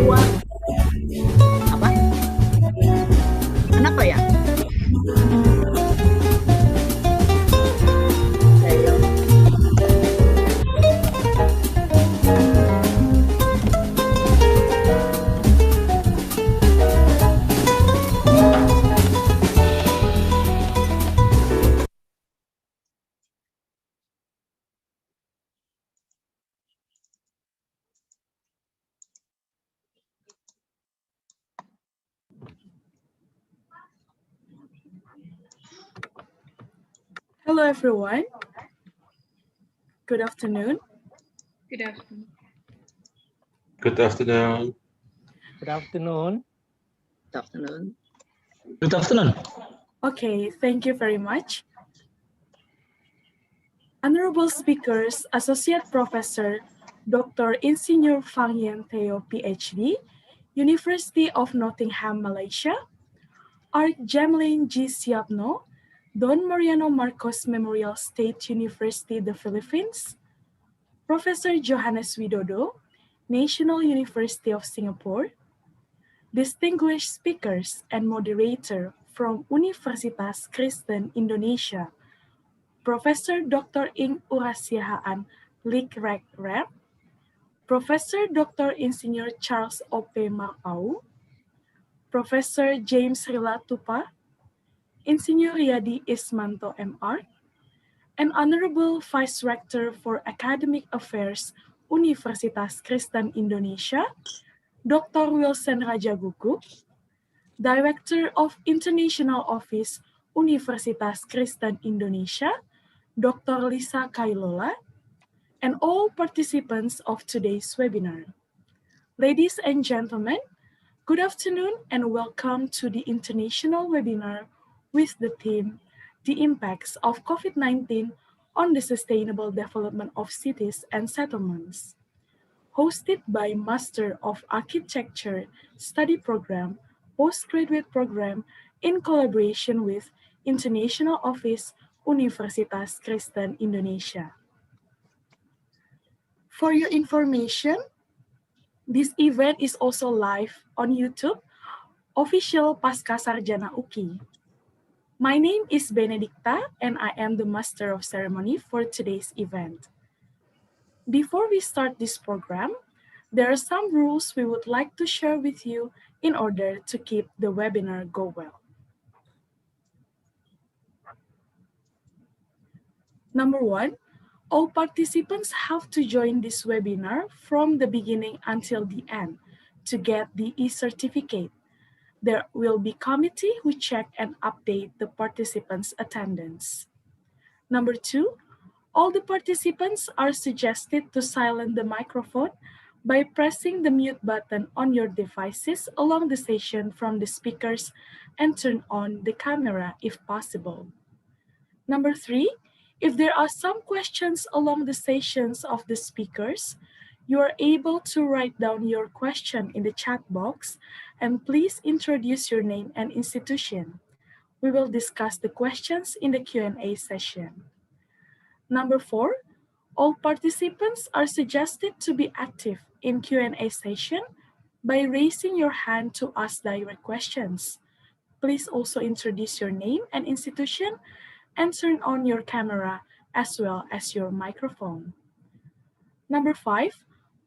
Dua apa? Kenapa ya? Ayo. Hello everyone. Good afternoon. Good afternoon. Good afternoon. Good afternoon. Good afternoon. Good afternoon. Okay, thank you very much. Honorable speakers, Associate Professor Dr. Insinyur Fang Yen Theo, PhD, University of Nottingham, Malaysia, Art Jamelin G. Siapno, Don Mariano Marcos Memorial State University, the Philippines, Professor Johannes Widodo, National University of Singapore, distinguished speakers and moderator from Universitas Kristen Indonesia, Professor Dr. Ing Urasiahaan Likrek Rep, Professor Dr. Insinyur Charles O.P. Marpau, Professor James Rilatupa, Insinyur Riyadi Ismanto M.R., and Honorable Vice Rector for Academic Affairs Universitas Kristen Indonesia, Dr. Wilson Rajagugu, Director of International Office Universitas Kristen Indonesia, Dr. Lisa Kailola, and all participants of today's webinar. Ladies and gentlemen, good afternoon and welcome to the international webinar with the theme, The Impacts of COVID-19 on the Sustainable Development of Cities and Settlements, hosted by Master of Architecture Study Program, Postgraduate Program in collaboration with International Office Universitas Kristen Indonesia. For your information, this event is also live on YouTube, official Pasca Sarjana UKI. My name is Benedicta and I am the Master of Ceremony for today's event. Before we start this program, there are some rules we would like to share with you in order to keep the webinar go well. Number one, all participants have to join this webinar from the beginning until the end to get the e-certificate. There will be committee who check and update the participants' attendance. Number two, all the participants are suggested to silence the microphone by pressing the mute button on your devices along the session from the speakers and turn on the camera if possible. Number three, if there are some questions along the sessions of the speakers, you are able to write down your question in the chat box and please introduce your name and institution. We will discuss the questions in the Q&A session. Number four, all participants are suggested to be active in Q&A session by raising your hand to ask direct questions. Please also introduce your name and institution and turn on your camera as well as your microphone. Number five,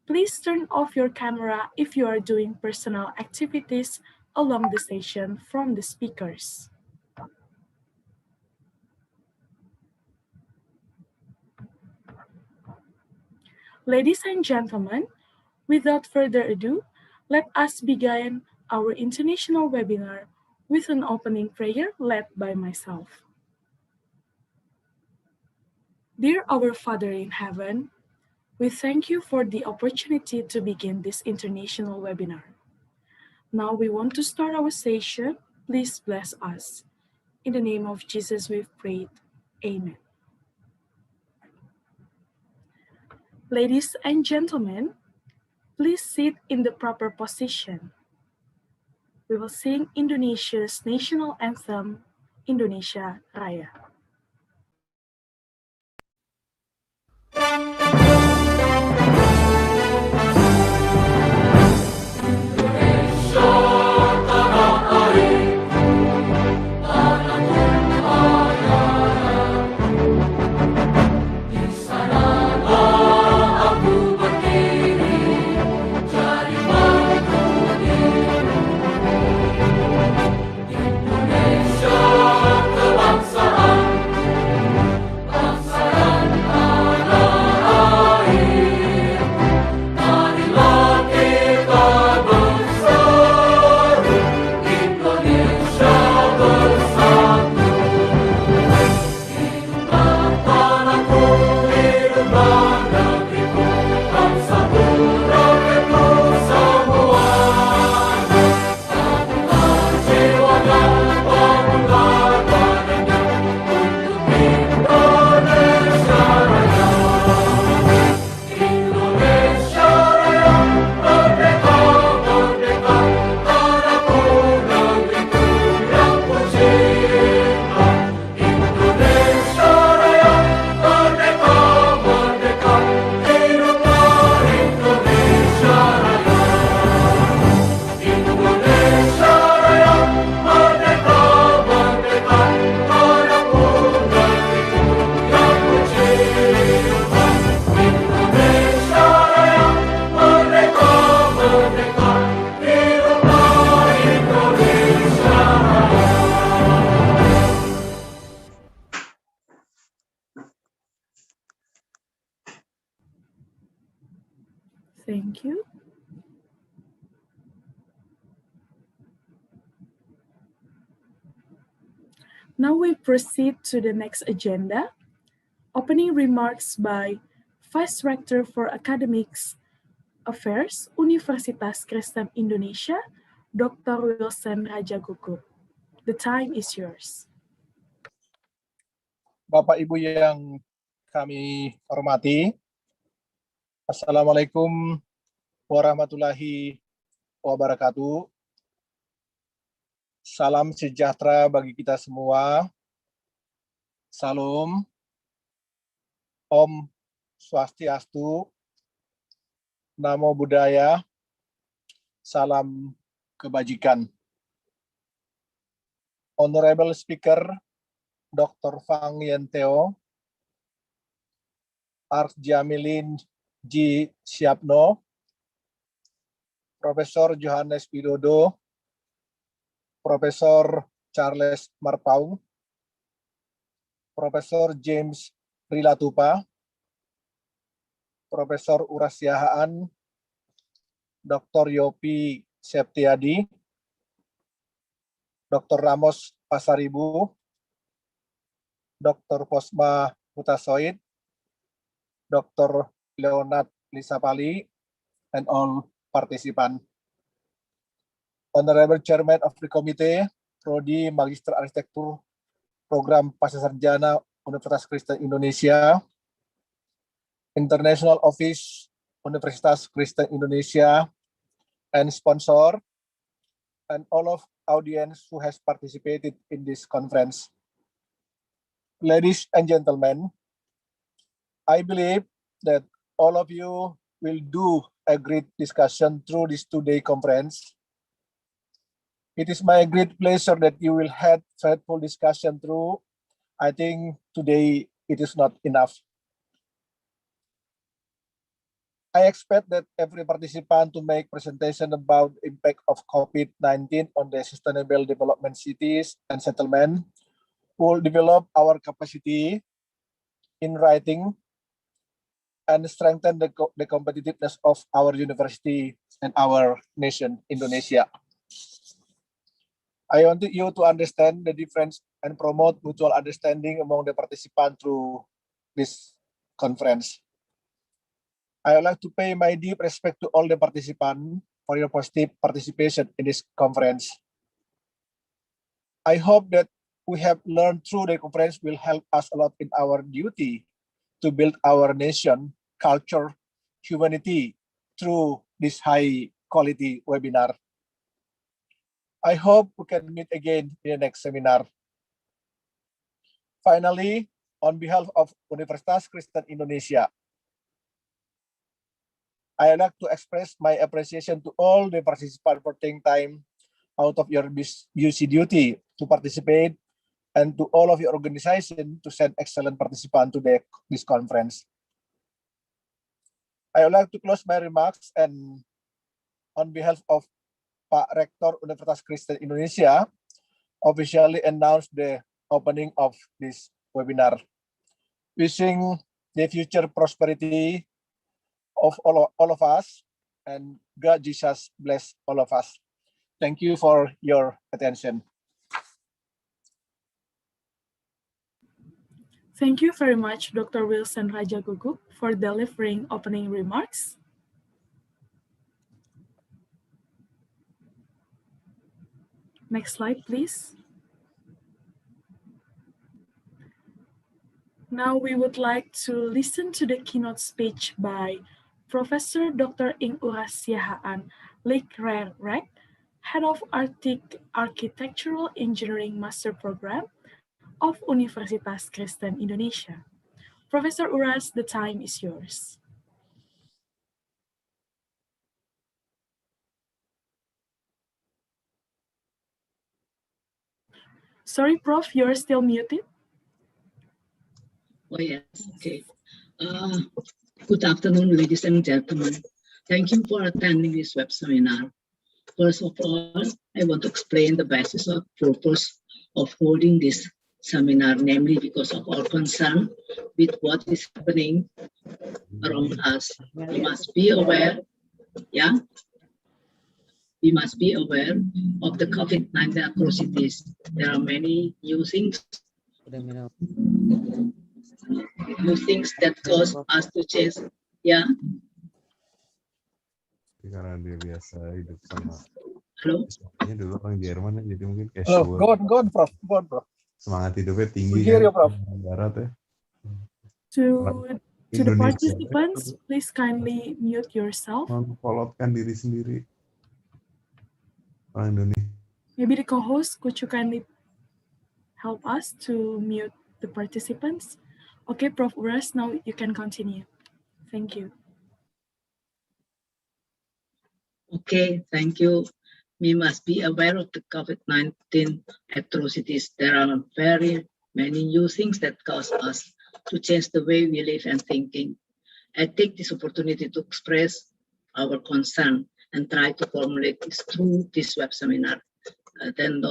please turn off your camera if you are doing personal activities along the session from the speakers. Ladies and gentlemen, without further ado, let us begin our international webinar with an opening prayer led by myself. Dear our Father in heaven, we thank you for the opportunity to begin this international webinar. Now we want to start our session. Please bless us. In the name of Jesus we've prayed. Amen. Ladies and gentlemen, please sit in the proper position. We will sing Indonesia's national anthem, Indonesia Raya. Thank you. Now we proceed to the next agenda. Opening remarks by Vice Rector for Academics Affairs, Universitas Kristen Indonesia, Dr. Wilson Rajagugur. The time is yours. Bapak Ibu yang kami hormati, Assalamualaikum warahmatullahi wabarakatuh. Salam sejahtera bagi kita semua. Salam, Om Swastiastu, Namo Buddhaya, salam kebajikan. Honorable Speaker Dr. Fang Yenteo, Arch Jamilin G. Siapno, Profesor Johannes Widodo, Profesor Charles Marpaung, Profesor James Rilatupa, Profesor Uras Siahaan, Dr. Yopi Septiadi, Dr. Ramos Pasaribu, Dr. Posma Hutasoid, Dr. Leonard Lisapali, and all participants. Honorable Chairman of the Committee, Prodi Magister Arsitektur Program Pascasarjana Universitas Kristen Indonesia, International Office Universitas Kristen Indonesia, and sponsor, and all of audience who has participated in this conference. Ladies and gentlemen, I believe that all of you will do a great discussion through this two-day conference. It is my great pleasure that you will have thoughtful discussion through. I think today it is not enough. I expect that every participant to make presentation about the impact of COVID-19 on the sustainable development cities and settlement will develop our capacity in writing and strengthen the competitiveness of our university and our nation, Indonesia. I want you to understand the difference and promote mutual understanding among the participants through this conference. I would like to pay my deep respect to all the participants for your positive participation in this conference. I hope that we have learned through the conference will help us a lot in our duty to build our nation, culture, humanity through this high quality webinar. I hope we can meet again in the next seminar. Finally, on behalf of Universitas Kristen Indonesia, I would like to express my appreciation to all the participants for taking time out of your busy duty to participate, and to all of your organization to send excellent participants to this conference. I would like to close my remarks and on behalf of Pak Rektor Universitas Kristen Indonesia, officially announce the opening of this webinar. Wishing the future prosperity of all of us, and God Jesus bless all of us. Thank you for your attention. Thank you very much, Dr. Wilson Rajagugur, for delivering opening remarks. Next slide, please. Now we would like to listen to the keynote speech by Professor Dr. Ing Uras Siahaan Rek, Head of Architectural Engineering Master Program of Universitas Kristen Indonesia. Professor Uras, the time is yours. Sorry, Prof, you're still muted. Oh, yes, okay. Good afternoon, ladies and gentlemen. Thank you for attending this web seminar. First of all, I want to explain the basis of purpose of holding this seminar, namely because of our concern with what is happening around us. We must be aware Yeah, we must be aware of the COVID-19 atrocities. There are many new things that cause us to change. Yeah, Karena dia biasa hidup sama hello. semuanya dulu orang Jerman ya, jadi mungkin Hello, casual. go on, Prof. Go on, Prof. Semangat hidupnya tinggi We hear kan you, Prof. orang barat ya. To the Indonesia participants, please kindly mute yourself. mengkolotkan diri sendiri. Orang Indonesia. Maybe the co-host, could you kindly help us to mute the participants? Okay, Prof. Uras, now you can continue. Thank you. Okay, thank you. We must be aware of the COVID-19 atrocities. There are very many new things that cause us to change the way we live and thinking. I take this opportunity to express our concern and try to formulate this through this web seminar. Then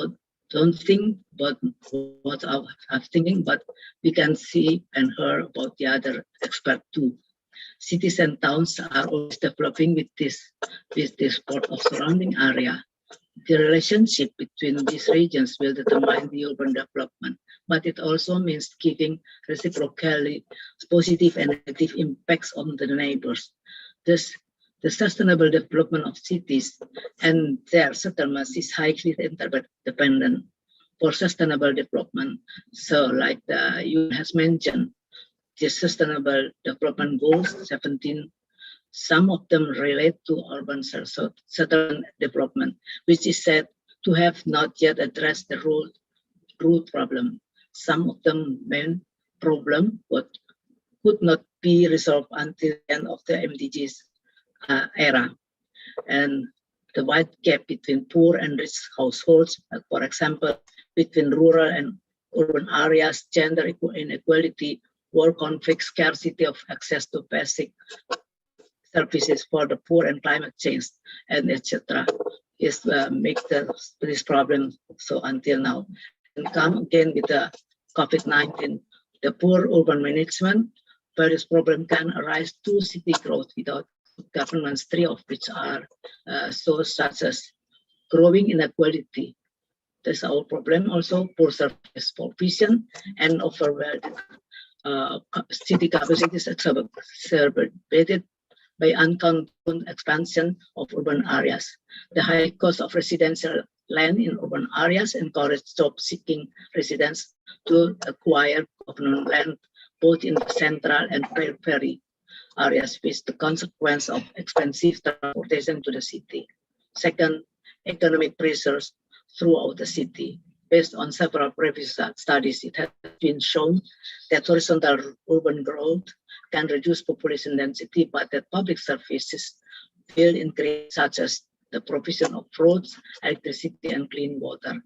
don't think about what I'm thinking, but we can see and hear about the other experts too. Cities and towns are always developing with this part of surrounding area. The relationship between these regions will determine the urban development, but it also means giving reciprocally positive and negative impacts on the neighbors. Thus, the sustainable development of cities and their settlements is highly interdependent for sustainable development. So, like the UN has mentioned, the Sustainable Development Goals 17, some of them relate to urban settlement development, which is said to have not yet addressed the root problem. Some of them main problem but could not be resolved until the end of the MDGs era. And the wide gap between poor and rich households, for example, between rural and urban areas, gender inequality, war conflict, scarcity of access to basic services for the poor, and climate change, and etc. is make this problem so until now. And come again with the COVID-19, the poor urban management. Various problems can arise to city growth without governance, three of which are such as growing inequality. That's our problem. Also, poor service provision and overwhelmed city capacities exacerbated by uncontrolled expansion of urban areas. The high cost of residential land in urban areas encourage job-seeking residents to acquire government land both in the central and periphery areas, with the consequence of expensive transportation to the city. Second, economic pressures throughout the city. Based on several previous studies, it has been shown that horizontal urban growth can reduce population density, but that public services will increase, such as the provision of roads, electricity, and clean water.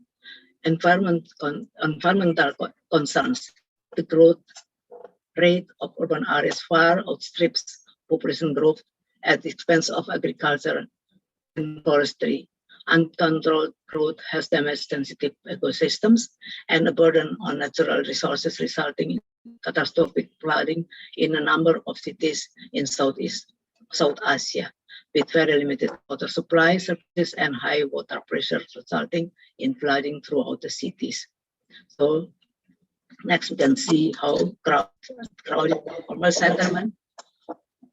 Environmental concerns. The growth rate of urban areas far outstrips population growth at the expense of agriculture and forestry. Uncontrolled growth has damaged sensitive ecosystems and a burden on natural resources, resulting in catastrophic flooding in a number of cities in South Asia, with very limited water supply services and high water pressure, resulting in flooding throughout the cities. So next we can see how crowded formal settlement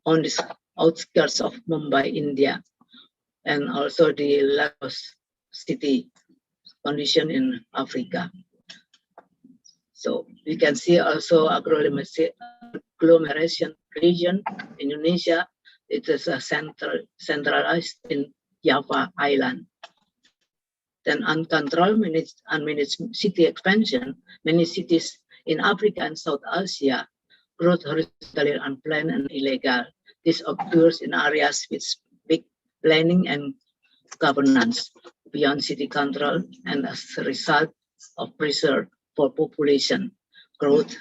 on the outskirts of Mumbai, India, and also the Lagos city condition in Africa. So we can see also agglomeration region, Indonesia. It is a centralized in Java Island. Then uncontrolled unmanaged city expansion, many cities in Africa and South Asia, growth horizontally unplanned and illegal. This occurs in areas with big planning and governance beyond city control, and as a result of pressure for population growth.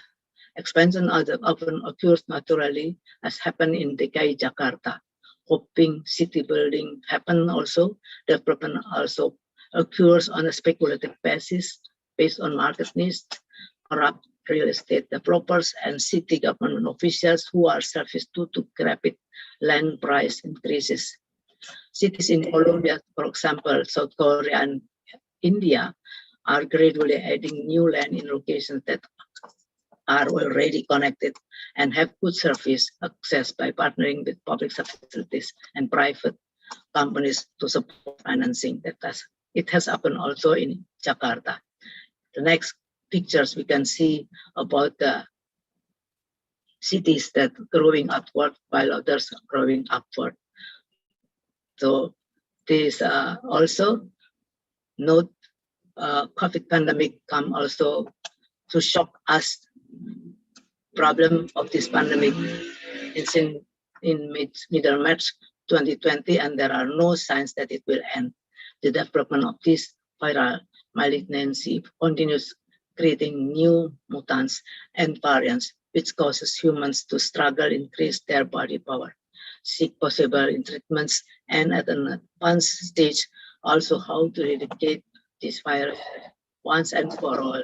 Expansion often occurs naturally, as happened in DKI Jakarta. Hoping city building happen also, development also occurs on a speculative basis based on market needs. Corrupt real estate developers and city government officials who are serviced to rapid land price increases. Cities in Colombia, for example, South Korea and India are gradually adding new land in locations that are already connected and have good service access by partnering with public facilities and private companies to support financing. It has happened also in Jakarta. The next pictures we can see about the cities that growing upward while others are growing upward. So this also note COVID pandemic come also to shock us. Problem of this pandemic is in middle March 2020, and there are no signs that it will end. The development of this viral malignancy continues creating new mutants and variants, which causes humans to struggle, increase their body power, seek possible treatments, and at an advanced stage, also how to eradicate this virus once and for all.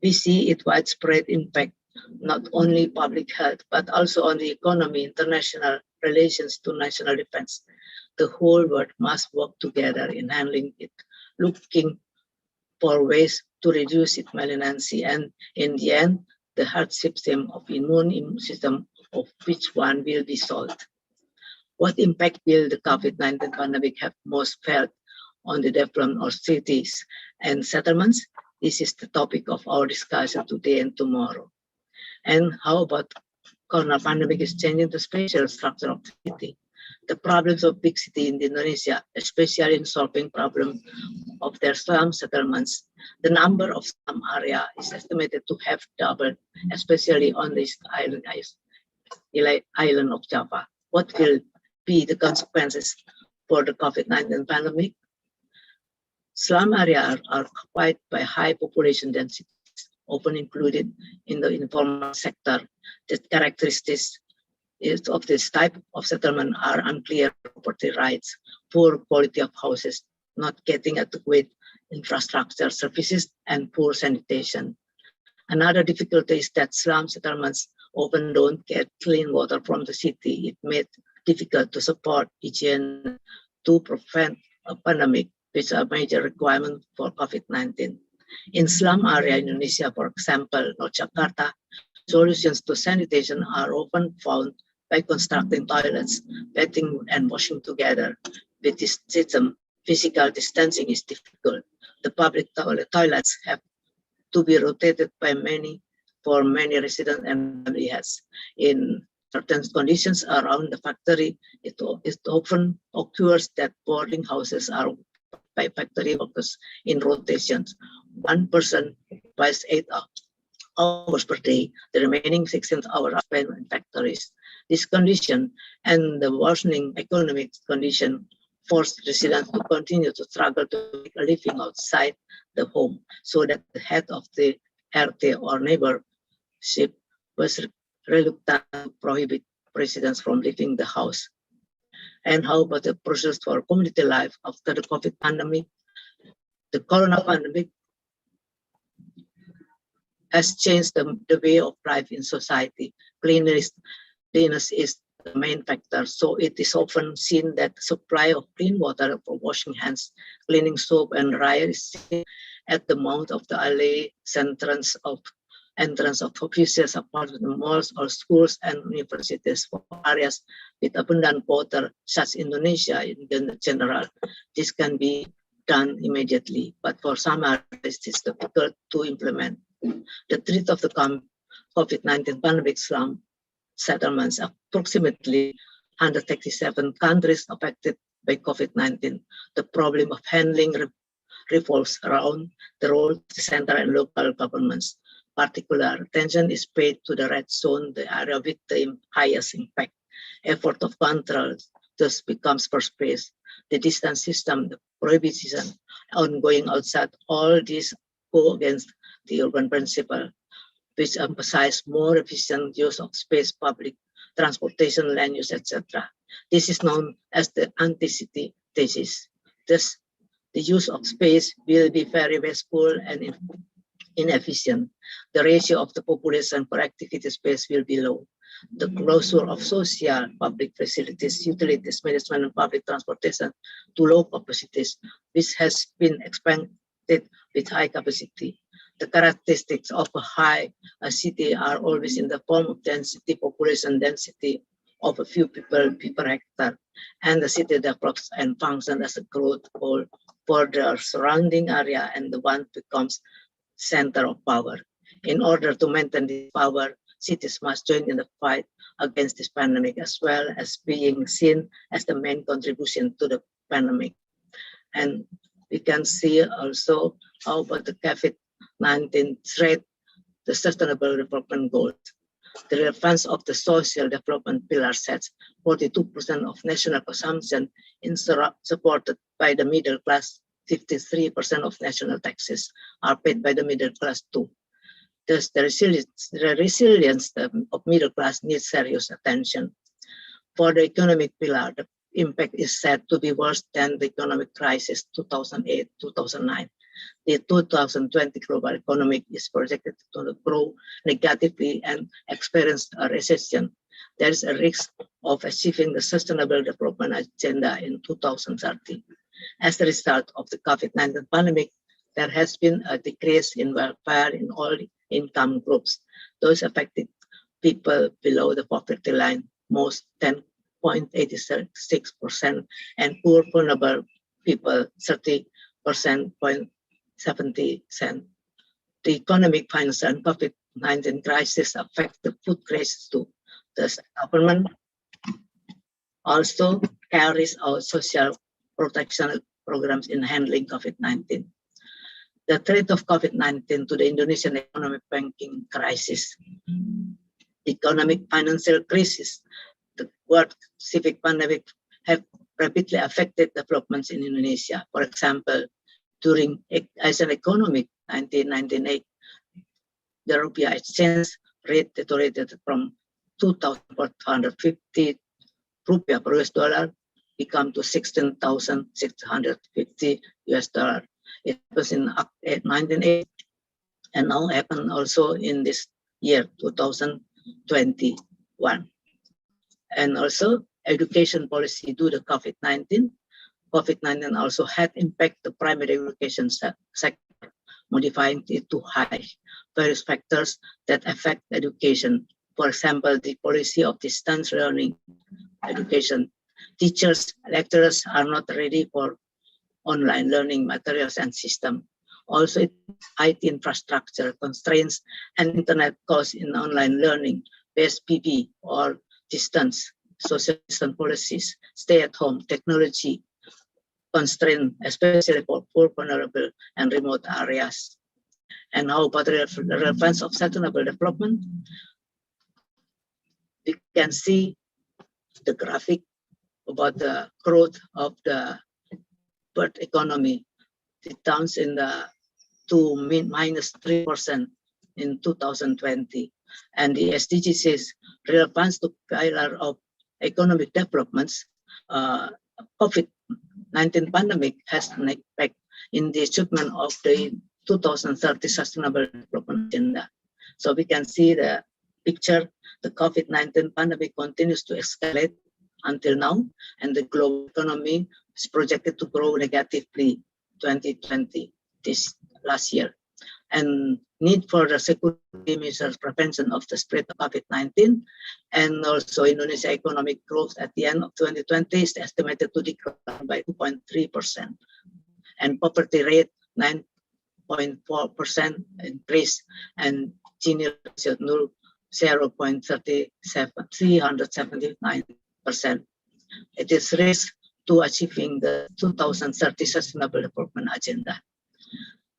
We see its widespread impact, not only public health, but also on the economy, international relations to national defense. The whole world must work together in handling it, looking for ways to reduce its malignancy, and in the end, the hard system of immune system of which one will be solved. What impact will the COVID-19 pandemic have most felt on the development of cities and settlements? This is the topic of our discussion today and tomorrow. And how about corona pandemic is changing the spatial structure of the city? The problems of big city in Indonesia, especially in solving problem of their slum settlements. The number of slum area is estimated to have doubled, especially on this island of Java. What will be the consequences for the COVID-19 pandemic? Slum areas are occupied by high population densities, often included in the informal sector. The characteristics of this type of settlement are unclear property rights, poor quality of houses, not getting adequate infrastructure services, and poor sanitation. Another difficulty is that slum settlements often don't get clean water from the city. It made it difficult to support hygiene to prevent a pandemic, which is a major requirement for COVID-19. In slum area in Indonesia, for example, North Jakarta, solutions to sanitation are often found by constructing toilets, bathing and washing together. With this system, physical distancing is difficult. The public toilets have to be rotated by for many residents and family heads. In certain conditions around the factory, it often occurs that boarding houses are by factory workers in rotations. One person occupies 8 hours per day. The remaining 16 hours are spent in factories. This condition and the worsening economic condition forced residents to continue to struggle to make a living outside the home, so that the head of the RT or neighborship was reluctant to prohibit residents from leaving the house. And how about the process for community life after the COVID pandemic? The corona pandemic has changed the way of life in society. Cleanliness is the main factor. So it is often seen that the supply of clean water for washing hands, cleaning soap and dryer is seen at the mouth of the alley, entrance of offices, apartment malls, or schools and universities. For areas with abundant water, such Indonesia in general, this can be done immediately. But for some areas, it is difficult to implement. The threat of the COVID-19 pandemic slum settlements, approximately 137 countries affected by COVID-19. The problem of handling revolves around the role of the central and local governments. Particular attention is paid to the red zone, the area with the highest impact. Effort of control thus becomes first place. The distance system, the prohibition, ongoing outside, all these go against the urban principle, which emphasize more efficient use of space, public transportation, land use, etc. This is known as the anti-city thesis. Thus, the use of space will be very wasteful and inefficient. The ratio of the population per activity space will be low. the closure of social public facilities, utilities, management, and public transportation to low capacities, which has been expanded with high capacity. The characteristics of a city are always in the form of density, population density of a few people per hectare, and the city develops and functions as a growth pole for the surrounding area, and the one becomes center of power. In order to maintain this power, cities must join in the fight against this pandemic, as well as being seen as the main contribution to the pandemic. And we can see also how about the COVID-19 threat, the Sustainable Development Goals. The relevance of the social development pillar sets 42% of national consumption supported by the middle class. 53% of national taxes are paid by the middle class too. Thus, the resilience of middle class needs serious attention. For the economic pillar, the impact is said to be worse than the economic crisis 2008-2009. The 2020 global economy is projected to grow negatively and experience a recession. There is a risk of achieving the Sustainable Development Agenda in 2030. As a result of the COVID-19 pandemic, there has been a decrease in welfare in all income groups. Those affected people below the poverty line, most 10.86%, and poor vulnerable people 30.70%. The economic, financial, and COVID-19 crisis affect the food crisis too. The government also carries out social protection programs in handling COVID-19. The threat of COVID-19 to the Indonesian economic banking crisis, economic financial crisis, the world civic pandemic have rapidly affected developments in Indonesia. For example, during Asian economic 1998, the rupiah exchange rate deteriorated from 2,450 rupiah per US dollar become to 16,650 US dollar. It was in 1980 and now happened also in this year 2021. And also education policy due to COVID-19. COVID-19 also had impact the primary education sector, modifying it to high various factors that affect education. For example, the policy of distance learning education. Teachers, lecturers are not ready for online learning materials and system. Also, IT infrastructure constraints and internet costs in online learning, PSBB or distance, social distance policies, stay-at-home technology constraint, especially for poor, vulnerable, and remote areas. And how about the relevance of sustainable development? You can see the graphic about the growth of the bird economy. It comes in the to -3% in 2020. And the SDG says relevance to pillar of economic developments, COVID-19 pandemic has an impact in the achievement of the 2030 Sustainable Development Agenda. So we can see the picture, the COVID-19 pandemic continues to escalate until now, and the global economy is projected to grow negatively 2020, this last year. And need for the security measures prevention of the spread of COVID-19, and also Indonesia economic growth at the end of 2020 is estimated to decline by 2.3%, and poverty rate 9.4% increase, and Gini ratio 0.379%. It is risk to achieving the 2030 Sustainable Development Agenda.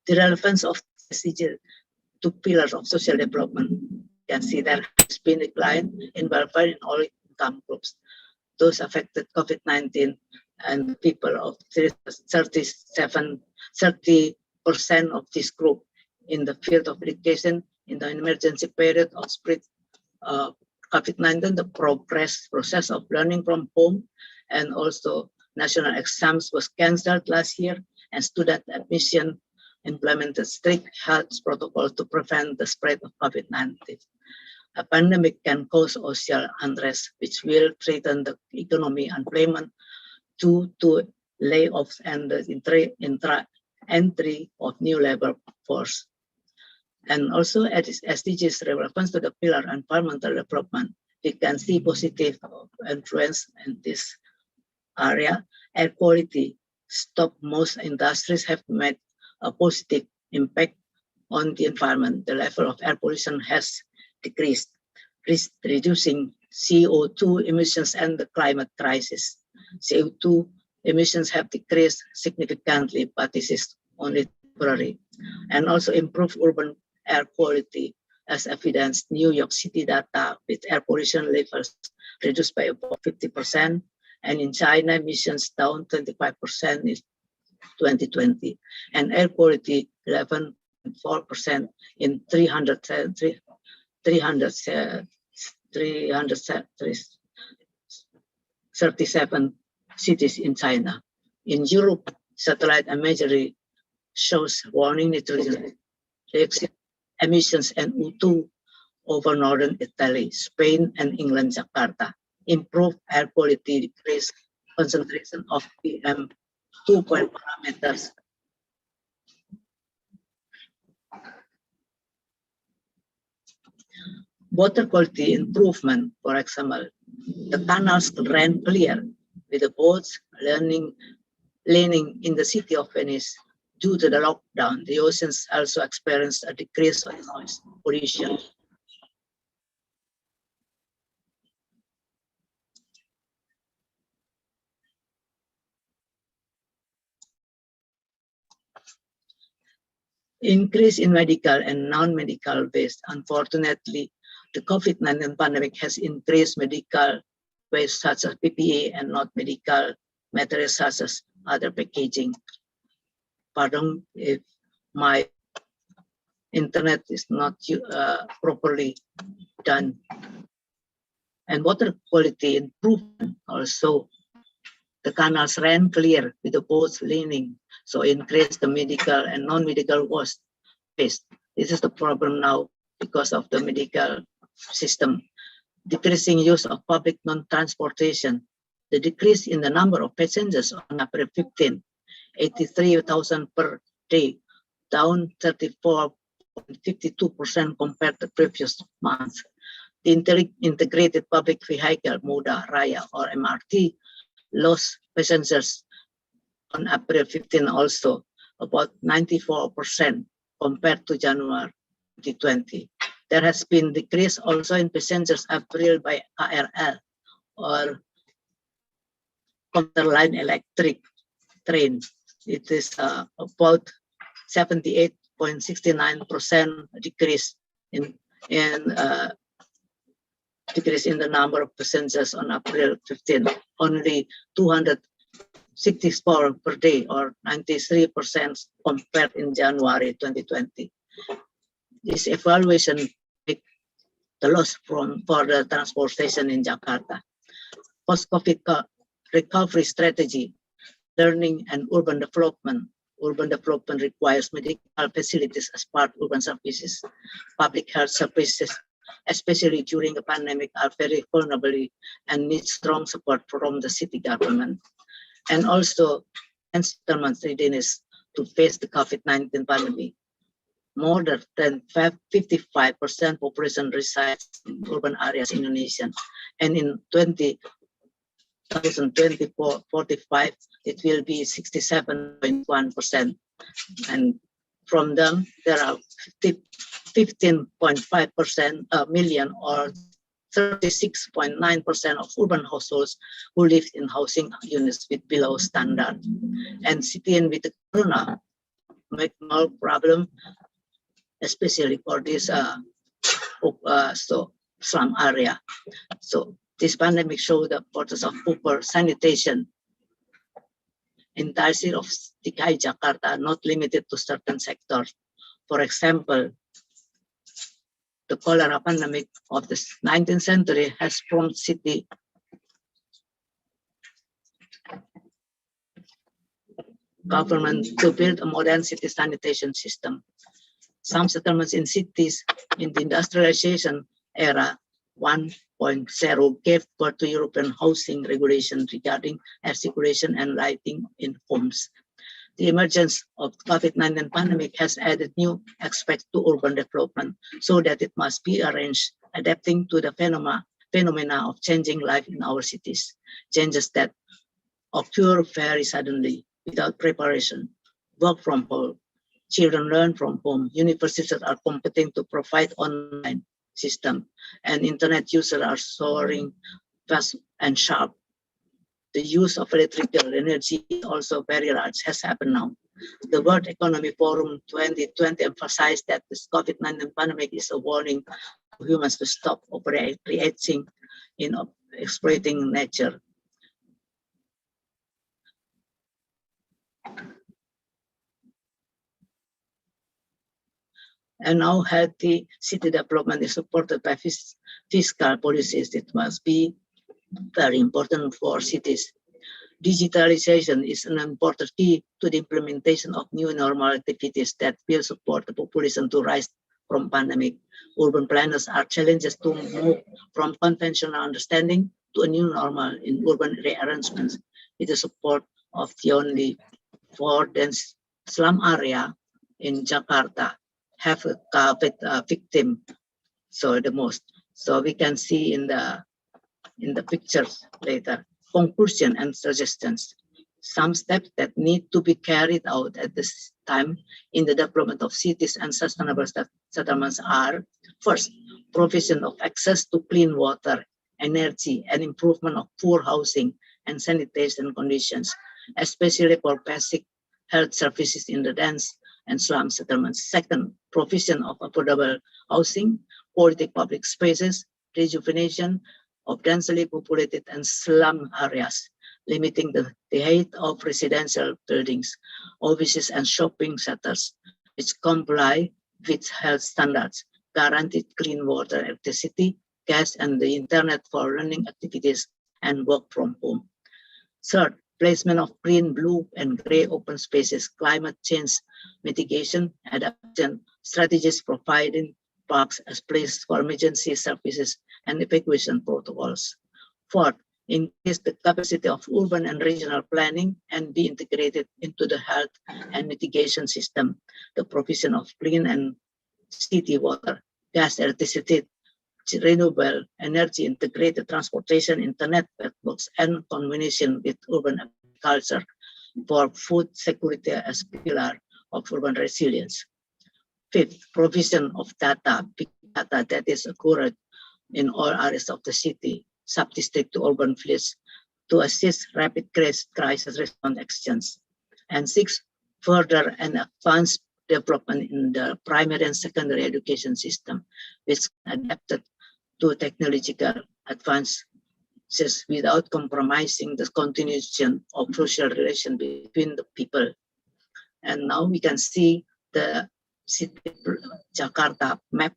The relevance of SDG to pillars of social development, you can see there has been a decline in welfare in all income groups. Those affected COVID-19 and people of 30% of this group in the field of education in the emergency period of spread COVID-19, the process of learning from home, and also national exams was cancelled last year, and student admission implemented strict health protocols to prevent the spread of COVID-19. A pandemic can cause social unrest, which will threaten the economy, unemployment due to layoffs and the entry of new labor force. And also as SDGs relevance to the pillar environmental development, we can see positive influence in this area. Air quality stop most industries have made a positive impact on the environment. The level of air pollution has decreased, reducing CO2 emissions and the climate crisis. CO2 emissions have decreased significantly, but this is only temporary. And also improve urban air quality, as evidenced New York City data with air pollution levels reduced by about 50%, and in China emissions down 25% in 2020, and air quality 11.4% in 337 cities in China. In Europe, satellite imagery shows warning nitrogen dioxide emissions and O2 over northern Italy, Spain, and England, Jakarta. Improved air quality, decreased concentration of PM 2.0 parameters. Water quality improvement, for example, the canals ran clear with the boats leaning in the city of Venice. Due to the lockdown, the oceans also experienced a decrease of noise pollution. Increase in medical and non-medical waste. Unfortunately, the COVID-19 pandemic has increased medical waste such as PPE and not medical materials such as other packaging. Pardon if my internet is not properly done. And water quality improvement also. The canals ran clear with the boats leaning, so increase the medical and non-medical waste. This is the problem now because of the medical system. Decreasing use of public non-transportation. The decrease in the number of passengers on April 15, 83,000 per day, down 34.52% compared to previous month. The integrated public vehicle, Moda Raya or MRT, lost passengers on April 15 also, about 94% compared to January 2020. There has been decrease also in passengers April by KRL or Counterline electric train. It is about 78.69% decrease in the number of passengers on April 15. Only 264 per day or 93% compared in January 2020. This evaluation make the loss for the transportation in Jakarta. Post-COVID recovery strategy, learning and urban development. Urban development requires medical facilities as part of urban services. Public health services, especially during the pandemic, are very vulnerable and need strong support from the city government. And also, settlement readiness to face the COVID-19 pandemic. More than 55% population resides in urban areas in Indonesia, and in 2045, it will be 67.1%. And from them, there are 15.5% million or 36.9% of urban households who live in housing units with below standard. And cities with the corona make more problem, especially for this slum area. So this pandemic showed the importance of proper sanitation. Entire city of UKI Jakarta, not limited to certain sectors. For example, the cholera pandemic of the 19th century has prompted city government to build a modern city sanitation system. Some settlements in cities in the industrialization era 1.0 gave birth to European housing regulation regarding air circulation and lighting in homes. The emergence of COVID-19 pandemic has added new aspects to urban development, so that it must be arranged, adapting to the phenomena of changing life in our cities, changes that occur very suddenly without preparation. Work from home, children learn from home, universities are competing to provide online system, and internet users are soaring fast and sharp. The use of electrical energy is also very large, has happened now. The World Economic Forum 2020 emphasized that this COVID-19 pandemic is a warning to humans to stop overreacting in exploiting nature. And now healthy city development is supported by fiscal policies. It must be very important for cities. Digitalization is an important key to the implementation of new normal activities that will support the population to rise from pandemic. Urban planners are challenged to move from conventional understanding to a new normal in urban rearrangements with the support of the only 4 dense slum area in Jakarta have a COVID victim, so the most. So we can see in the pictures later. Conclusion and suggestions. Some steps that need to be carried out at this time in the development of cities and sustainable settlements are: first, provision of access to clean water, energy, and improvement of poor housing and sanitation conditions, especially for basic health services in the dense and slum settlements. Second, provision of affordable housing, quality public spaces, rejuvenation of densely populated and slum areas, limiting the height of residential buildings, offices, and shopping centers, which comply with health standards, guaranteed clean water, electricity, gas, and the internet for learning activities and work from home. Third, placement of green, blue, and gray open spaces, climate change mitigation, adaptation strategies, providing parks as places for emergency services and evacuation protocols. Fourth, increase the capacity of urban and regional planning and be integrated into the health and mitigation system, the provision of clean and city water, gas, electricity, renewable energy, integrated transportation, internet networks, and combination with urban agriculture for food security as pillar of urban resilience. Fifth, provision of data, big data that is accurate in all areas of the city, sub-district to urban villages, to assist rapid crisis response actions. And six, further and advanced development in the primary and secondary education system, which adapted to technological advances without compromising the continuation of social relation between the people. And now we can see the city Jakarta map.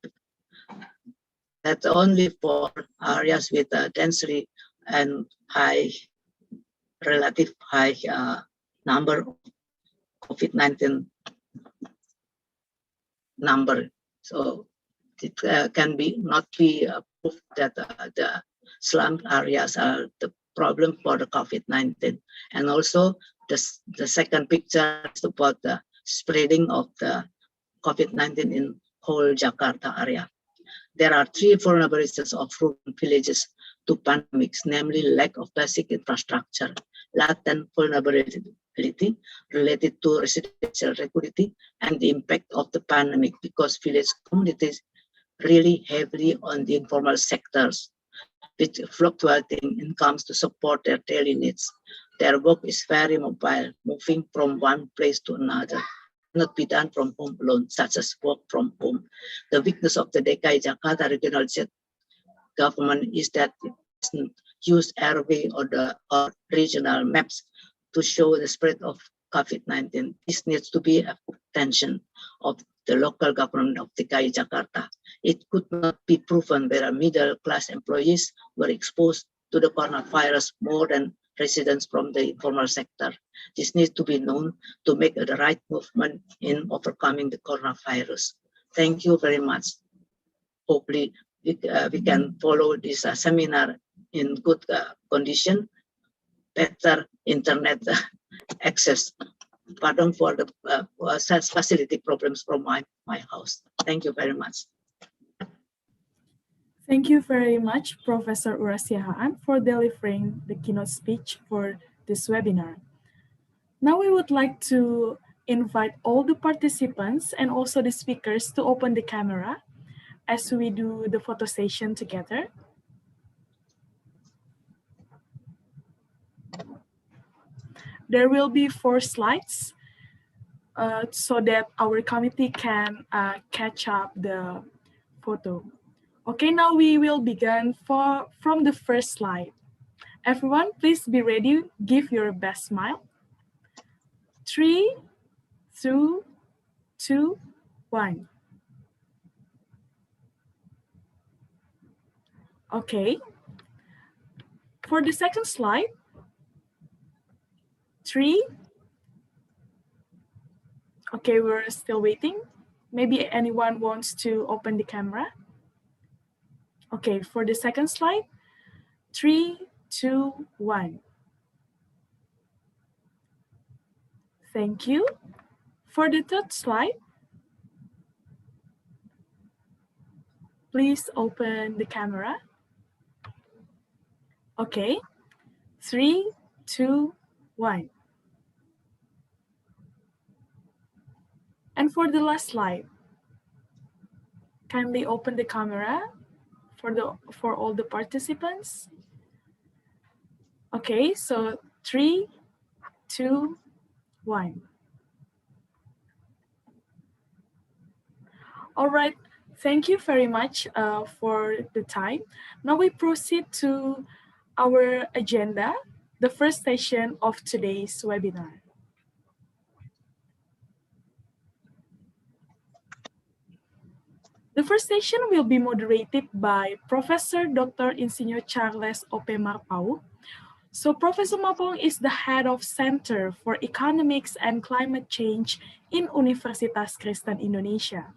That's only for areas with a density and relative high number of COVID-19 number. So it can not be proof that the slum areas are the problem for the COVID-19. And also the second picture is about the spreading of the COVID-19 in whole Jakarta area. There are 3 vulnerabilities of rural villages to pandemics, namely lack of basic infrastructure, latent vulnerability related to residential security, and the impact of the pandemic because village communities really heavily on the informal sectors with fluctuating incomes to support their daily needs. Their work is very mobile, moving from one place to another, not be done from home alone, such as work from home. The weakness of the DKI Jakarta regional government is that it doesn't use airway or regional maps to show the spread of COVID-19. This needs to be attention of the local government of DKI Jakarta. It could not be proven whether middle-class employees were exposed to the coronavirus more than residents from the informal sector. This needs to be known to make the right movement in overcoming the coronavirus. Thank you very much. Hopefully we can follow this seminar in good condition, better internet access. Pardon for the facility problems from my house. Thank you very much. Thank you very much, Professor Urasiahaan, for delivering the keynote speech for this webinar. Now we would like to invite all the participants and also the speakers to open the camera as we do the photo session together. There will be 4 slides so that our committee can catch up the photo. Okay, now we will begin from the first slide. Everyone, please be ready. Give your best smile. 3, 2, 2, 1. Okay. For the second slide, 3. Okay, we're still waiting. Maybe anyone wants to open the camera. Okay, for the second slide, 3, 2, 1. Thank you. For the third slide, please open the camera. Okay, 3, 2, 1. And for the last slide, kindly open the camera for all the participants. Okay, so 3, 2, 1. All right, thank you very much for the time. Now we proceed to our agenda, the first session of today's webinar. The first session will be moderated by Professor Dr. Insinyur Charles O.P. Marpau. So Professor Marpau is the head of Center for Economics and Climate Change in Universitas Kristen Indonesia.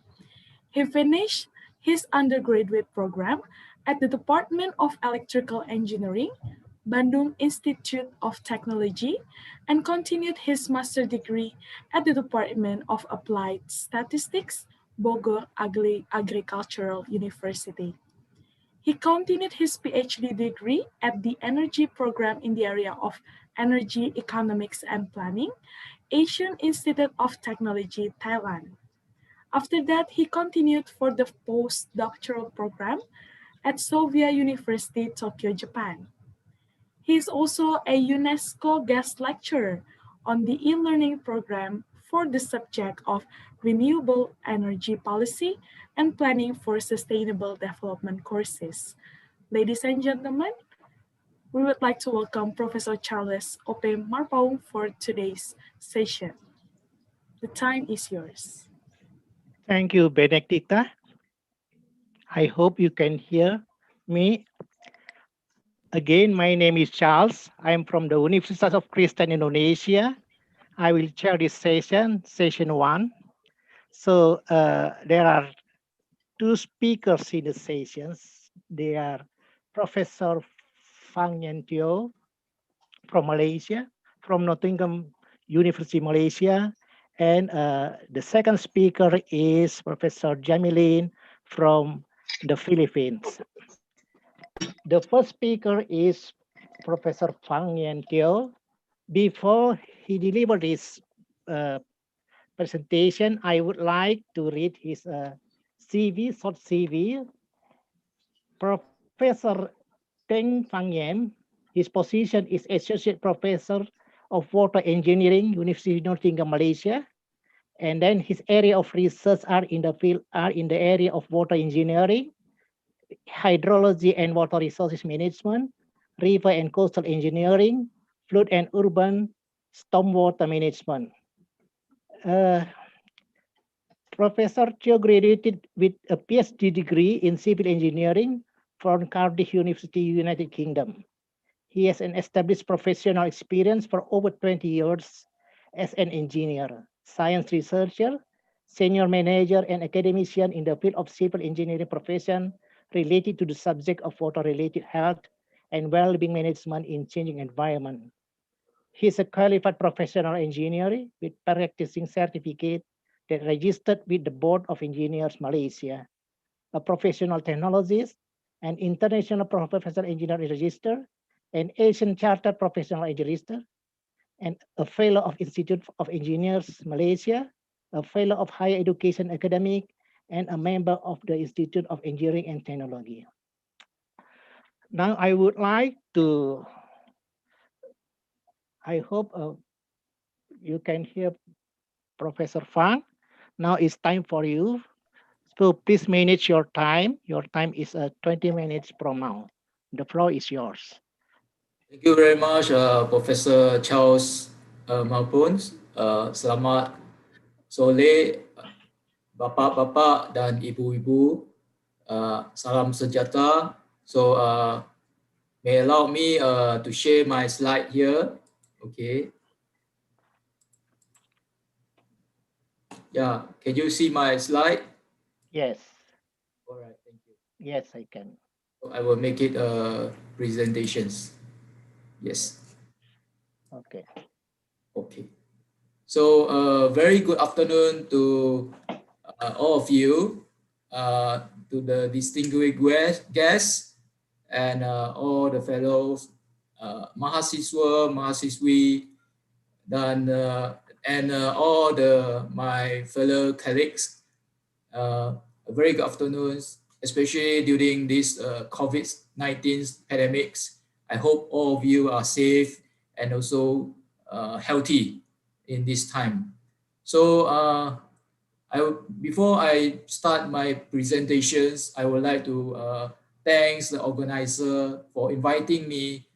He finished his undergraduate program at the Department of Electrical Engineering, Bandung Institute of Technology, and continued his master's degree at the Department of Applied Statistics, Bogor Agricultural University. He continued his PhD degree at the Energy Program in the area of Energy Economics and Planning, Asian Institute of Technology, Thailand. After that, he continued for the postdoctoral program at Sovia University, Tokyo, Japan. He is also a UNESCO guest lecturer on the e-learning program for the subject of renewable energy policy and planning for sustainable development courses. Ladies and gentlemen, we would like to welcome Professor Charles O.P. Marpau for today's session. The time is yours. Thank you, Benedicta. I hope you can hear me. Again, my name is Charles. I am from the Universitas of Kristen Indonesia. I will chair this session 1. So there are 2 speakers in the sessions. They are Professor Fang Yen Teo from Malaysia, from Nottingham University, Malaysia. And the second speaker is Professor Jamilin from the Philippines. The first speaker is Professor Fang Yen Teo. Before he delivers his presentation, I would like to read his short CV. Professor Teng Fang Yen, his position is Associate Professor of Water Engineering, University of Nottingham, Malaysia. And then his area of research are in the area of water engineering, hydrology and water resources management, river and coastal engineering, flood and urban stormwater management. Professor Teo graduated with a PhD degree in civil engineering from Cardiff University, United Kingdom. He has an established professional experience for over 20 years as an engineer, science researcher, senior manager, and academician in the field of civil engineering profession related to the subject of water-related health and well-being management in changing environment. He's a qualified professional engineer with practicing certificate that registered with the Board of Engineers Malaysia, a professional technologist, an international professional engineer register, an Asian Chartered Professional Engineer, and a fellow of Institute of Engineers Malaysia, a fellow of Higher Education Academic, and a member of the Institute of Engineering and Technology. Now I would like to, I hope you can hear Professor Fang. Now it's time for you. So please manage your time. Your time is 20 minutes from now. The floor is yours. Thank you very much, Professor Charles Maupun. Selamat sore, Bapak-bapak dan Ibu-ibu. Salam sejahtera. So, may allow me to share my slide here. Okay. Yeah, can you see my slide? Yes. All right, thank you. Yes, I can. So I will make it presentations. Yes. Okay. Okay. So, very good afternoon to all of you, to the distinguished guests, and all the fellows, mahasiswa, mahasiswi, and all my fellow colleagues. A very good afternoon, especially during this COVID-19 pandemics. I hope all of you are safe and also healthy in this time. So before I start my presentations, I would like to thank the organizer for inviting me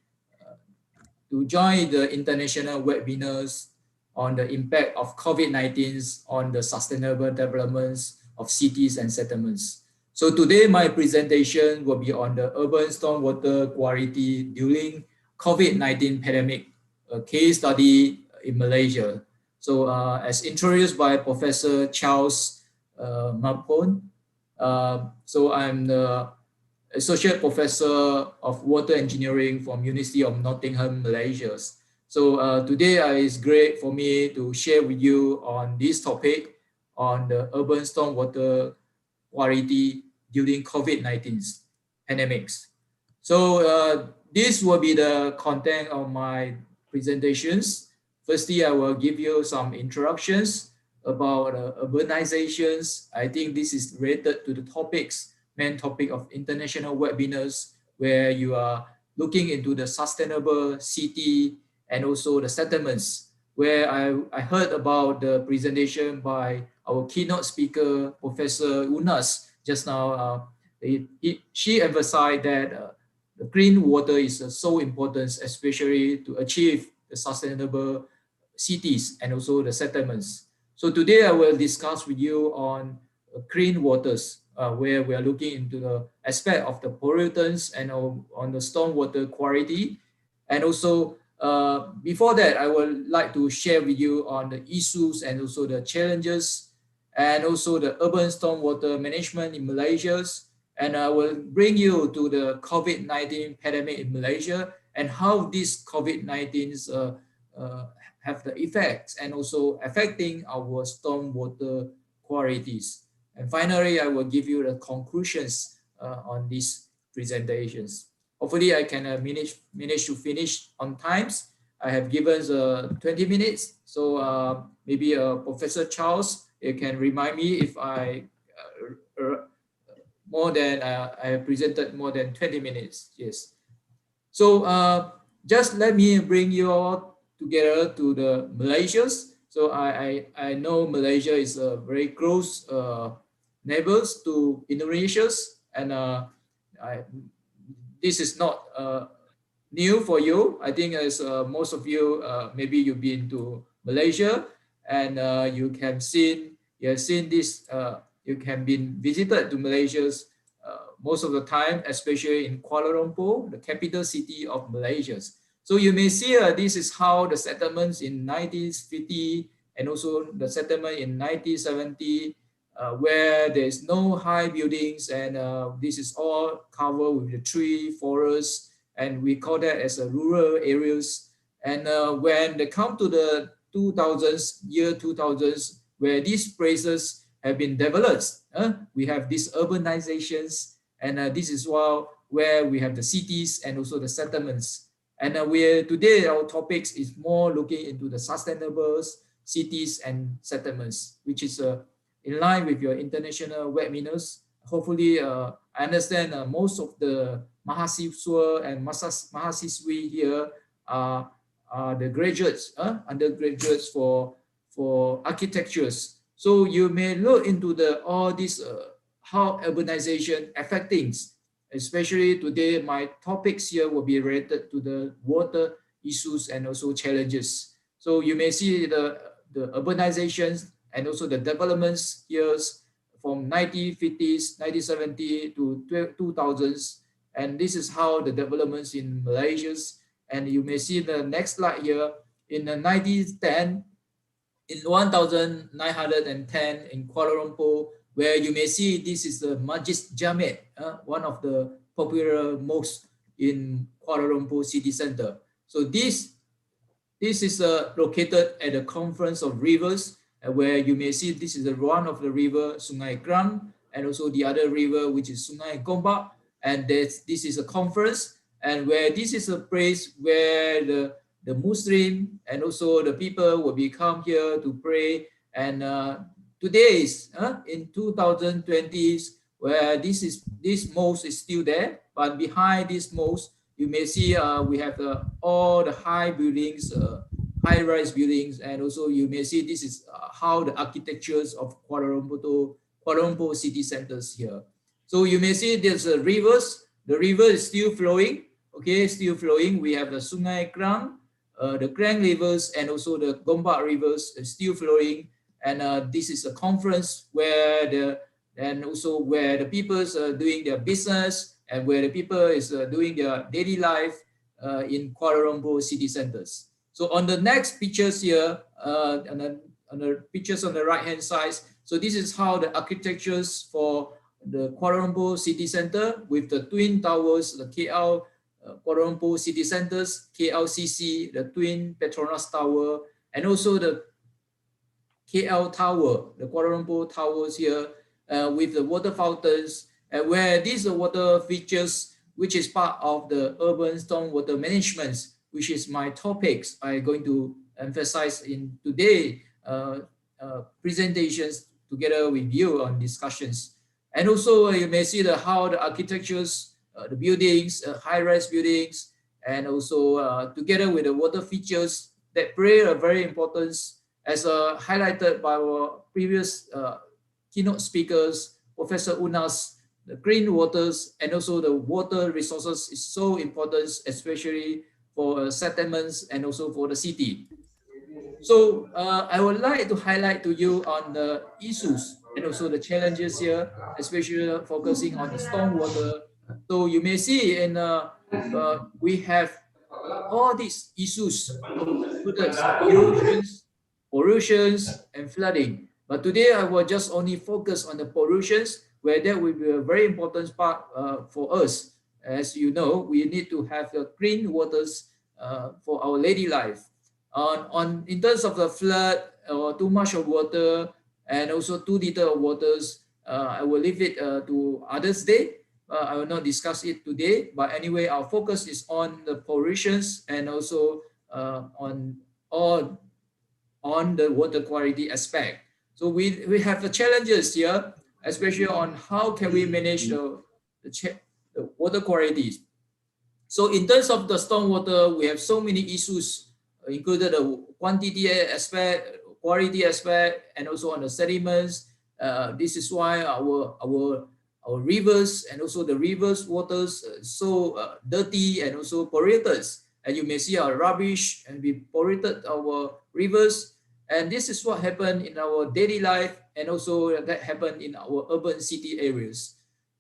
to join the international webinars on the impact of COVID-19 on the sustainable developments of cities and settlements. So today my presentation will be on the urban stormwater quality during COVID-19 pandemic, a case study in Malaysia. So as introduced by Professor Charles Maupun, so I'm the Associate Professor of Water Engineering from University of Nottingham, Malaysia. So today it's great for me to share with you on this topic on the urban stormwater quality during COVID-19 pandemics. So this will be the content of my presentations. Firstly, I will give you some introductions about urbanizations. I think this is related to the main topic of international webinars, where you are looking into the sustainable city and also the settlements, where I heard about the presentation by our keynote speaker, Professor Unas, just now. She emphasized that the clean water is so important, especially to achieve the sustainable cities and also the settlements. So today I will discuss with you on clean waters, where we are looking into the aspect of the pollutants and on the stormwater quality. And also before that, I would like to share with you on the issues and also the challenges and also the urban stormwater management in Malaysia. And I will bring you to the COVID-19 pandemic in Malaysia and how this COVID-19 have the effects and also affecting our stormwater qualities. And finally, I will give you the conclusions on these presentations. Hopefully, I can manage to finish on times. I have given 20 minutes, so maybe Professor Charles, you can remind me if I have presented more than 20 minutes. Yes. So just let me bring you all together to the Malaysians. So I know Malaysia is a very close neighbors to Indonesia, and this is not new for you. I think as most of you, maybe you've been to Malaysia and you have seen this. You can be visited to Malaysia most of the time, especially in Kuala Lumpur, the capital city of Malaysia. So you may see this is how the settlements in 1950 and also the settlement in 1970 where there's no high buildings, and this is all covered with the tree, forest, and we call that as a rural areas. And when they come to the 2000s, year 2000s, where these places have been developed, we have these urbanizations, and this is where we have the cities and also the settlements. And today our topics is more looking into the sustainable cities and settlements, which is in line with your international webinars. Hopefully, I understand most of the mahasiswa and mahasiswi here are the graduates, undergraduates for architectures. So you may look into all this how urbanization affecting, especially today my topics here will be related to the water issues and also challenges. So you may see the urbanizations and also the developments years from 1950s, 1970 to 2000s, and this is how the developments in Malaysia. And you may see the next slide here in the 1910, in 1910 in Kuala Lumpur, where you may see this is the Masjid Jamek, one of the popular mosques in Kuala Lumpur city center. So this is located at the confluence of rivers, where you may see this is one of the river, Sungai Krang, and also the other river, which is Sungai Gombak. And this is a confluence, and where this is a place where the Muslim and also the people will be come here to pray. And today is in 2020s, where this mosque is still there, but behind this mosque, you may see we have all the high buildings, high-rise buildings, and also you may see this is how the architectures of Kuala Lumpur city centers here. So you may see there's rivers. The river is still flowing. Okay, still flowing. We have the Sungai Krang, the Krang rivers, and also the Gombak rivers is still flowing. And this is a conference where the people are doing their business, and where the people is doing their daily life in Kuala Lumpur city centers. So on the next pictures here, on the pictures on the right hand side, so this is how the architectures for the Kuala Lumpur city center with the twin towers, the KL Kuala Lumpur city centers, KLCC, the twin Petronas Tower, and also the KL Tower, the Kuala Lumpur towers here, with the water fountains, where these water features, which is part of the urban stormwater management, which is my topics I'm going to emphasize in today presentations together with you on discussions. And also you may see how the architectures, the buildings, high-rise buildings, and also together with the water features that play a very importance, as highlighted by our previous keynote speakers, Professor Unas. The green waters and also the water resources is so important, especially for settlements and also for the city. So I would like to highlight to you on the issues and also the challenges here, especially focusing on the stormwater. So you may see in we have all these issues, erosions, pollutions, and flooding. But today I will just only focus on the pollutions, where that will be a very important part for us. As you know, we need to have the clean waters for our daily life. In terms of the flood or too much of water and also too little of waters, I will leave it to others day. I will not discuss it today, but anyway, our focus is on the pollutions and also on the water quality aspect. So we have the challenges here, especially on how can we manage the water qualities. So in terms of the stormwater, we have so many issues, included the quantity aspect, quality aspect, and also on the sediments. This is why our rivers and also the rivers waters so dirty and also polluted. And you may see our rubbish and we polluted our rivers. And this is what happened in our daily life, and also that happened in our urban city areas.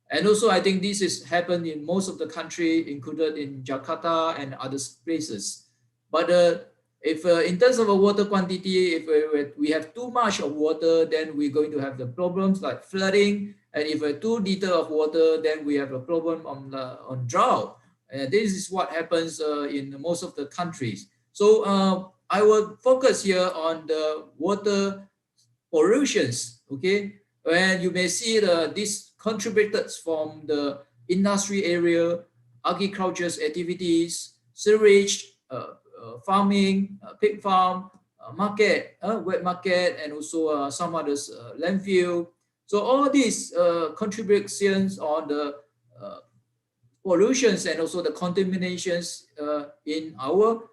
And also I think this is happened in most of the country, included in Jakarta and other places. But If in terms of a water quantity, if we have too much of water, then we're going to have the problems like flooding. And if too little of water, then we have a problem on drought. This is what happens in most of the countries. So I will focus here on the water pollutions. Okay, when you may see this contributed from the industry area, agricultural activities, sewage, farming, pig farm, market, wet market, and also some others landfill. So all these contributions on the pollutions and also the contaminations in our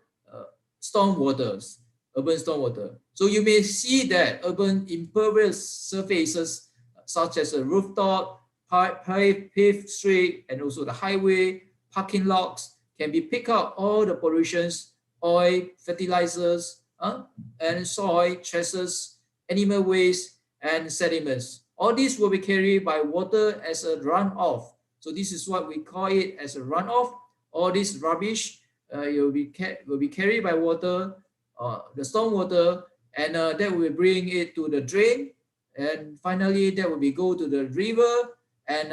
storm waters, urban storm water. So you may see that urban impervious surfaces such as a rooftop, paved street, and also the highway, parking lots can be pick up all the pollutions, oil, fertilizers, and soil traces, animal waste, and sediments. All these will be carried by water as a runoff. So this is what we call it as a runoff. All this rubbish will be carried by water, the storm water, and that will bring it to the drain, and finally that will be go to the river, and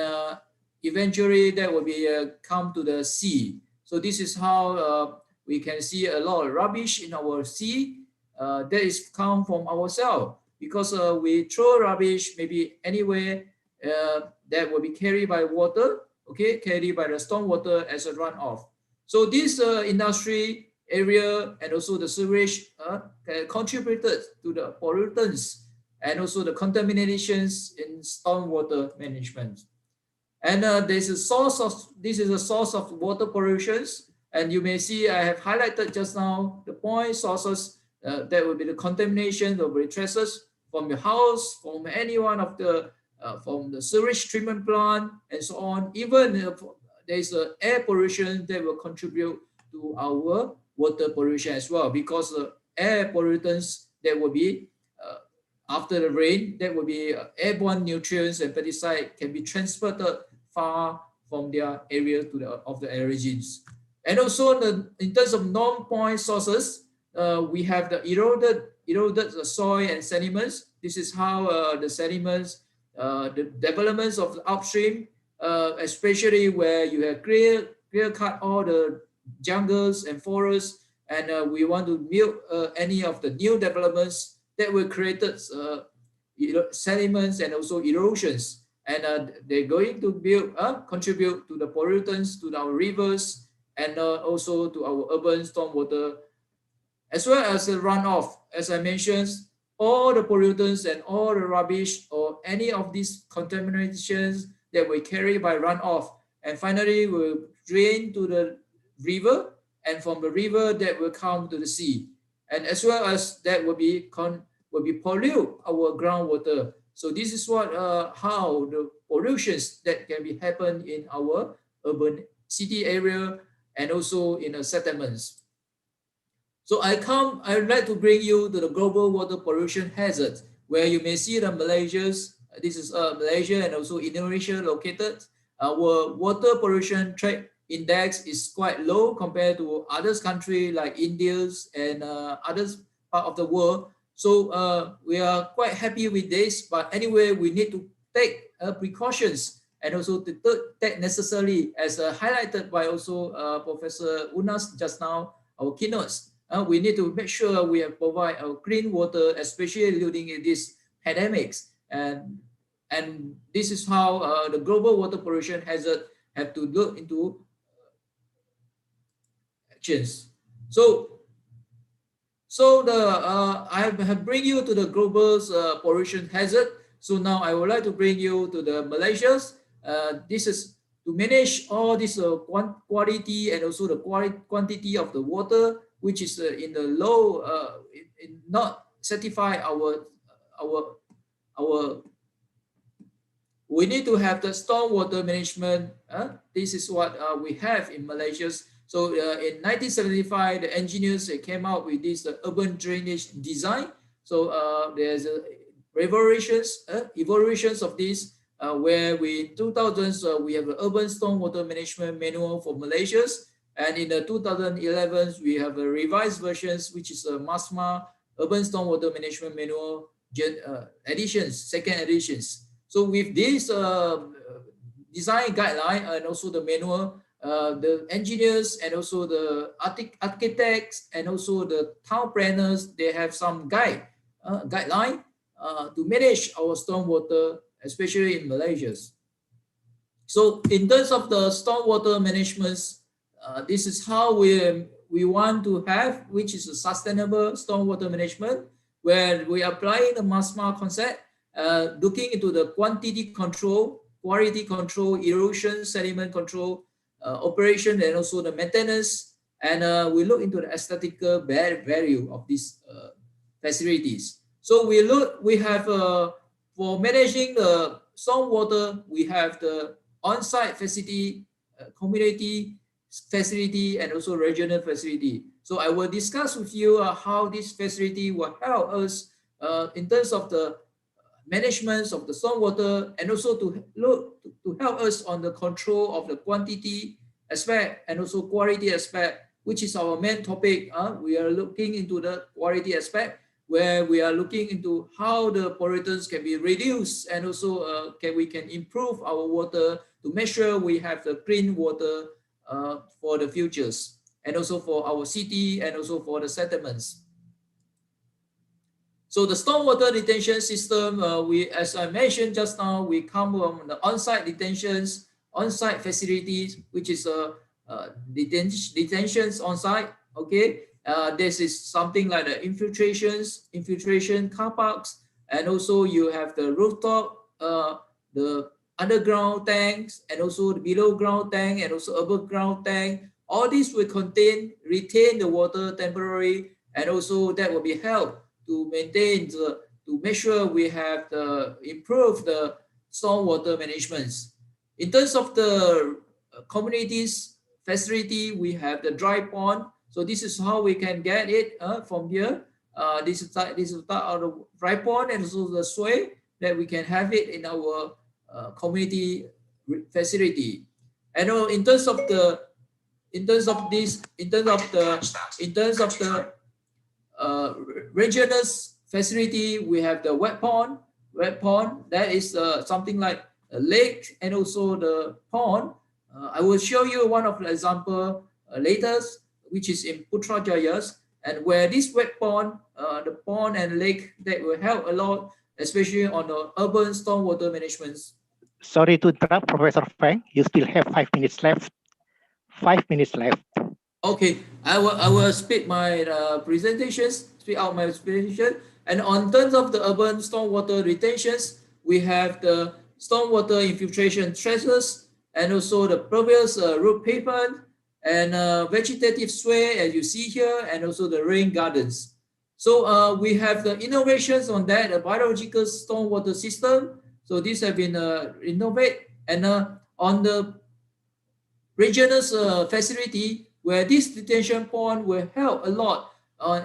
eventually that will be come to the sea. So this is how we can see a lot of rubbish in our sea that is come from ourselves, because we throw rubbish maybe anywhere that will be carried by water, okay, carried by the storm water as a runoff. So this industry area and also the sewage contributed to the pollutants and also the contaminations in stormwater management. And this is a source of water pollutions. And you may see I have highlighted just now the point sources that will be the contamination of the traces from your house, from any one of the from the sewage treatment plant and so on. Even there's air pollution that will contribute to our water pollution as well, because air pollutants that will be after the rain, that will be airborne nutrients and pesticide can be transported far from their area to the of the origins. And also in terms of non-point sources, we have the eroded soil and sediments. This is how the sediments, the developments of the upstream, especially where you have clear cut all the jungles and forests, and we want to build any of the new developments that will create sediments and also erosions, and they're going to build contribute to the pollutants to our rivers and also to our urban stormwater, as well as the runoff. As I mentioned, all the pollutants and all the rubbish or any of these contaminations that we carry by runoff, and finally will drain to the river, and from the river that will come to the sea, and as well as that will be pollute our groundwater. So this is what how the pollutions that can be happen in our urban city area and also in the settlements. So I would like to bring you to the global water pollution hazard, where you may see the Malaysia's. This is Malaysia and also Indonesia located. Our water pollution trade index is quite low compared to others country like India's and others part of the world. So we are quite happy with this, but anyway, we need to take precautions and also to take necessarily, as highlighted by also Professor Unas just now, our keynotes. We need to make sure we have provide clean water, especially during these pandemics. And this is how the global water pollution hazard have to look into actions. So I have bring you to the global pollution hazard. So now I would like to bring you to the Malaysia's. This is to manage all this quality and also the quantity of the water, which is in the low, not satisfy our. We need to have the stormwater management. This is what we have in Malaysia. So in 1975, the engineers came out with this urban drainage design. So there's evaluations of this, where we in 2000s we have the urban stormwater management manual for Malaysia, And in the 2011, we have a revised versions, which is a MASMA Urban Stormwater Management Manual editions, second editions. So with this design guideline and also the manual, the engineers and also the architects and also the town planners, they have some guideline to manage our stormwater, especially in Malaysia. So in terms of the stormwater management, this is how we want to have, which is a sustainable stormwater management, where we apply the MASMA concept, looking into the quantity control, quality control, erosion, sediment control, operation, and also the maintenance. And we look into the aesthetical value of these facilities. So we have for managing the stormwater, we have the on-site facility, community facility, and also regional facility. So I will discuss with you how this facility will help us in terms of the management of the stormwater, and also to help us on the control of the quantity aspect and also quality aspect, which is our main topic. We are looking into the quality aspect, where we are looking into how the pollutants can be reduced, and also we can improve our water to make sure we have the clean water for the futures, and also for our city, and also for the settlements. So the stormwater detention system, as I mentioned just now, we come from the on-site detentions, on-site facilities, which is detentions on-site. Okay, this is something like the infiltration car parks, and also you have the rooftop, the underground tanks, and also the below ground tank, and also above ground tank. All these will retain the water temporarily, and also that will be helped to maintain to make sure we have improve the stormwater management. In terms of the communities facility, we have the dry pond. So this is how we can get it from here. This is part of the dry pond, and also the sway that we can have it in our community facility. And in terms of the regional facility, we have the wet pond. That is something like a lake and also the pond. I will show you one of the example later, which is in Putrajaya, and where this wet pond, the pond and lake, that will help a lot, especially on the urban stormwater management. Sorry to interrupt, Professor Feng. You still have 5 minutes left. 5 minutes left. Okay, I will speed my presentations, speed out my presentation. And on terms of the urban stormwater retentions, we have the stormwater infiltration trusses, and also the pervious roof pavement, and vegetative sway, as you see here, and also the rain gardens. So we have the innovations on that, a biological stormwater system. So these have been innovated, and on the regional facility, where this detention pond will help a lot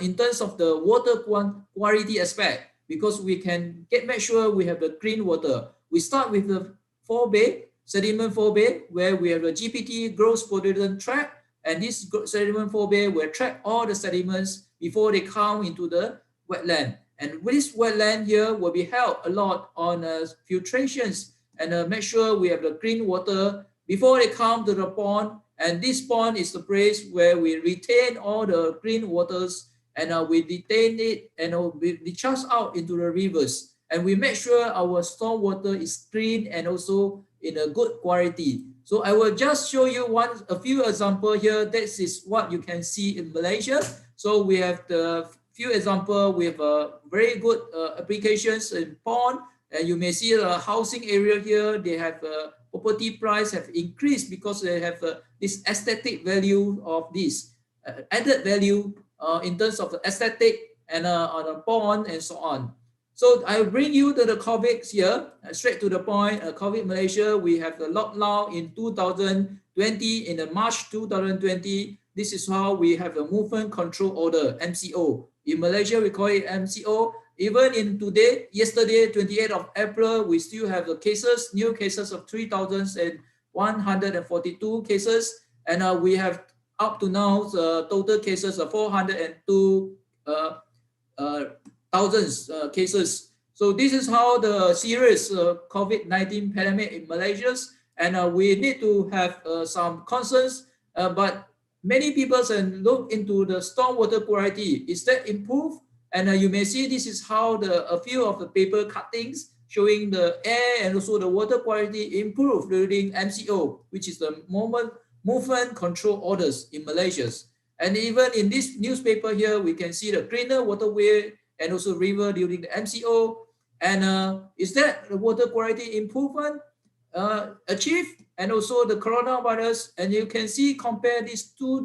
in terms of the water quality aspect, because we can make sure we have the clean water. We start with the 4-bay, sediment 4-bay, where we have the GPT, gross pollutant trap, and this sediment 4-bay will trap all the sediments before they come into the wetland. And this wetland here will be helped a lot on filtrations, and make sure we have the clean water before they come to the pond. And this pond is the place where we retain all the clean waters, and we detain it, and we discharge out into the rivers. And we make sure our stormwater is clean and also in a good quality. So I will just show you a few examples here. This is what you can see in Malaysia. So we have the few examples with very good applications in pond, and you may see the housing area here. They have property price have increased because they have this aesthetic value of this added value in terms of the aesthetic, and on a pond and so on. So I bring you to the COVID here, straight to the point. COVID Malaysia, we have the lockdown in 2020, in the March 2020. This is how we have a movement control order, MCO. In Malaysia, we call it MCO. Even in yesterday, 28th of April, we still have the cases, new cases of 3,142 cases. And we have up to now, total cases are 402 thousands cases. So this is how the serious COVID-19 pandemic in Malaysia, and we need to have some concerns, but many people look into the stormwater quality. Is that improved? And you may see this is how a few of the paper cuttings showing the air and also the water quality improved during MCO, which is the movement control orders in Malaysia. And even in this newspaper here, we can see the cleaner waterway and also river during the MCO. And is that the water quality improvement achieved? And also the coronavirus, and you can see, compare these two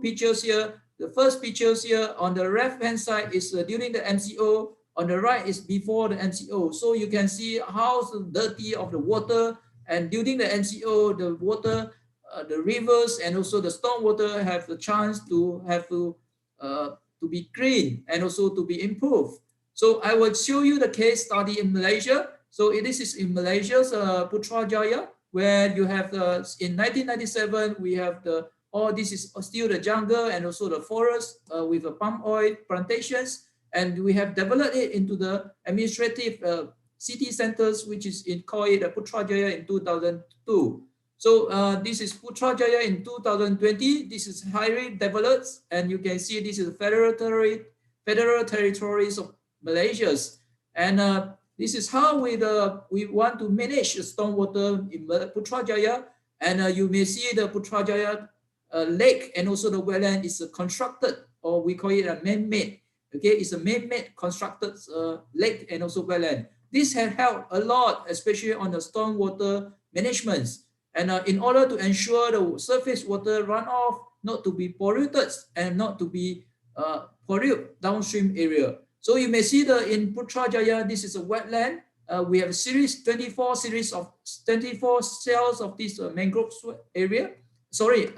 pictures here. The first pictures here on the left hand side is during the MCO, on the right is before the MCO. So you can see how dirty of the water, and during the MCO, the water, the rivers and also the stormwater have the chance to be clean and also to be improved. So I will show you the case study in Malaysia. So this is in Malaysia's Putrajaya, where you have in 1997 we have this is still the jungle and also the forest with the palm oil plantations, and we have developed it into the administrative city centers, which is called Putrajaya in 2002. So this is Putrajaya in 2020. This is highly developed, and you can see this is federal territories of Malaysia, and this is how we want to manage the stormwater in Putrajaya. And you may see the Putrajaya lake and also the wetland is constructed, or we call it a man-made. Okay, it's a man-made constructed lake and also wetland. This has helped a lot, especially on the stormwater management. And in order to ensure the surface water runoff not to be polluted and not to be pollute downstream area. So you may see in Putrajaya, this is a wetland. We have 24 cells of this mangrove area. Sorry,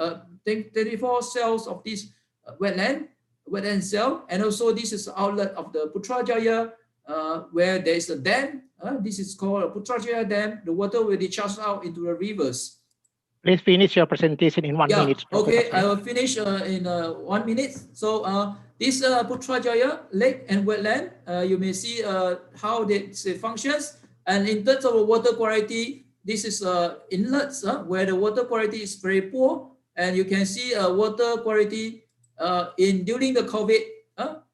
24 cells of this wetland cell. And also this is the outlet of the Putrajaya, where there is a dam. This is called a Putrajaya Dam. The water will discharge out into the rivers. Please finish your presentation in 1 minute. Okay, I will finish in 1 minute. So this Putrajaya lake and wetland, you may see how it functions. And in terms of water quality, this is inlets where the water quality is very poor. And you can see water quality during the COVID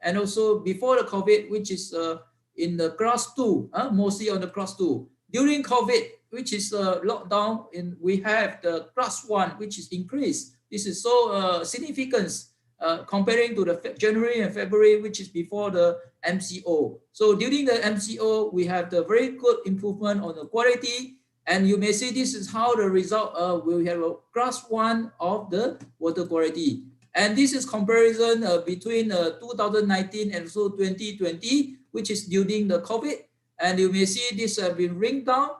and also before the COVID, which is in the class 2, mostly on the class 2. During COVID, which is lockdown, we have the class 1, which is increased. This is so significant comparing to the January and February, which is before the MCO. So during the MCO, we have the very good improvement on the quality. And you may see this is how the result we have a class 1 of the water quality. And this is comparison between 2019 and so 2020, which is during the COVID. And you may see this has been ringed down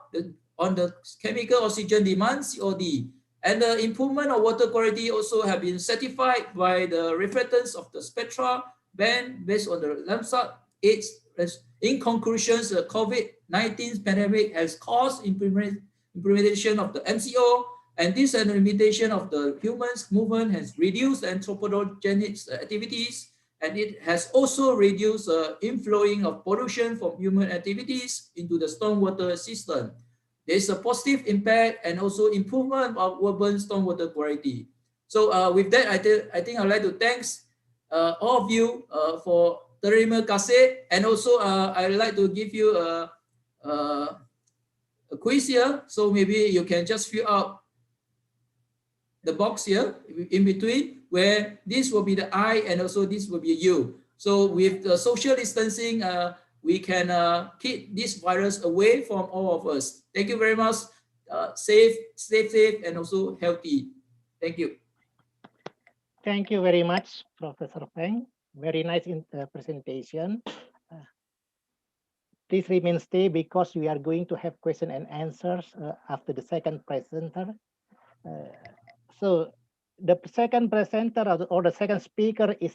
on the chemical oxygen demand, COD. And the improvement of water quality also have been certified by the reflectance of the spectra band based on the LAMSAT 8. In conclusion, the COVID-19 pandemic has caused implementation of the MCO, and this limitation of the humans movement has reduced anthropogenic activities, and it has also reduced inflowing of pollution from human activities into the stormwater system. There is a positive impact and also improvement of urban stormwater quality. So with that, I think I'd like to thank all of you for terima kasih, and also I'd like to give you a quiz here. So maybe you can just fill out the box here in between, where this will be the I and also this will be you. So with the social distancing, we can keep this virus away from all of us. Thank you very much. Stay safe and also healthy. Thank you. Thank you very much, Professor Feng. Very nice presentation. Please remain stay because we are going to have question and answers after the second presenter. So the second presenter or the second speaker is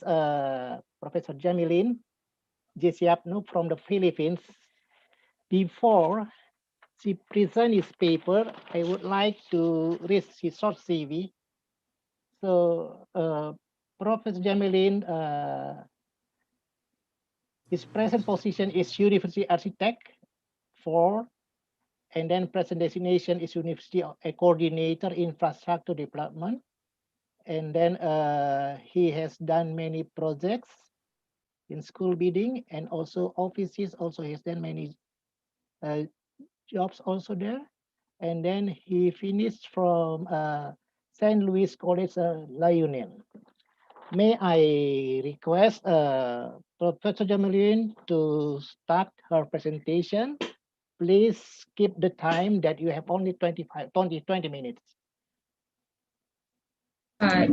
Professor Jamilin Jesiapno from the Philippines. Before she presents his paper, I would like to read his short CV. So Professor Jamilin, his present position is University Architect 4, and then present designation is University Coordinator Infrastructure Development. And then he has done many projects in school building and also offices. Also, he's done many jobs also there. And then he finished from St. Louis College, La Union. May I request Professor Jamelin to start her presentation? Please keep the time that you have only 20 minutes.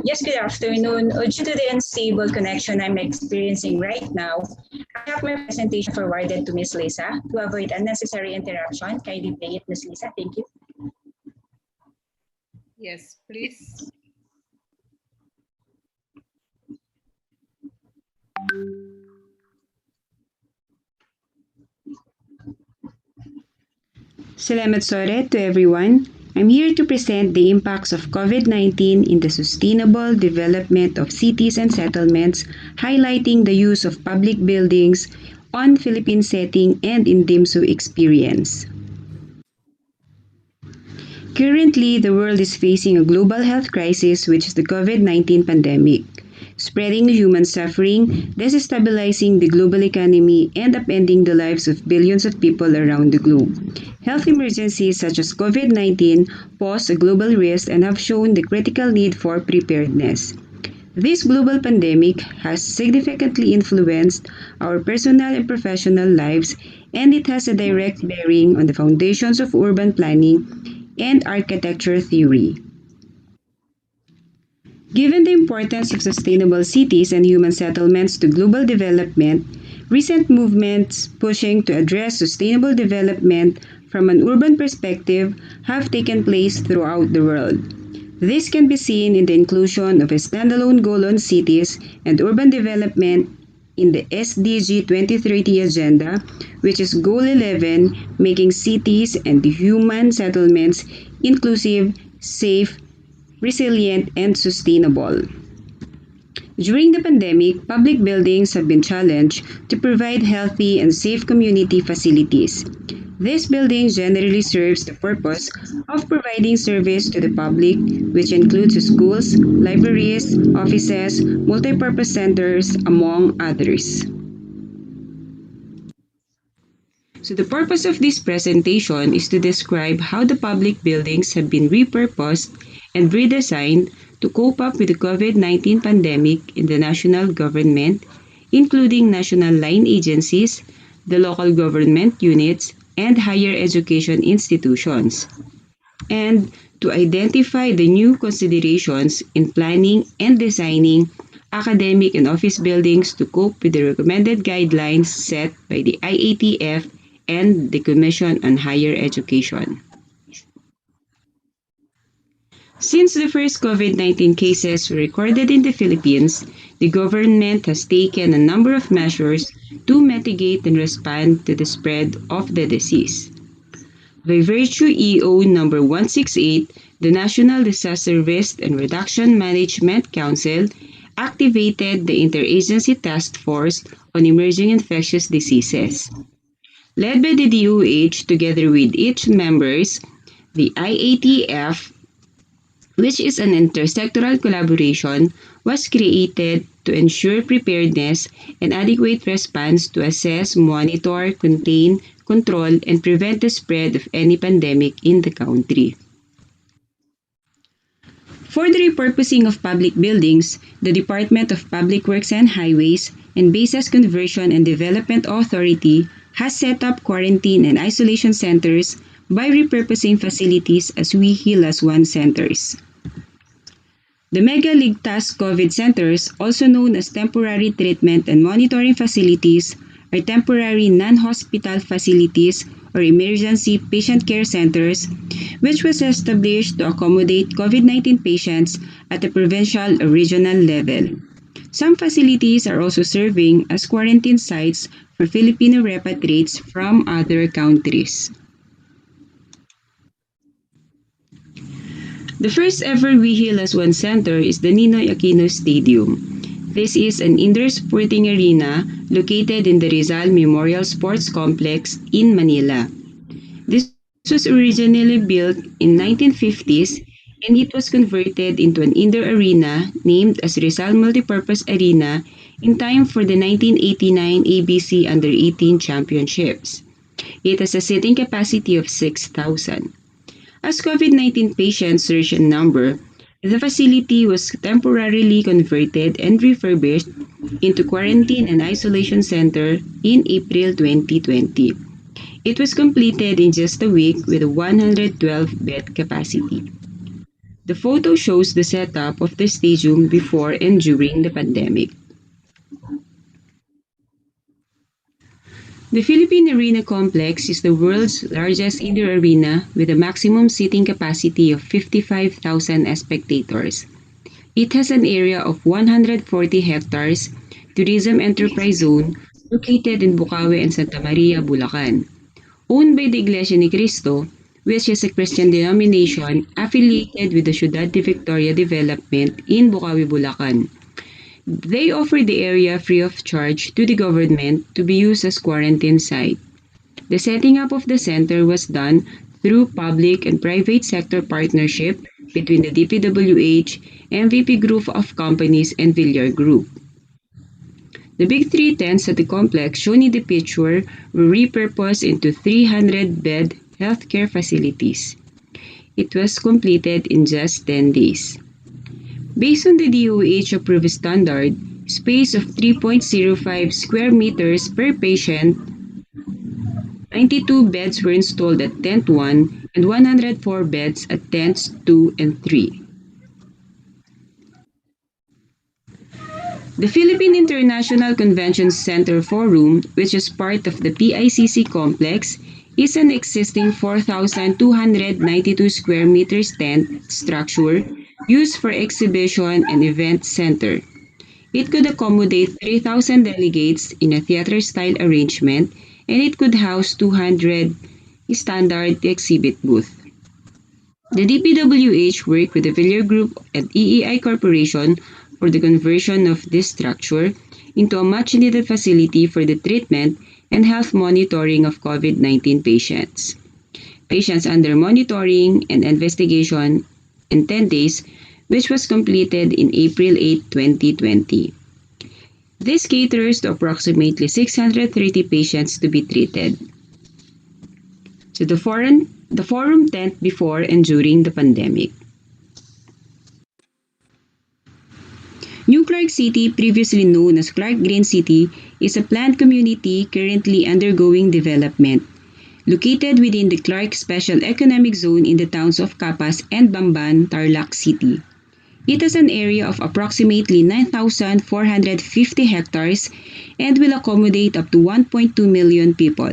Yes, good afternoon. Due to the unstable connection I'm experiencing right now, I have my presentation forwarded to Ms. Lisa. To avoid unnecessary interruption, kindly play it, Ms. Lisa. Thank you. Yes, please. Salamat sore to everyone. I'm here to present the impacts of COVID-19 in the sustainable development of cities and settlements, highlighting the use of public buildings on Philippine setting and in DIMSU experience. Currently, the world is facing a global health crisis, which is the COVID-19 pandemic, spreading human suffering, destabilizing the global economy, and upending the lives of billions of people around the globe. Health emergencies such as COVID-19 pose a global risk and have shown the critical need for preparedness. This global pandemic has significantly influenced our personal and professional lives, and it has a direct bearing on the foundations of urban planning and architecture theory. Given the importance of sustainable cities and human settlements to global development, recent movements pushing to address sustainable development from an urban perspective have taken place throughout the world. This can be seen in the inclusion of a standalone goal on cities and urban development in the SDG 2030 agenda, which is Goal 11, making cities and human settlements inclusive, safe, resilient, and sustainable. During the pandemic, public buildings have been challenged to provide healthy and safe community facilities. This building generally serves the purpose of providing service to the public, which includes schools, libraries, offices, multipurpose centers, among others. So the purpose of this presentation is to describe how the public buildings have been repurposed and redesigned to cope up with the COVID-19 pandemic in the national government, including national line agencies, the local government units, and higher education institutions, and to identify the new considerations in planning and designing academic and office buildings to cope with the recommended guidelines set by the IATF and the Commission on Higher Education. Since the first COVID-19 cases were recorded in the Philippines, the government has taken a number of measures to mitigate and respond to the spread of the disease. By virtue EO number 168, the National Disaster Risk and Reduction Management Council activated the Interagency Task Force on Emerging Infectious Diseases. Led by the DOH together with its members, the IATF, which is an intersectoral collaboration, was created to ensure preparedness and adequate response to assess, monitor, contain, control, and prevent the spread of any pandemic in the country. For the repurposing of public buildings, the Department of Public Works and Highways and Bases Conversion and Development Authority has set up quarantine and isolation centers by repurposing facilities as We Heal as One centers. The Mega Ligtas COVID centers, also known as temporary treatment and monitoring facilities, are temporary non-hospital facilities or emergency patient care centers, which was established to accommodate COVID-19 patients at the provincial or regional level. Some facilities are also serving as quarantine sites for Filipino repatriates from other countries. The first ever We Heal as One center is the Ninoy Aquino Stadium. This is an indoor sporting arena located in the Rizal Memorial Sports Complex in Manila. This was originally built in 1950s and it was converted into an indoor arena named as Rizal Multipurpose Arena in time for the 1989 ABC Under-18 Championships. It has a seating capacity of 6,000. As COVID-19 patients surged in number, the facility was temporarily converted and refurbished into quarantine and isolation center in April 2020. It was completed in just a week with a 112 bed capacity. The photo shows the setup of the stadium before and during the pandemic. The Philippine Arena Complex is the world's largest indoor arena with a maximum seating capacity of 55,000 spectators. It has an area of 140 hectares, tourism enterprise zone, located in Bukawi and Santa Maria, Bulacan. Owned by the Iglesia ni Cristo, which is a Christian denomination affiliated with the Ciudad de Victoria Development in Bukawi, Bulacan. They offer the area free of charge to the government to be used as quarantine site. The setting up of the center was done through public and private sector partnership between the DPWH, MVP Group of Companies, and Villar Group. The big three tents at the complex shown in the picture were repurposed into 300-bed healthcare facilities. It was completed in just 10 days. Based on the DOH-approved standard, space of 3.05 square meters per patient, 92 beds were installed at Tent 1 and 104 beds at Tents 2 and 3. The Philippine International Convention Center Forum, which is part of the PICC complex, is an existing 4,292 square meters tent structure used for exhibition and event center. It could accommodate 3,000 delegates in a theater-style arrangement, and it could house 200 standard exhibit booth. The DPWH worked with the Villar Group and EEI Corporation for the conversion of this structure into a much-needed facility for the treatment and health monitoring of COVID-19 patients. Patients under monitoring and investigation in 10 days, which was completed in April 8, 2020. This caters to approximately 630 patients to be treated. So the forum tent before and during the pandemic. New Clark City, previously known as Clark Green City, is a planned community currently undergoing development. Located within the Clark Special Economic Zone in the towns of Capas and Bamban, Tarlac City. It has an area of approximately 9,450 hectares and will accommodate up to 1.2 million people.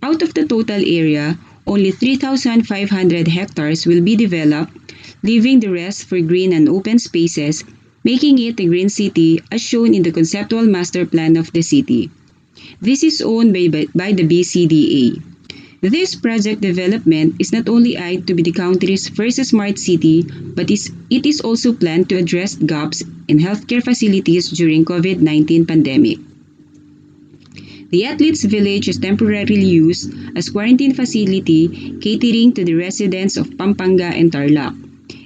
Out of the total area, only 3,500 hectares will be developed, leaving the rest for green and open spaces, making it a green city as shown in the conceptual master plan of the city. This is owned by the BCDA. This project development is not only eyed to be the country's first smart city, but it is also planned to address gaps in healthcare facilities during COVID-19 pandemic. The Athletes Village is temporarily used as quarantine facility catering to the residents of Pampanga and Tarlac.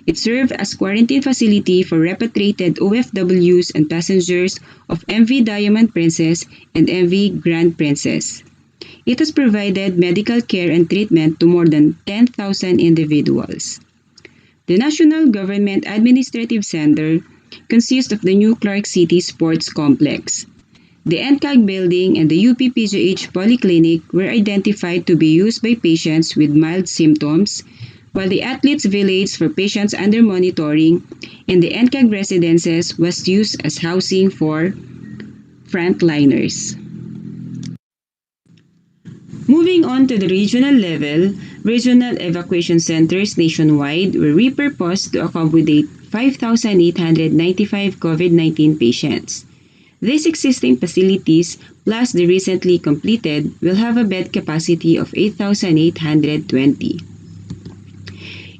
It served as quarantine facility for repatriated OFWs and passengers of MV Diamond Princess and MV Grand Princess. It has provided medical care and treatment to more than 10,000 individuals. The National Government Administrative Center consists of the New Clark City Sports Complex. The NCAG building and the UPPGH Polyclinic were identified to be used by patients with mild symptoms, while the Athletes Village for patients under monitoring and the NCAG residences was used as housing for frontliners. Moving on to the regional level, regional evacuation centers nationwide were repurposed to accommodate 5,895 COVID-19 patients. These existing facilities, plus the recently completed, will have a bed capacity of 8,820.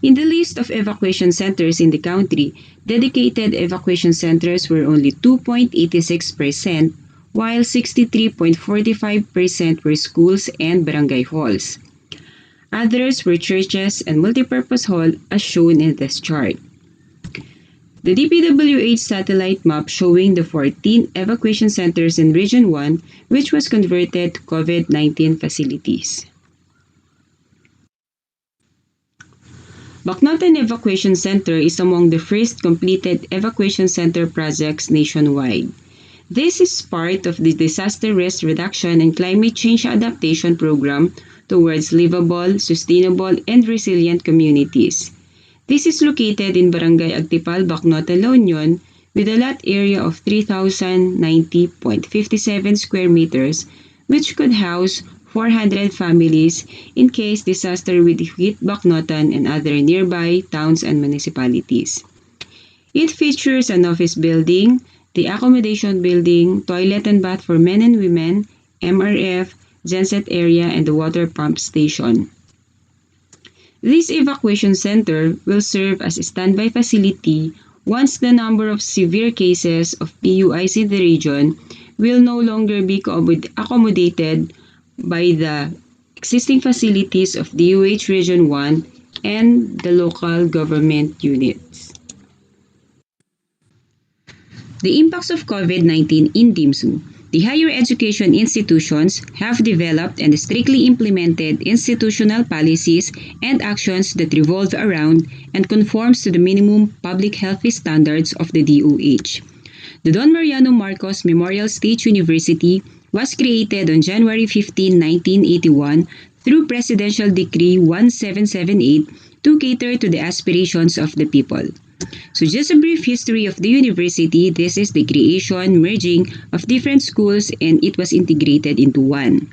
In the list of evacuation centers in the country, dedicated evacuation centers were only 2.86%, while 63.45% were schools and barangay halls. Others were churches and multipurpose hall as shown in this chart. The DPWH satellite map showing the 14 evacuation centers in Region 1, which was converted to COVID-19 facilities. Bacnotan Evacuation Center is among the first completed evacuation center projects nationwide. This is part of the Disaster Risk Reduction and Climate Change Adaptation Program towards livable, sustainable, and resilient communities. This is located in Barangay Agtipal, Bacnotan, La Union, with a lot area of 3,090.57 square meters, which could house 400 families in case disaster would hit Bacnotan and other nearby towns and municipalities. It features an office building, the accommodation building, toilet and bath for men and women, MRF, genset area, and the water pump station. This evacuation center will serve as a standby facility once the number of severe cases of PUIs in the region will no longer be accommodated by the existing facilities of DOH Region 1 and the local government units. The impacts of COVID-19 in DIMSU. The higher education institutions have developed and strictly implemented institutional policies and actions that revolve around and conforms to the minimum public health standards of the DOH. The Don Mariano Marcos Memorial State University was created on January 15, 1981 through Presidential Decree 1778 to cater to the aspirations of the people. So just a brief history of the university. This is the creation, merging of different schools, and it was integrated into one.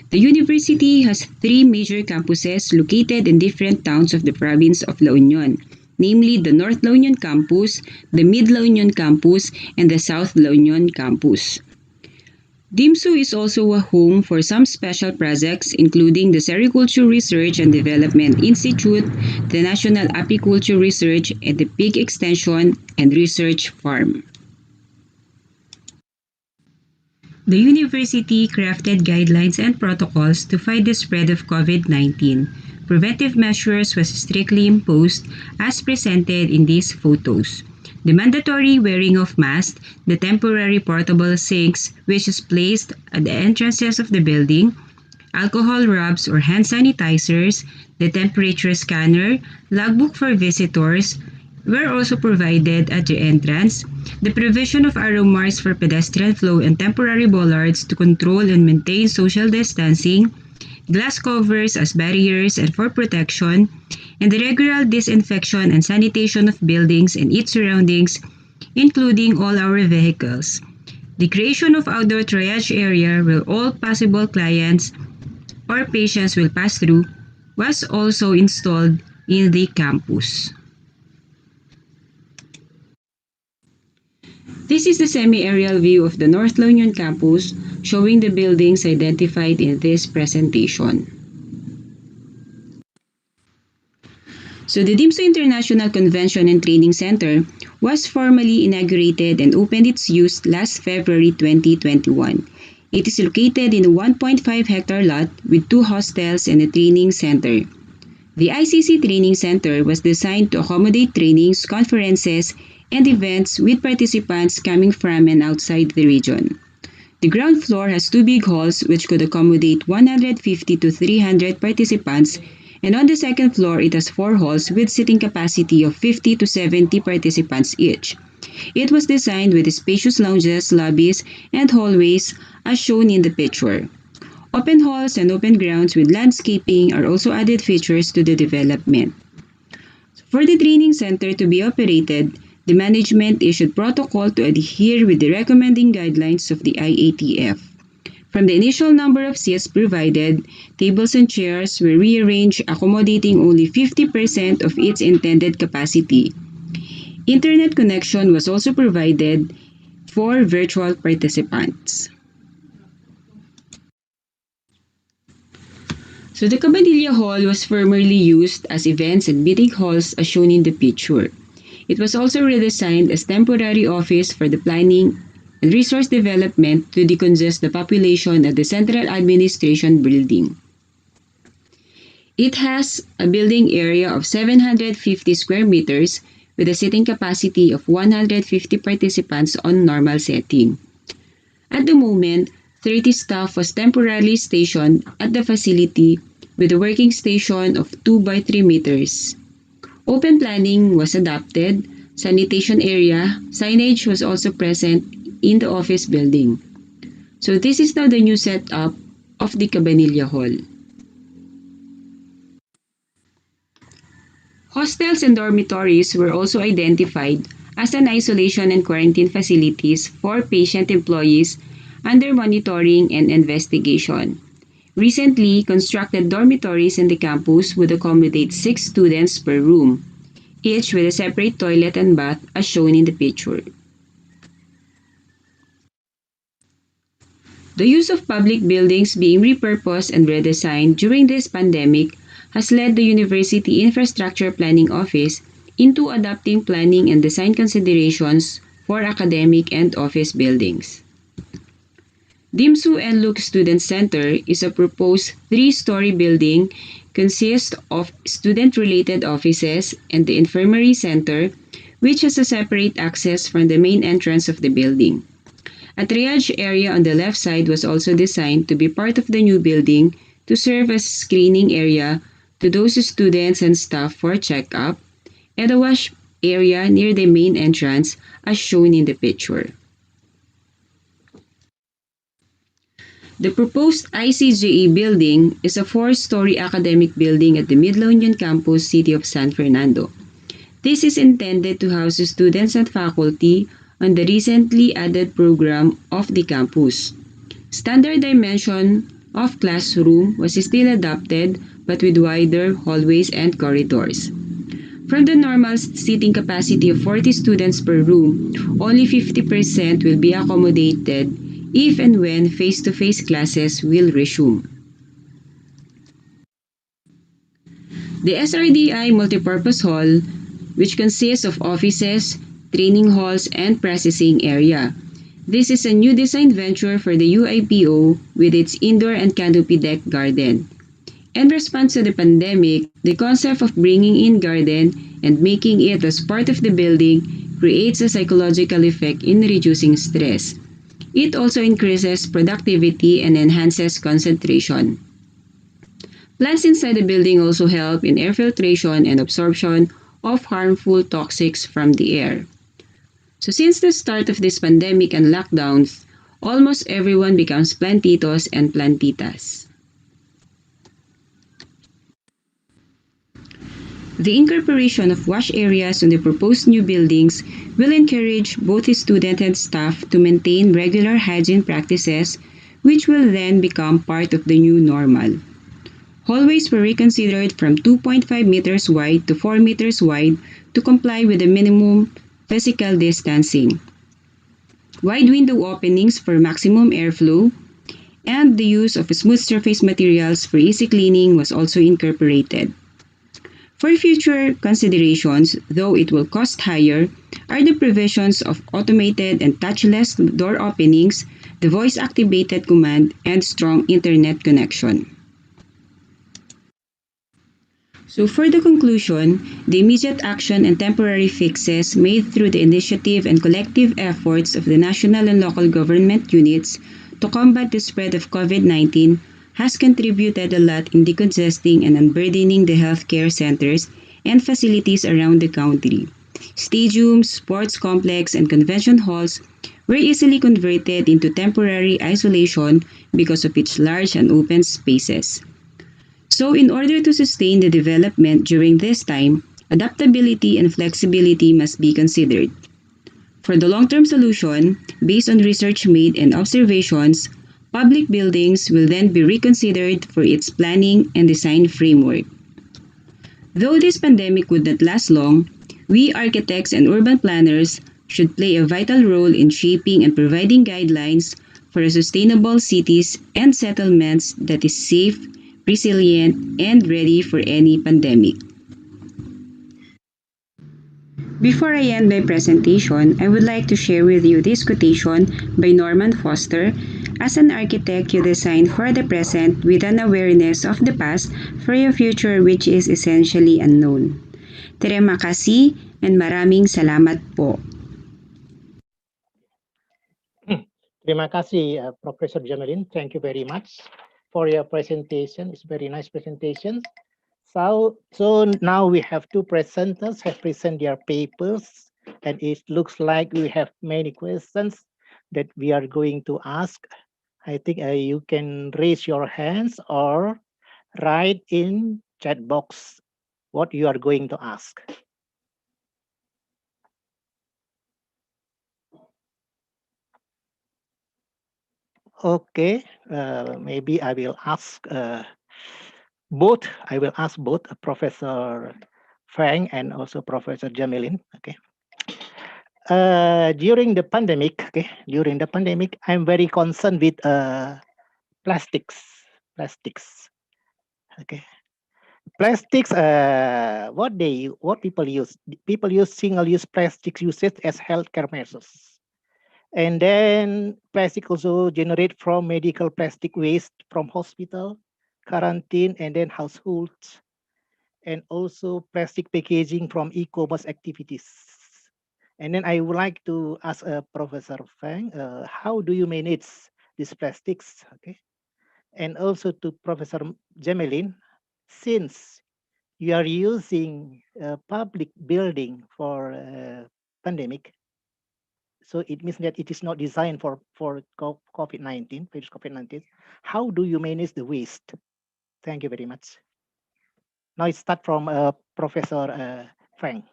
The university has 3 major campuses located in different towns of the province of La Union, namely the North La Union Campus, the Mid La Union Campus, and the South La Union Campus. DIMSU is also a home for some special projects including the Sericulture Research and Development Institute, the National Apiculture Research, and the Pig Extension and Research Farm. The university crafted guidelines and protocols to fight the spread of COVID-19. Preventive measures was strictly imposed as presented in these photos. The mandatory wearing of masks, the temporary portable sinks which is placed at the entrances of the building, alcohol rubs or hand sanitizers, the temperature scanner, logbook for visitors were also provided at the entrance, the provision of arrow marks for pedestrian flow and temporary bollards to control and maintain social distancing, glass covers as barriers and for protection, and the regular disinfection and sanitation of buildings and its surroundings, including all our vehicles. The creation of outdoor triage area where all possible clients or patients will pass through was also installed in the campus. This is the semi-aerial view of the North La Union campus, showing the buildings identified in this presentation. So the DIMSU International Convention and Training Center was formally inaugurated and opened its use last February 2021. It is located in a 1.5-hectare lot with 2 hostels and a training center. The ICC Training Center was designed to accommodate trainings, conferences, and events with participants coming from and outside the region. The ground floor has 2 big halls which could accommodate 150 to 300 participants, and on the second floor it has 4 halls with seating capacity of 50 to 70 participants each. It was designed with spacious lounges, lobbies, and hallways as shown in the picture. Open halls and open grounds with landscaping are also added features to the development. For the training center to be operated, the management issued protocol to adhere with the recommending guidelines of the IATF. From the initial number of seats provided, tables and chairs were rearranged accommodating only 50% of its intended capacity. Internet connection was also provided for virtual participants. So the Cabanilla Hall was formerly used as events and meeting halls as shown in the picture. It was also redesigned as temporary office for the planning and resource development to decongest the population at the Central Administration Building. It has a building area of 750 square meters with a seating capacity of 150 participants on normal setting. At the moment, 30 staff was temporarily stationed at the facility with a working station of 2 by 3 meters. Open planning was adopted, sanitation area, signage was also present in the office building. So this is now the new setup of the Cabanilla Hall. Hostels and dormitories were also identified as an isolation and quarantine facilities for patient employees under monitoring and investigation. Recently constructed dormitories in the campus would accommodate 6 students per room, each with a separate toilet and bath as shown in the picture. The use of public buildings being repurposed and redesigned during this pandemic has led the University Infrastructure Planning Office into adopting planning and design considerations for academic and office buildings. Dimsu and Luke Student Center is a proposed 3-story building consists of student-related offices and the infirmary center, which has a separate access from the main entrance of the building. A triage area on the left side was also designed to be part of the new building to serve as screening area to those students and staff for checkup, and a wash area near the main entrance as shown in the picture. The proposed ICGE building is a 4-story academic building at the Midla Union Campus, City of San Fernando. This is intended to house students and faculty on the recently added program of the campus. Standard dimension of classroom was still adopted but with wider hallways and corridors. From the normal seating capacity of 40 students per room, only 50% will be accommodated if and when face-to-face classes will resume. The SRDI Multipurpose Hall, which consists of offices, training halls, and processing area. This is a new design venture for the UIPO with its indoor and canopy deck garden. In response to the pandemic, the concept of bringing in garden and making it as part of the building creates a psychological effect in reducing stress. It also increases productivity and enhances concentration. Plants inside the building also help in air filtration and absorption of harmful toxics from the air. So since the start of this pandemic and lockdowns, almost everyone becomes plantitos and plantitas. The incorporation of wash areas on the proposed new buildings will encourage both students and staff to maintain regular hygiene practices, which will then become part of the new normal. Hallways were reconsidered from 2.5 meters wide to 4 meters wide to comply with the minimum physical distancing. Wide window openings for maximum airflow, and the use of smooth surface materials for easy cleaning was also incorporated. For future considerations, though it will cost higher, are the provisions of automated and touchless door openings, the voice-activated command, and strong internet connection. So for the conclusion, the immediate action and temporary fixes made through the initiative and collective efforts of the national and local government units to combat the spread of COVID-19 has contributed a lot in decongesting and unburdening the healthcare centers and facilities around the country. Stadiums, sports complex, and convention halls were easily converted into temporary isolation because of its large and open spaces. So in order to sustain the development during this time, adaptability and flexibility must be considered. For the long-term solution, based on research made and observations, public buildings will then be reconsidered for its planning and design framework. Though this pandemic would not last long, we architects and urban planners should play a vital role in shaping and providing guidelines for sustainable cities and settlements that is safe, resilient, and ready for any pandemic. Before I end my presentation, I would like to share with you this quotation by Norman Foster. As an architect, you design for the present with an awareness of the past for a future which is essentially unknown. Terima kasih and maraming salamat po. Terima kasih, Professor Jamelin. Thank you very much for your presentation. It's very nice presentation. So now we have two presenters have present their papers, and it looks like we have many questions that we are going to ask. I think you can raise your hands or write in chat box what you are going to ask. Okay, maybe I will ask both. I will ask both Professor Fang and also Professor Jamelin. Okay. During the pandemic, I'm very concerned with plastics. Okay. Plastics. What people use? People use single-use plastics usage as healthcare measures. And then plastic also generate from medical plastic waste from hospital, quarantine, and then households, and also plastic packaging from e-commerce activities. And then I would like to ask Professor Fang, how do you manage these plastics? Okay, and also to Professor Jamelin, since you are using public building for pandemic, so it means that it is not designed for COVID-19, virus COVID-19. How do you manage the waste? Thank you very much. Now it start from Professor Frank.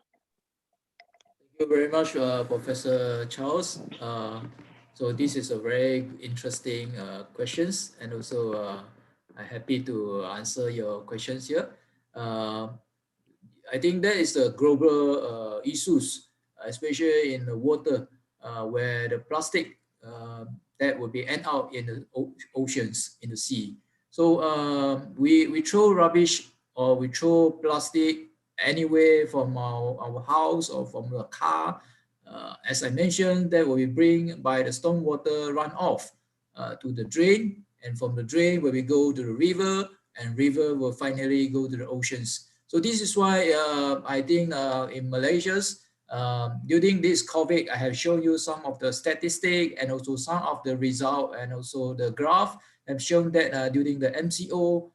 Thank you very much, Professor Charles. So this is a very interesting questions, and also I'm happy to answer your questions here. I think that is the global issues, especially in the water, where the plastic that will be end out in the oceans, in the sea. So we throw rubbish or we throw plastic anywhere from our house or from the car. As I mentioned, that will be bring by the stormwater runoff to the drain, and from the drain where we go to the river, and river will finally go to the oceans. So this is why I think in Malaysia's during this COVID, I have shown you some of the statistic and also some of the result, and also the graph have shown that during the MCO,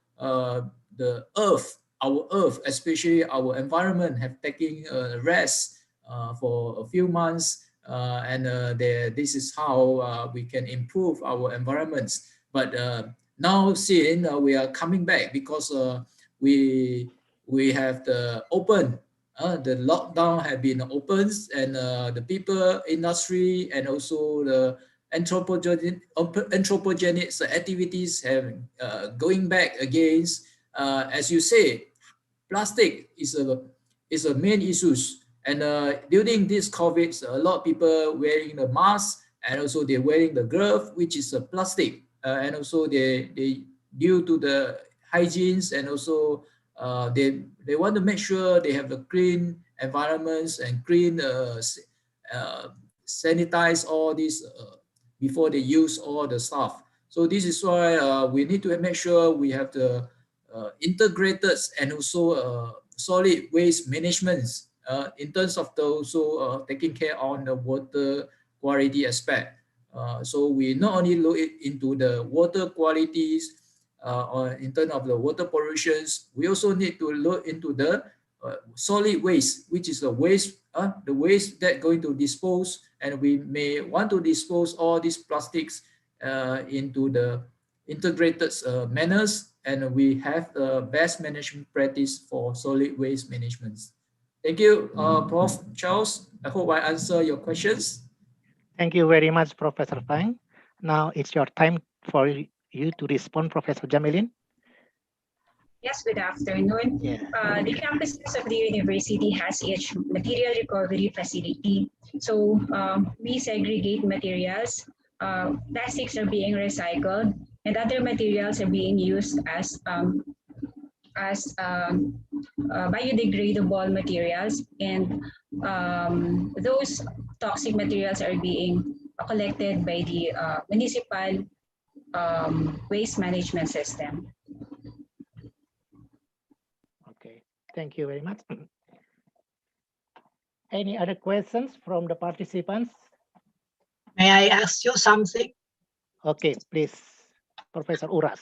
the earth, our earth, especially our environment, have taken a rest for a few months, and this is how we can improve our environments. But now seeing we are coming back because we have the open, the lockdown have been opened, and the people, industry, and also the anthropogenic activities have going back against. As you say, plastic is a main issues, and during this COVID, a lot of people wearing the mask, and also they're wearing the glove, which is a plastic, and also they due to the hygienes, and also they want to make sure they have the clean environments and clean sanitize all these before they use all the stuff. So this is why we need to make sure we have the integrated and also solid waste management in terms of the also taking care on the water quality aspect. So we not only look into the water qualities or in terms of the water pollutions, we also need to look into the solid waste, which is the waste that going to dispose, and we may want to dispose all these plastics into the integrated manners, and we have the best management practice for solid waste management. Thank you, Prof. Charles. I hope I answer your questions. Thank you very much, Professor Fang. Now it's your time for you to respond, Professor Jamelin. Yes, good afternoon. Yeah. The campuses of the university has each material recovery facility. So we segregate materials. Plastics are being recycled and other materials are being used as biodegradable materials, and those toxic materials are being collected by the municipal waste management system. Okay, thank you very much. Any other questions from the participants? May I ask you something? Okay, please, Professor Uras.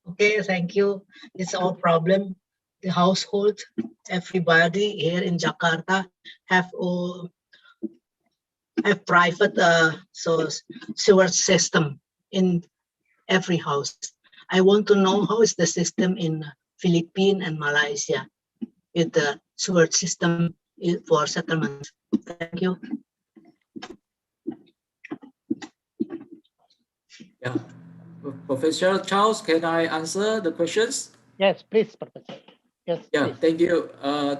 Okay, thank you. It's our problem. The household, everybody here in Jakarta have private sewer system in every house. I want to know how is the system in Philippines and Malaysia with the sewer system for settlements. Thank you. Yeah. Professor Charles, can I answer the questions? Yes, please, Professor. Yes, Yeah, please. thank you.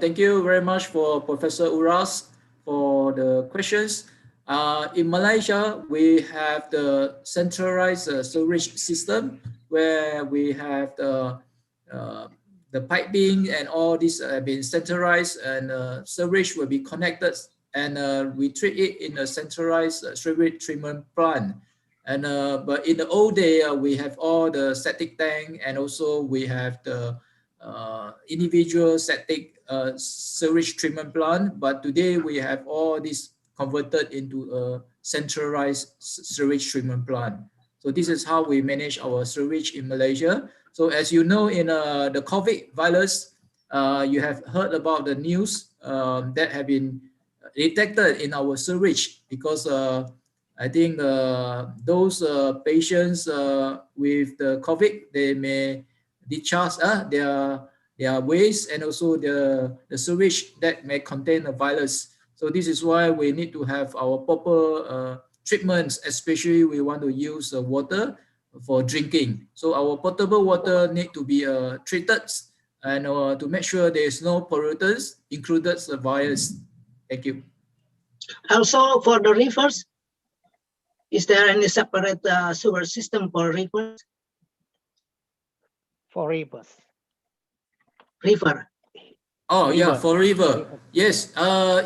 Thank you very much for Professor Uras for the questions. In Malaysia, we have the centralized sewage system where we have the piping and all this have been centralized, and sewage will be connected, and we treat it in a centralized sewage treatment plant. And but in the old day, we have all the septic tank, and also we have the individual septic sewage treatment plant. But today we have all this converted into a centralized sewage treatment plant. So this is how we manage our sewage in Malaysia. So as you know, in the COVID virus, you have heard about the news that have been detected in our sewage, because I think those patients with the COVID, they may discharge their waste, and also the sewage that may contain a virus. So this is why we need to have our proper treatments, especially we want to use water for drinking. So our potable water need to be treated, and to make sure there is no pollutants, included the virus. Thank you. Also for the rivers, is there any separate sewer system for rivers? For rivers. River. Oh yeah, River. for river. Yes,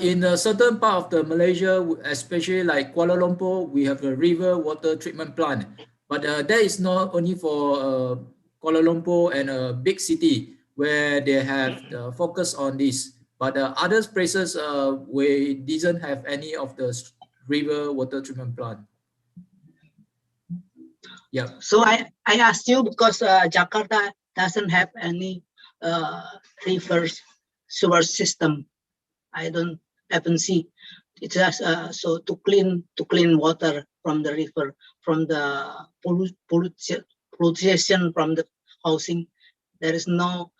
in a certain part of the Malaysia, especially like Kuala Lumpur, we have a river water treatment plant. But that is not only for Kuala Lumpur and a big city where they have focus on this. But other places, we didn't have any of the river water treatment plant. Yeah. So I asked you because Jakarta doesn't have any rivers sewer system. I haven't see. It's just so to clean water from the river, from the pollution from the housing. There is no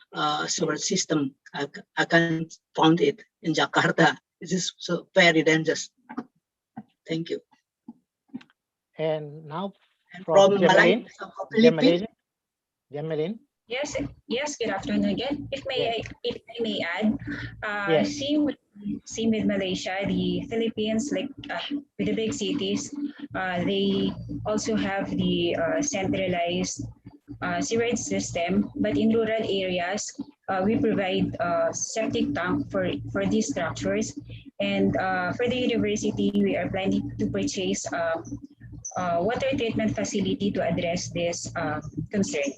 sewer system. I can't find it in Jakarta. It is so very dangerous. Thank you. And now From Jamelin. Philippines. Jamelin. Yes, good afternoon again. If I may add, Yes. same with Malaysia, the Philippines, like with the big cities, they also have the centralized sewage system. But in rural areas, we provide septic tank for these structures. And for the university, we are planning to purchase water treatment facility to address this concern.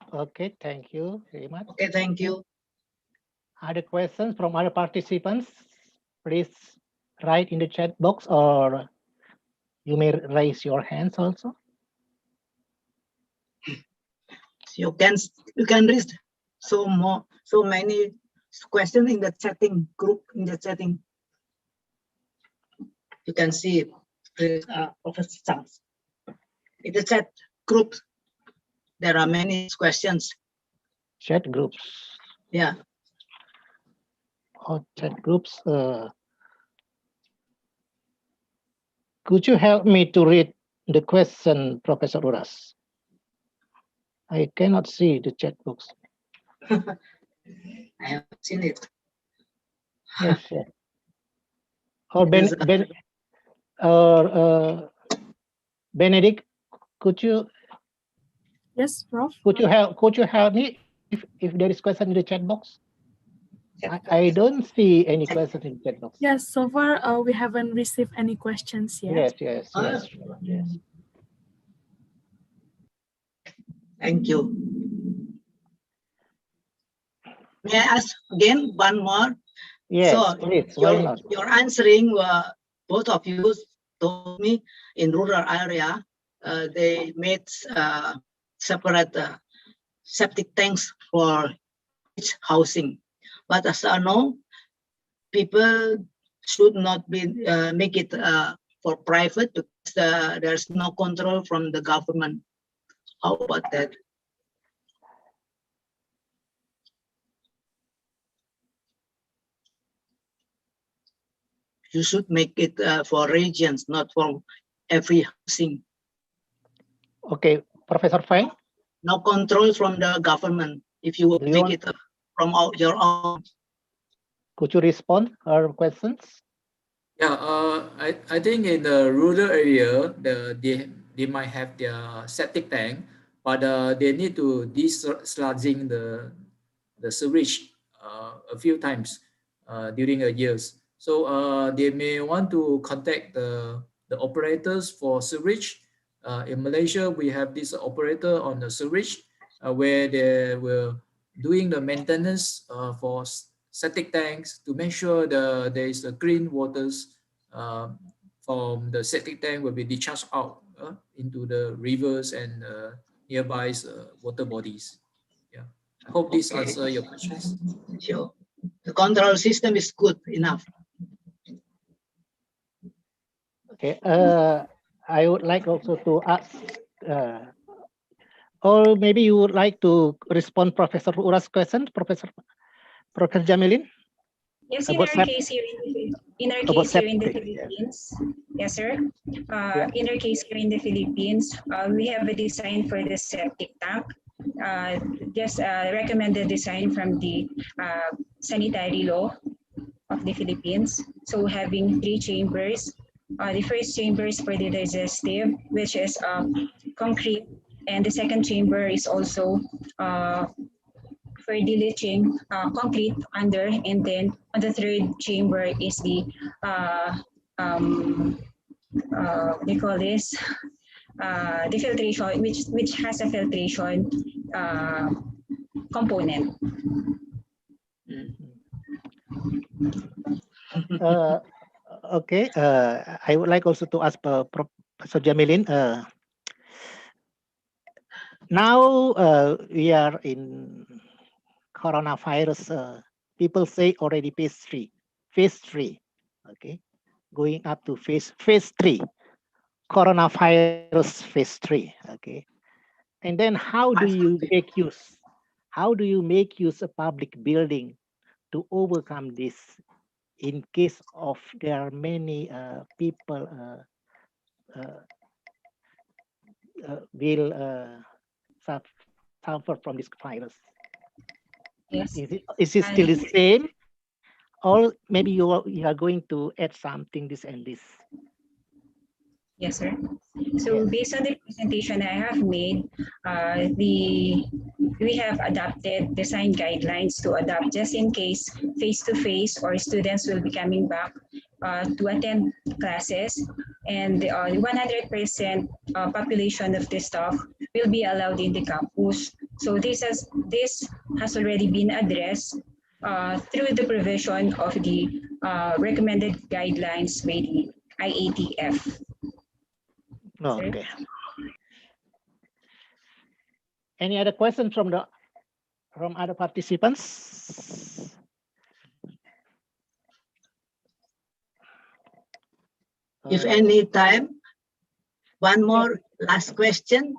Okay, thank you very much. Okay, thank you. Other questions from other participants? Please write in the chat box, or you may raise your hands also. You can read so many questions in the chatting group, in the chatting. You can see Professor Charles. In the chat group, there are many questions. Chat groups. Yeah. Oh, chat groups. Could you help me to read the question, Professor Uras? I cannot see the chat box. I have seen it. Yes, yes. Or Benedict, could you Yes, Prof. could you help me if there is question in the chat box? I don't see any question in the chat box. Yes, so far we haven't received any questions yet. Yes. Thank you. May I ask again one more? Yes, So please. Why not? your answering, both of you told me in rural area, they made separate septic tanks for each housing. But as I know, people should not be make it for private because there's no control from the government. How about that? You should make it for regions, not for every housing. Okay, Professor Feng. No control from the government. If you make it from your own. Could you respond our questions? Yeah, I think in the rural area, they might have their septic tank, but they need to dislodging the sewage a few times during the years. So they may want to contact the operators for sewage. In Malaysia, we have this operator on the sewage where they were doing the maintenance for septic tanks to make sure there is the clean waters from the septic tank will be discharged out into the rivers and nearby water bodies. Yeah, I hope this answers your questions. Sure. The control system is good enough. Okay. I would like also to ask, or maybe you would like to respond Professor Ura's question, Professor Jamilin. Yes, in about our case here in the Philippines, yes, sir. In our case here in the Philippines, we have a design for the septic tank. Just recommended design from the sanitary law of the Philippines. So having 3 chambers. The first chamber is for the digestive, which is concrete, and the second chamber is also for the leaching, concrete under, and then on the third chamber is the they call this the filtration, which has a filtration component. Okay. I would like also to ask Professor Jamilin. Now we are in coronavirus. People say already phase 3. Okay, going up to phase 3. Coronavirus phase 3. Okay, and then how do you make use? How do you make use of public building to overcome this? In case of there are many people will suffer from this virus. Yes. Is it still the same, or maybe you are going to add something this and this? Yes, sir. So based on the presentation I have made, we have adopted design guidelines to adopt just in case face-to-face or students will be coming back to attend classes, and the 100% population of the staff will be allowed in the campus. So this has already been addressed through the provision of the recommended guidelines by the IATF. Okay. Any other questions from other participants? If any time, one more last question.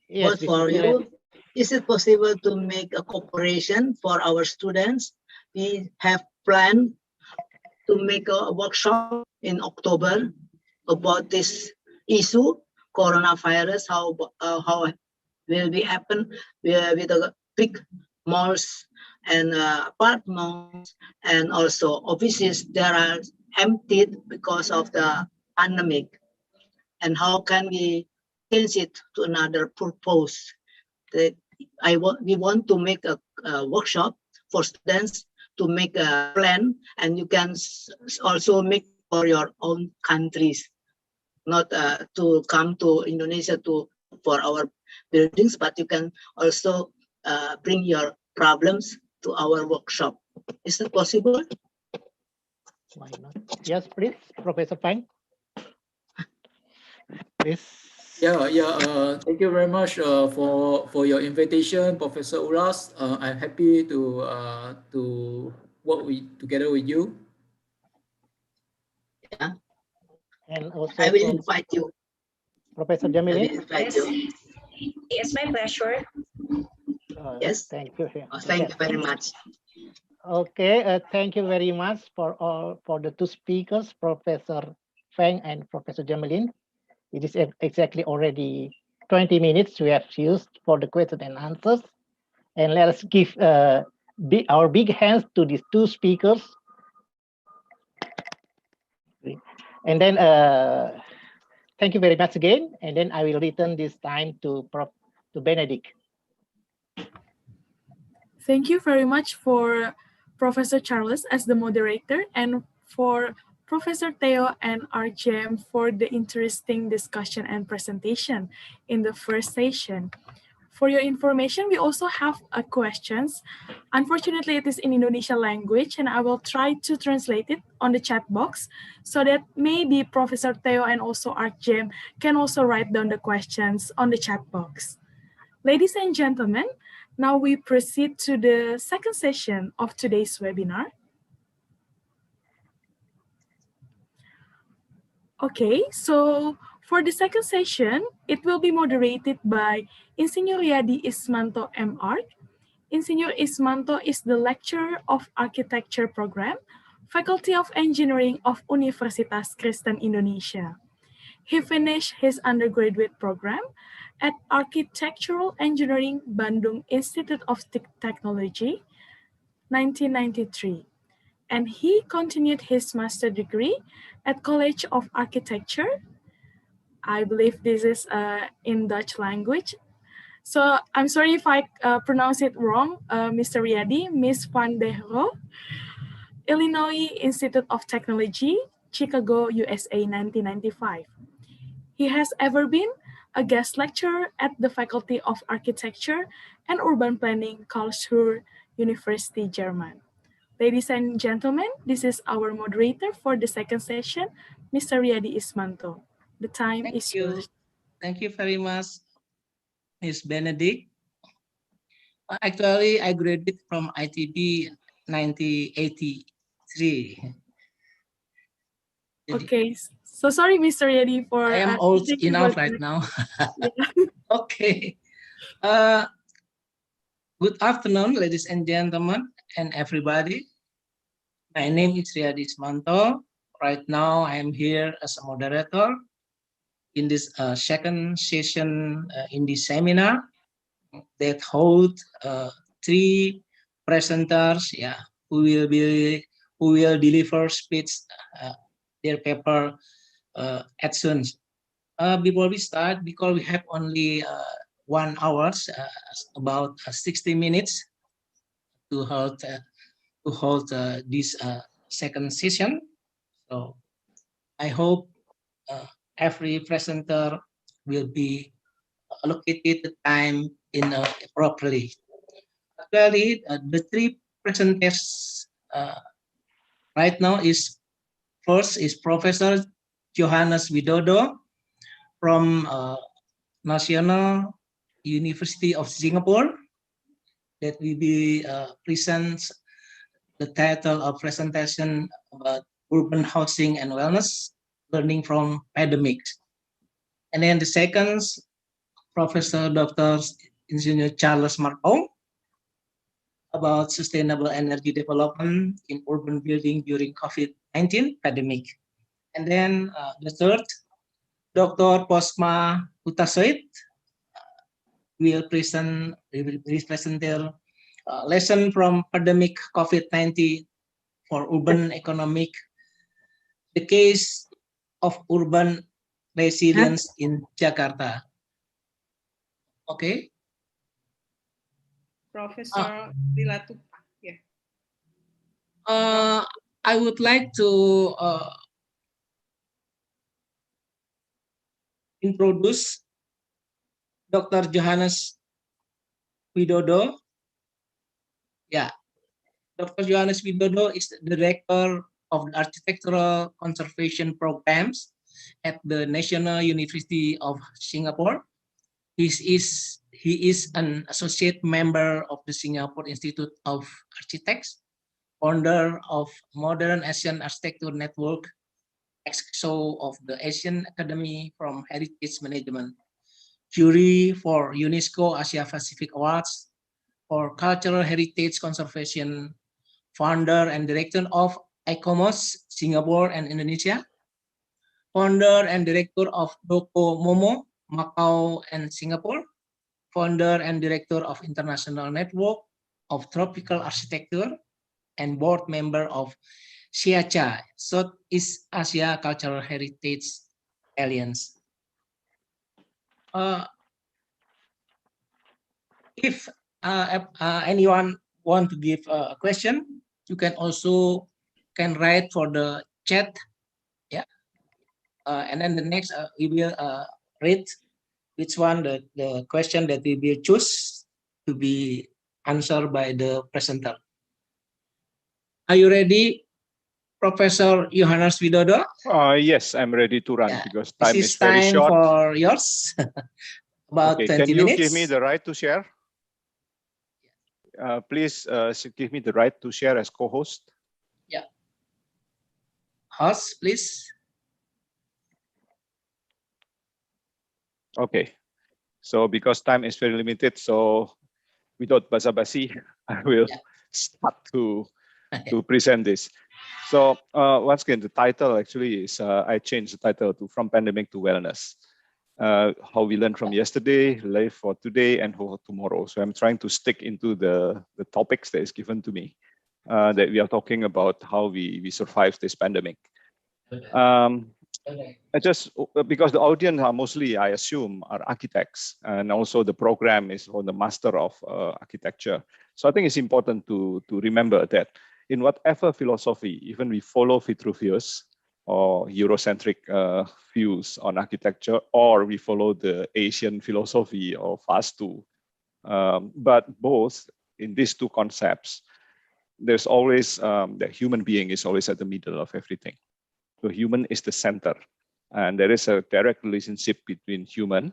Yes, for you. Is it possible to make a cooperation for our students? We have planned to make a workshop in October about this issue, coronavirus, how will be happen with the big malls and apartments, and also offices that are emptied because of the pandemic. and how can we change it to another purpose. That we want to make a workshop for students to make a plan, and you can also make for your own countries, not to come to Indonesia to for our buildings, but you can also bring your problems to our workshop. Is that possible? Why not? Yes, please, Professor Fang. Please. Thank you very much for your invitation, Professor Uras. I'm happy to work together with you. Yeah. And also I will invite you. Professor I will Jamilin. invite Yes, you. it's my pleasure. Yes. Thank you. Thank you very much. Okay, thank you very much for the two speakers, Professor Feng and Professor Jamelin. It is exactly already 20 minutes we have used for the question and answers. And let us give our big hands to these two speakers. And then thank you very much again. And then I will return this time to Benedict. Thank you very much for Professor Charles as the moderator and for Professor Theo and RJM for the interesting discussion and presentation in the first session. For your information, we also have questions. Unfortunately, it is in Indonesian language, and I will try to translate it on the chat box so that maybe Professor Theo and also RJM can also write down the questions on the chat box. Ladies and gentlemen, now we proceed to the second session of today's webinar. Okay, so for the second session, it will be moderated by Insinyur Riyadi Ismanto MArch. Insinyur Ismanto is the lecturer of Architecture Program, Faculty of Engineering of Universitas Kristen Indonesia. He finished his undergraduate program at Architectural Engineering Bandung Institute of Technology, 1993. And he continued his master degree at College of Architecture. I believe this is in Dutch language. So I'm sorry if I pronounce it wrong, Mr. Riyadi, Ms. Van der Rohe, Illinois Institute of Technology, Chicago, USA, 1995. He has ever been a guest lecturer at the Faculty of Architecture and Urban Planning, Karlsruhe University, German. Ladies and gentlemen, this is our moderator for the second session, Mr. Riyadi Ismanto. The time is yours. Thank you very much, Ms. Benedict. Actually, I graduated from ITB 1983. Okay, so sorry, Mr. Riyadi, for I am old enough right now. Okay. Good afternoon, ladies and gentlemen, and everybody. My name is Riyadi Ismanto. Right now, I am here as a moderator in this second session in this seminar that hold three presenters, who will deliver speech their paper at soon. Before we start, because we have only 1 hour, about 60 minutes to hold this second session. So I hope every presenter will be allocated the time properly. Actually, the three presenters right now is first is Professor Johannes Widodo from National University of Singapore, that will be presents the title of presentation about urban housing and wellness, learning from pandemics. And then the second, Professor Dr. Engineer Charles Marco about sustainable energy development in urban building during COVID-19 pandemic. And then the third, Dr. Posma Hutasoit will present their lesson from pandemic COVID-19 for urban economic, the case of urban resilience in Jakarta. Okay. Professor Dilatupa. Yeah. I would like to introduce Dr. Johannes Widodo. Yeah, Dr. Johannes Widodo is the Director of the Architectural Conservation Programs at the National University of Singapore. He is an associate member of the Singapore Institute of Architects, founder of Modern Asian Architecture Network, EXO of the Asian Academy from Heritage Management, jury for UNESCO Asia Pacific Awards for Cultural Heritage Conservation, founder and director of ICOMOS Singapore and Indonesia, founder and director of Doko Momo Macau and Singapore, founder and director of International Network of Tropical Architecture, and board member of SIACA, Southeast Asia Cultural Heritage Alliance. If anyone want to give a question, you can also write for the chat. Yeah, and then the next we will read which one the question that we will choose to be answered by the presenter. Are you ready, Professor Johannes Widodo? Yes, I'm ready to run because time This is very time short. for yours. About Okay, 20 can you minutes. give me the right to share? Please give me the right to share as co-host. Yeah. Host, please. Okay. So because time is very limited, so without basa-basi, I will start to present this. So once again, the title actually is, I changed the title to From Pandemic to Wellness. How we learn from yesterday, live for today, and for tomorrow. So I'm trying to stick into the topics that is given to me, that we are talking about how we survive this pandemic. I just, because the audience are mostly, I assume, are architects, and also the program is for the Master of Architecture. So I think it's important to remember that in whatever philosophy, even we follow Vitruvius or Eurocentric views on architecture, or we follow the Asian philosophy of Vastu. But both in these two concepts, there's always, the human being is always at the middle of everything. So human is the center. And there is a direct relationship between human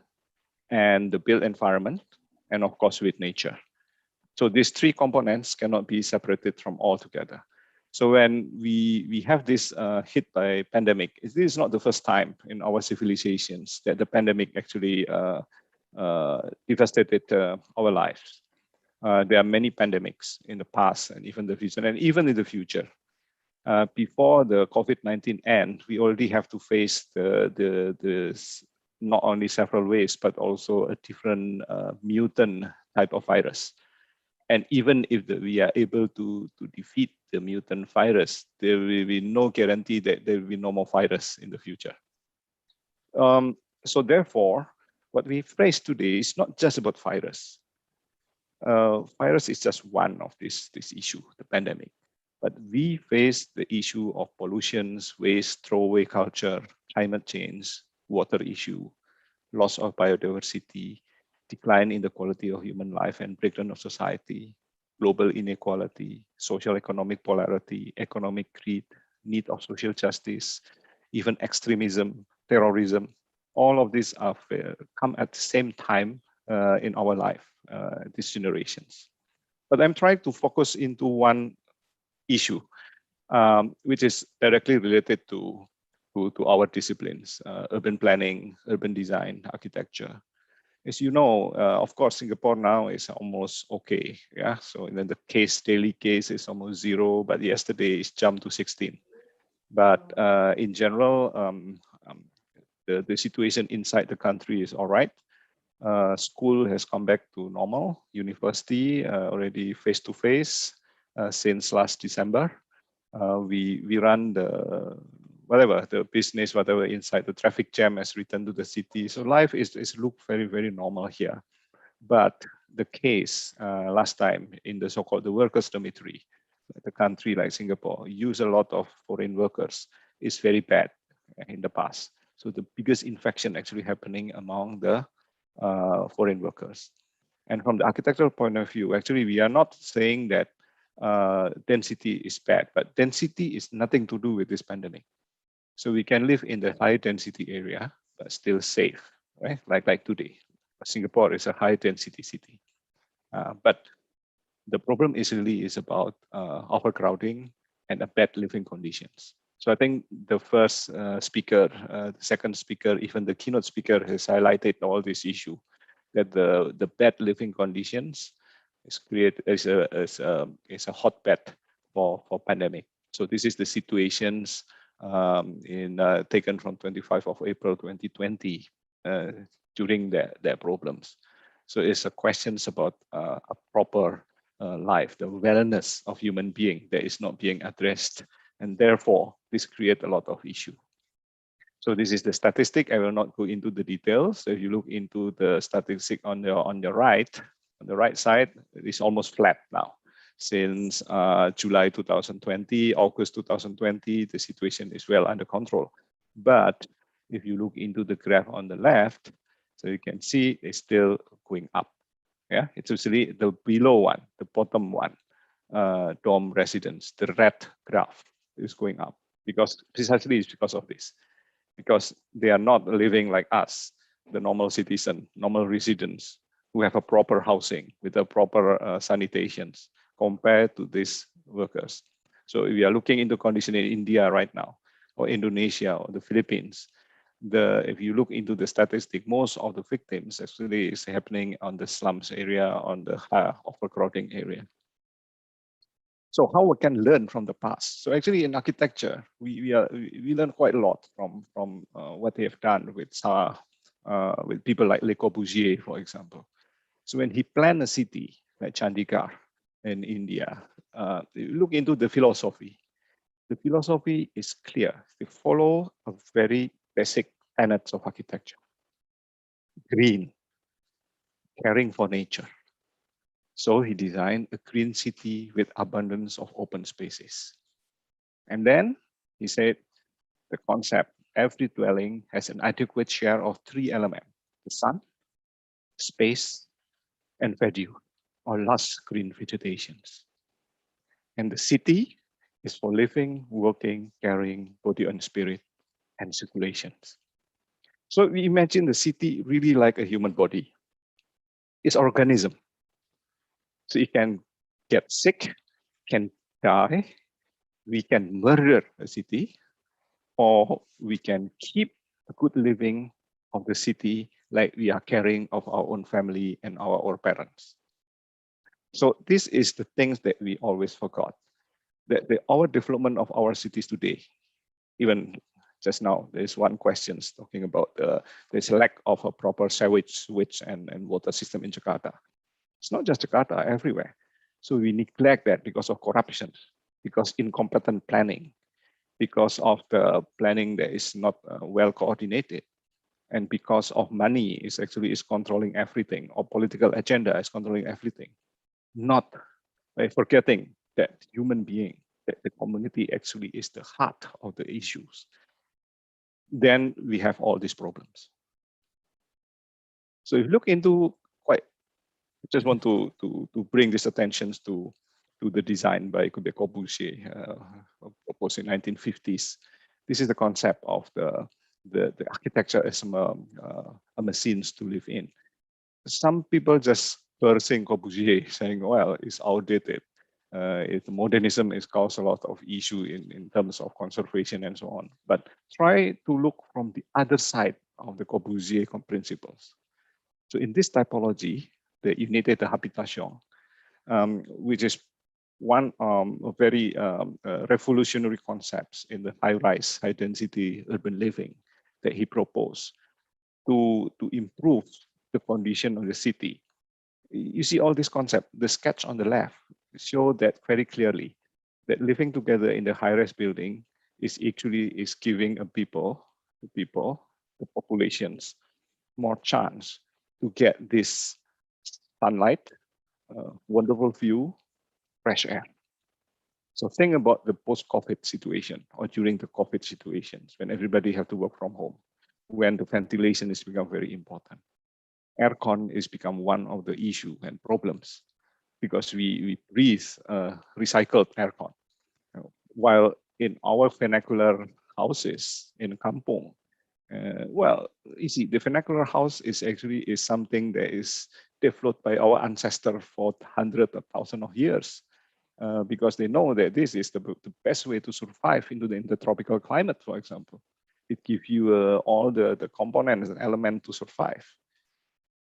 and the built environment, and of course with nature. So these three components cannot be separated from all together. So when we have this hit by pandemic, this is not the first time in our civilizations that the pandemic actually devastated our lives. There are many pandemics in the past and even the future, and even in the future. Before the COVID-19 end, we already have to face the not only several waves, but also a different mutant type of virus. And even if we are able to defeat the mutant virus, there will be no guarantee that there will be no more virus in the future. So therefore, what we face today is not just about virus. Virus is just one of this issue, the pandemic. But we face the issue of pollutions, waste, throwaway culture, climate change, water issue, loss of biodiversity, decline in the quality of human life and breakdown of society, global inequality, social economic polarity, economic greed, need of social justice, even extremism, terrorism. All of these are come at the same time in our life, these generations. But I'm trying to focus into one issue, which is directly related to our disciplines, urban planning, urban design, architecture. As you know, of course, Singapore now is almost okay. Yeah, so then the daily case is almost 0, but yesterday it jumped to 16. But in general, the situation inside the country is all right. School has come back to normal. University already face-to-face since last December. We run the whatever, the business, whatever inside, the traffic jam has returned to the city. So life is look very, very normal here. But the case last time in the so-called the workers' dormitory, the country like Singapore use a lot of foreign workers, is very bad in the past. So the biggest infection actually happening among the foreign workers. And from the architectural point of view, actually, we are not saying that density is bad, but density is nothing to do with this pandemic. So we can live in the high density area, but still safe, right? Like today, Singapore is a high density city. But the problem is really about overcrowding and bad living conditions. So I think the first speaker, the second speaker, even the keynote speaker has highlighted all this issue, that the bad living conditions is a hotbed for pandemic. So this is the situations taken from 25 of April 2020 during their problems. So it's a questions about a proper life, the wellness of human being that is not being addressed, and therefore this creates a lot of issue. So this is the statistic. I will not go into the details. So if you look into the statistic on the right side, it's almost flat now. Since July 2020, August 2020, the situation is well under control. But if you look into the graph on the left, so you can see it's still going up. Yeah, it's actually the below one, the bottom one, dorm residents, the red graph is going up precisely because of this. Because they are not living like us, the normal citizen, normal residents who have a proper housing with a proper sanitations compared to these workers. So if we are looking into condition in India right now, or Indonesia, or the Philippines, if you look into the statistic, most of the victims actually is happening on the slums area, on the overcrowding area. So how we can learn from the past? So actually in architecture, we learn quite a lot from what they have done with people like Le Corbusier, for example. So when he planned a city like Chandigarh in India, look into the philosophy. The philosophy is clear. They follow a very basic tenets of architecture. Green, caring for nature. So he designed a green city with abundance of open spaces. And then he said the concept, every dwelling has an adequate share of three elements: the sun, space, and value, or lush green vegetations. And the city is for living, working, caring, body and spirit, and circulations. So we imagine the city really like a human body. It's organism. So it can get sick, can die, we can murder a city, or we can keep a good living of the city like we are caring of our own family and our parents. So this is the things that we always forgot. That our development of our cities today, even just now, there's one question talking about there's a lack of a proper sewage and water system in Jakarta. It's not just Jakarta, everywhere. So we neglect that because of corruption, because incompetent planning, because of the planning that is not well coordinated, and because of money is controlling everything, or political agenda is controlling everything. Not by forgetting that human being, that the community actually is the heart of the issues. Then we have all these problems. So if you look into just want to bring this attention to the design by Le Corbusier, proposed in 1950s. This is the concept of the architecture as a machines to live in. Some people just cursing Corbusier, saying, well, it's outdated. Modernism has caused a lot of issue in terms of conservation and so on. But try to look from the other side of the Corbusier principles. So in this typology, the unité de habitation, which is one very revolutionary concepts in the high-rise, high-density urban living that he proposed to improve the condition of the city. You see all this concept, the sketch on the left show that very clearly, that living together in the high-rise building is actually giving the populations, more chance to get this sunlight, wonderful view, fresh air. So think about the post-COVID situation or during the COVID situations when everybody have to work from home, when the ventilation is become very important. Aircon is become one of the issue and problems because we breathe recycled aircon. While in our vernacular houses in kampung, well, you see, the vernacular house is something that is developed by our ancestors for hundreds of thousands of years. Because they know that this is the best way to survive into the intertropical climate, for example. It gives you all the components and elements to survive.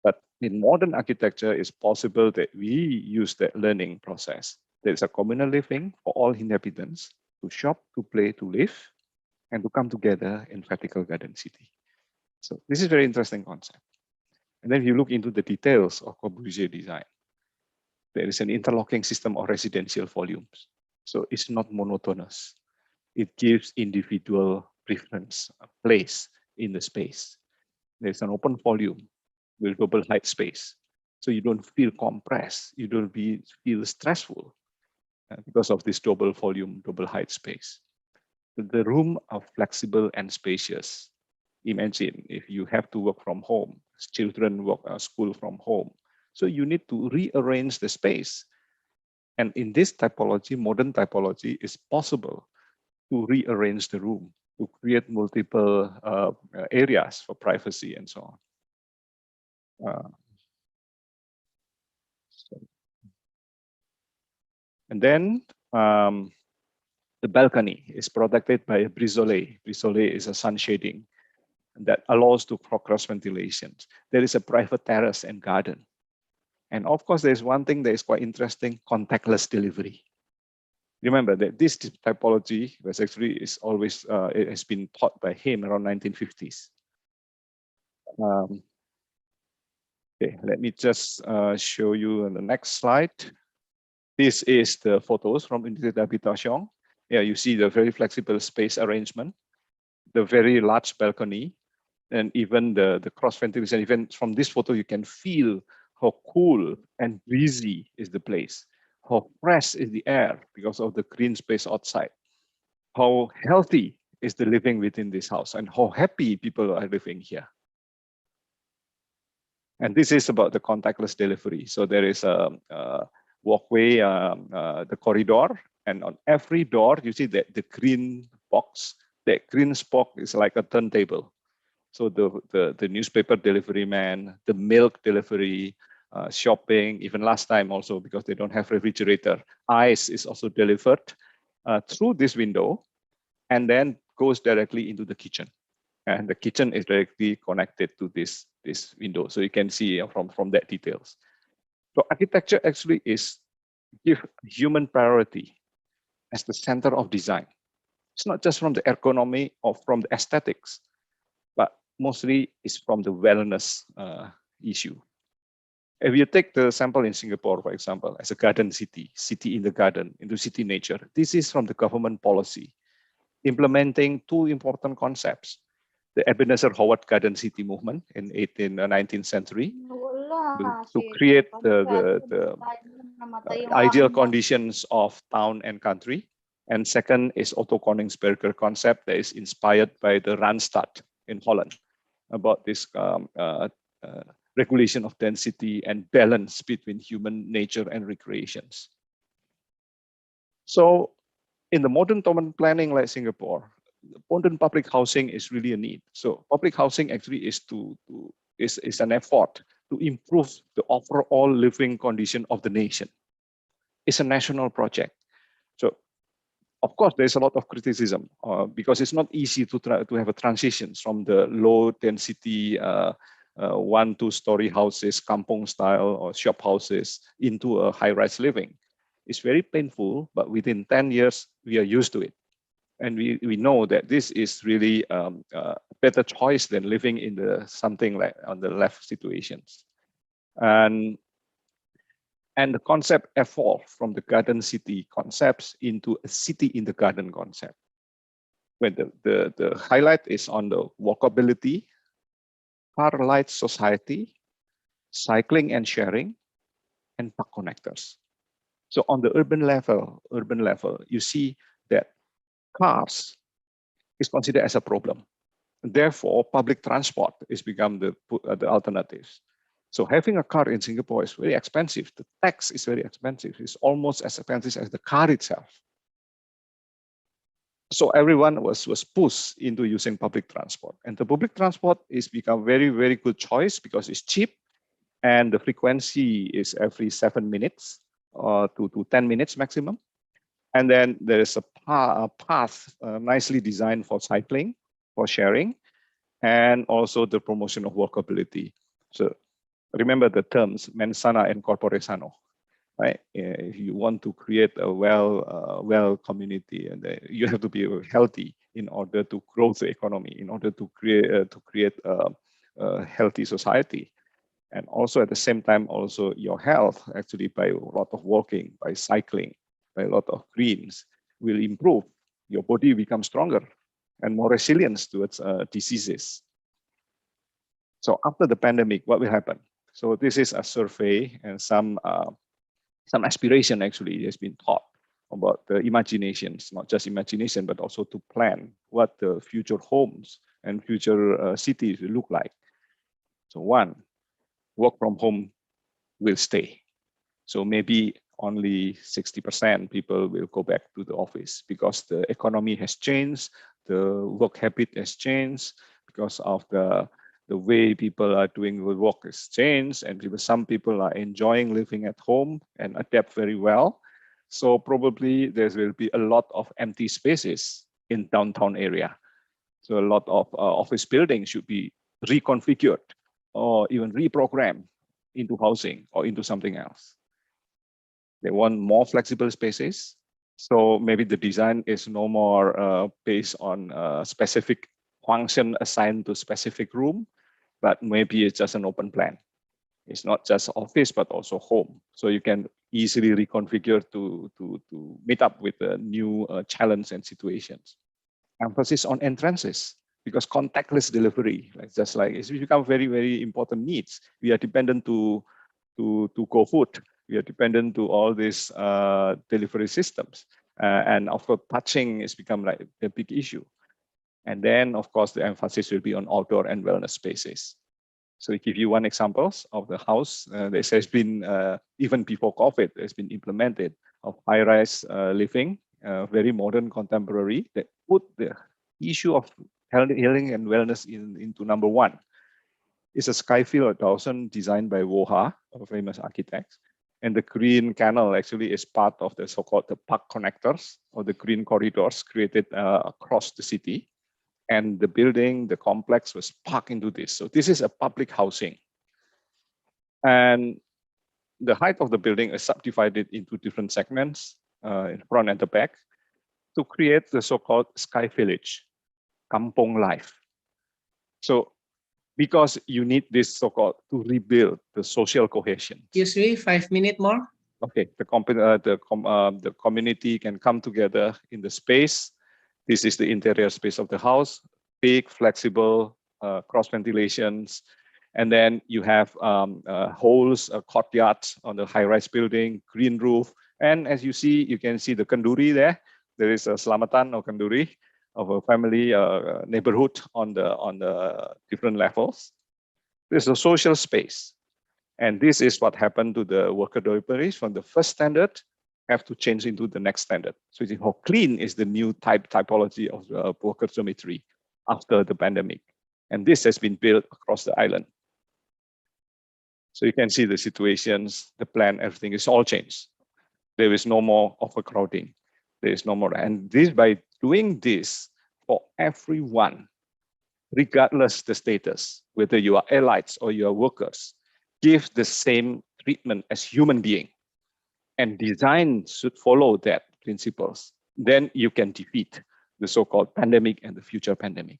But in modern architecture, it's possible that we use that learning process. There's a communal living for all inhabitants to shop, to play, to live, and to come together in vertical garden city. So this is a very interesting concept. And then if you look into the details of Corbusier design, there is an interlocking system of residential volumes. So it's not monotonous. It gives individual preference, a place in the space. There's an open volume with double height space. So you don't feel compressed. You don't feel stressful because of this double volume, double height space. The room are flexible and spacious. Imagine if you have to work from home, children work school from home. So you need to rearrange the space. And in this typology, modern typology, it's possible to rearrange the room, to create multiple areas for privacy and so on. And then the balcony is protected by a brisole. Brisole is a sun shading that allows to cross ventilation. There is a private terrace and garden. And of course, there's one thing that is quite interesting, contactless delivery. Remember that this typology was actually it has been taught by him around 1950s. Okay, let me just show you on the next slide. This is the photos from Unité d'Habitation. Yeah, you see the very flexible space arrangement, the very large balcony, and even the cross ventilation. Even from this photo, you can feel how cool and breezy is the place, how fresh is the air because of the green space outside, how healthy is the living within this house, and how happy people are living here. And this is about the contactless delivery. So there is a walkway, the corridor, and on every door, you see that the green box. The green spot is like a turntable. So the newspaper delivery man, the milk delivery, shopping, even last time also because they don't have refrigerator, ice is also delivered through this window and then goes directly into the kitchen. And the kitchen is directly connected to this window. So you can see from that details. So architecture actually give human priority as the center of design. It's not just from the ergonomy or from the aesthetics, but mostly it's from the wellness issue. If you take the sample in Singapore, for example, as a garden city, city in the garden, into city nature, this is from the government policy, implementing two important concepts. The Ebenezer Howard Garden City movement in 19th century to create the ideal conditions of town and country. And second is Otto Koningsberger concept that is inspired by the Randstad in Holland about this regulation of density and balance between human nature and recreations. So in the modern urban planning like Singapore, modern public housing is really a need. So public housing actually is an effort to improve the overall living condition of the nation. It's a national project. So of course, there's a lot of criticism because it's not easy to have a transition from the low density 1-2-story houses, kampong style or shop houses into a high-rise living. It's very painful, but within 10 years, we are used to it. And we know that this is really a better choice than living in something like on the left situations. And the concept evolved from the garden city concepts into a city in the garden concept. when the highlight is on the walkability, car light society, cycling and sharing, and park connectors. So on the urban level, you see that cars is considered as a problem. Therefore, public transport is become the alternatives. So having a car in Singapore is very expensive. The tax is very expensive. It's almost as expensive as the car itself. So everyone was pushed into using public transport. And the public transport is become very, very good choice because it's cheap and the frequency is every 7 minutes to 10 minutes maximum. And then there is a path nicely designed for cycling, for sharing, and also the promotion of walkability. So remember the terms mens sana and corpore sano, right? If you want to create a well community, and you have to be healthy in order to grow the economy, in order to create a healthy society. And also at the same time, also your health actually by a lot of walking, by cycling, by a lot of greens will improve. Your body becomes stronger and more resilient towards diseases. So after the pandemic, what will happen? So this is a survey and some aspiration actually has been taught about the imaginations, not just imagination, but also to plan what the future homes and future cities will look like. So one, work from home will stay. So maybe only 60% people will go back to the office because the economy has changed, the work habit has changed because of the way people are doing the work has changed, and some people are enjoying living at home and adapt very well. So probably there will be a lot of empty spaces in downtown area. So a lot of office buildings should be reconfigured or even reprogrammed into housing or into something else. They want more flexible spaces. So maybe the design is no more based on specific function assigned to specific room, but maybe it's just an open plan. It's not just office, but also home. So you can easily reconfigure to meet up with the new challenge and situations. Emphasis on entrances, because contactless delivery, it's become very, very important needs. We are dependent to GoFood. We are dependent to all these delivery systems. And of course, touching has become like a big issue. And then, of course, the emphasis will be on outdoor and wellness spaces. So to give you one example of the house, this has been, even before COVID, has been implemented of high-rise living, very modern, contemporary, that put the issue of healing and wellness into number one. It's a Skyfield 1000 designed by Woha, a famous architect. And the green canal actually is part of the so-called the park connectors or the green corridors created across the city. And the building, the complex was parked into this. So this is a public housing. And the height of the building is subdivided into different segments in front and the back to create the so-called Sky Village, Kampong Life. So because you need this so-called to rebuild the social cohesion. Excuse me, 5 minutes more. Okay, the community can come together in the space. This is the interior space of the house, big, flexible, cross ventilations. And then you have holes, courtyards on the high-rise building, green roof. And as you see, you can see the kenduri there. There is a selamatan or kenduri of a family neighborhood on the different levels. There's a social space. And this is what happened to the worker dormitories from the first standard have to change into the next standard. So you see how clean is the new typology of the worker dormitory after the pandemic. And this has been built across the island. So you can see the situations, the plan, everything is all changed. There is no more overcrowding. There is no more. And this, by doing this for everyone, regardless the status, whether you are elites or you are workers, give the same treatment as human being. And design should follow that principles. Then you can defeat the so-called pandemic and the future pandemic.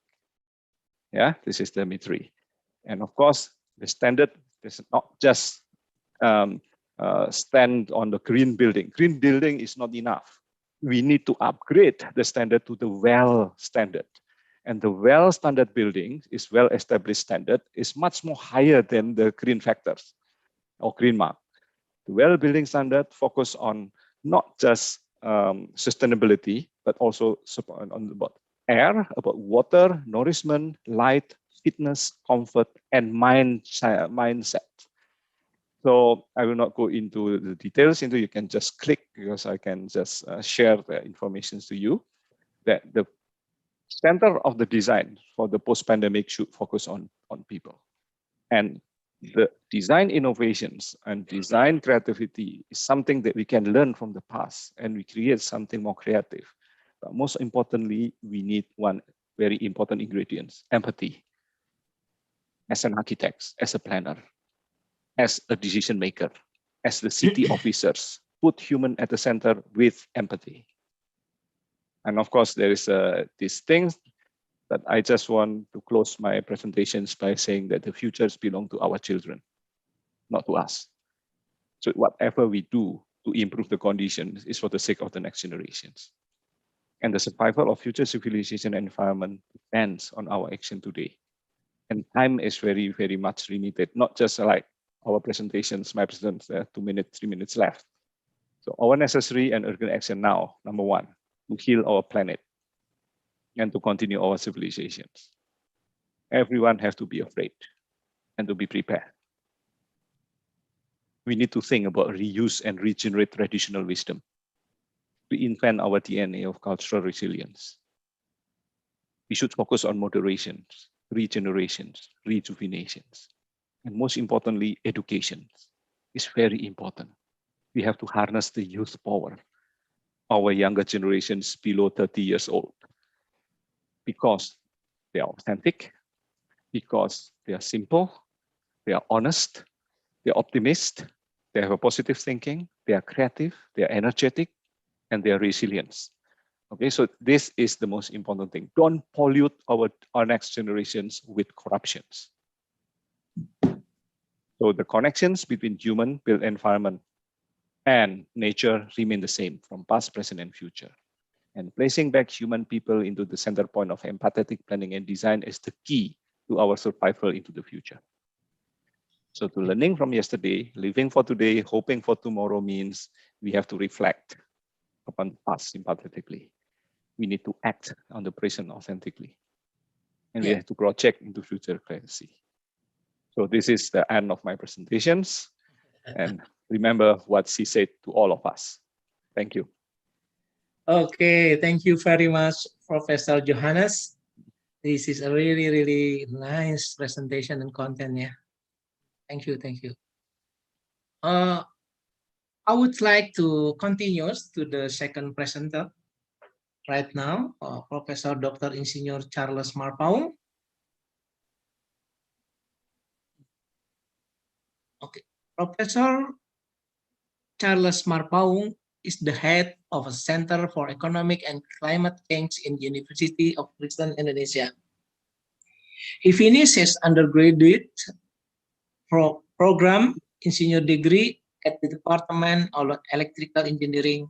Yeah, this is the M3. And of course, the standard is not just stand on the green building. Green building is not enough. we need to upgrade the standard to the WELL standard. And the WELL standard building is well-established standard, is much more higher than the green factors or green mark. The WELL building standard focus on not just sustainability, but also about air, about water, nourishment, light, fitness, comfort, and mindset. So I will not go into the details. You can just click, because I can just share the information to you that the center of the design for the post-pandemic should focus on people. And the design innovations and design creativity is something that we can learn from the past, and we create something more creative. But most importantly, we need one very important ingredient: empathy. As an architect, as a planner, as a decision maker, as the city officers, put human at the center with empathy. And of course, there is these things that I just want to close my presentations by saying that the futures belong to our children, not to us. So whatever we do to improve the conditions is for the sake of the next generations. And the survival of future civilization and environment depends on our action today. And time is very, very much limited, not just like our presentations, my presentations, 2 minutes, 3 minutes left. So our necessary and urgent action now, number one, to heal our planet and to continue our civilizations. Everyone has to be afraid and to be prepared. We need to think about reuse and regenerate traditional wisdom to invent our DNA of cultural resilience. We should focus on moderations, regenerations, rejuvenations, and most importantly, education is very important. We have to harness the youth power, our younger generations below 30 years old, because they are authentic, because they are simple, they are honest, they are optimist, they have a positive thinking, they are creative, they are energetic, and they are resilient. Okay, so this is the most important thing. Don't pollute our next generations with corruptions. So the connections between human, built environment, and nature remain the same from past, present, and future. And placing back human people into the center point of empathetic planning and design is the key to our survival into the future. So to learning from yesterday, living for today, hoping for tomorrow means we have to reflect upon the past empathetically. We need to act on the present authentically. And we have to project into future clarity. So this is the end of my presentations. And remember what she said to all of us. Thank you. Okay, thank you very much, Professor Johannes. This is a really, really nice presentation and content. Yeah, thank you, thank you. I would like to continue to the second presenter right now, Professor Dr. Insinyur Charles Marpaung. Okay, Professor Charles Marpaung is the head of a Center for Economic and Climate Change in the University of Kristen Indonesia. He finished his undergraduate program engineer degree at the Department of Electrical Engineering,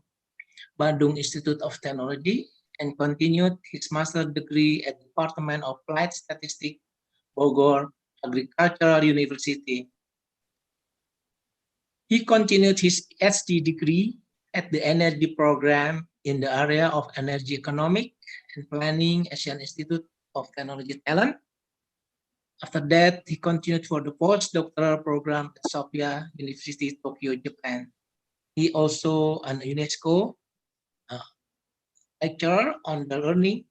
Bandung Institute of Technology, and continued his master's degree at the Department of Applied Statistics, Bogor Agricultural University. He continued his PhD degree at the energy program in the area of energy economic and planning, Asian Institute of Technology Talent. After that, he continued for the postdoctoral program at Sophia University, Tokyo, Japan. He also an UNESCO lecturer on the learning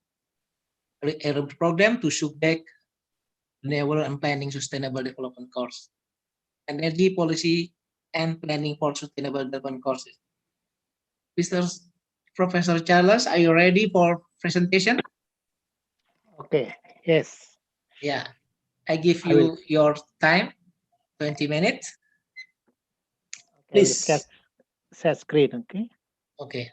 program to SUBDEC, Renewable and Planning Sustainable Development course, Energy Policy and Planning for Sustainable Development courses. Professor Charles, are you ready for presentation? Okay, yes. Yeah, I give you your time, 20 minutes. Okay, Please. Share screen, okay? Okay.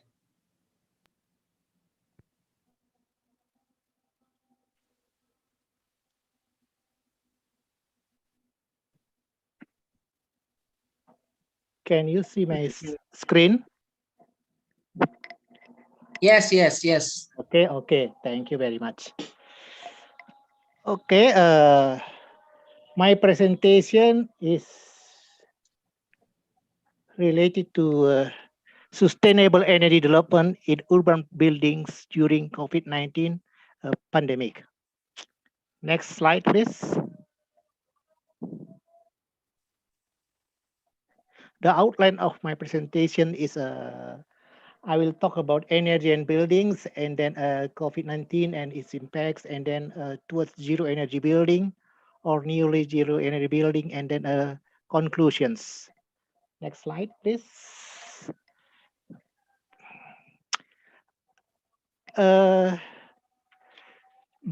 Can you see my screen? Yes, yes, yes. Okay, okay. Thank you very much. Okay, my presentation is related to sustainable energy development in urban buildings during COVID-19 pandemic. Next slide, please. The outline of my presentation is I will talk about energy and buildings, and then COVID-19 and its impacts, and then towards zero energy building or nearly zero energy building, and then conclusions. Next slide, please.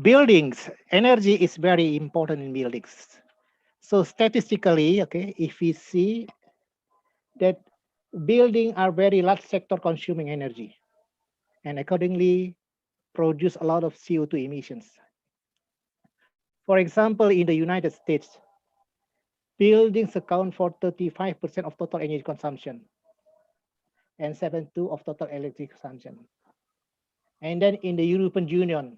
Buildings, energy is very important in buildings. So statistically, okay, if we see that buildings are very large sector consuming energy, and accordingly produce a lot of CO2 emissions. For example, in the United States, buildings account for 35% of total energy consumption and 72% of total electric consumption. And then in the European Union,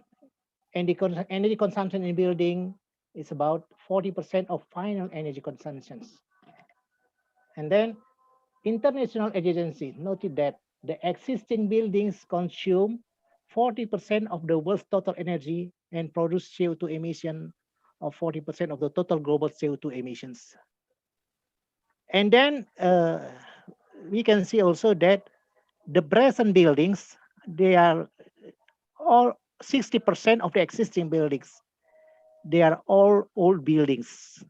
energy consumption in building is about 40% of final energy consumptions. And then international agencies noted that the existing buildings consume 40% of the world's total energy and produce CO2 emission of 40% of the total global CO2 emissions. And then we can see also that the present buildings, they are all 60% of the existing buildings. They are all old buildings.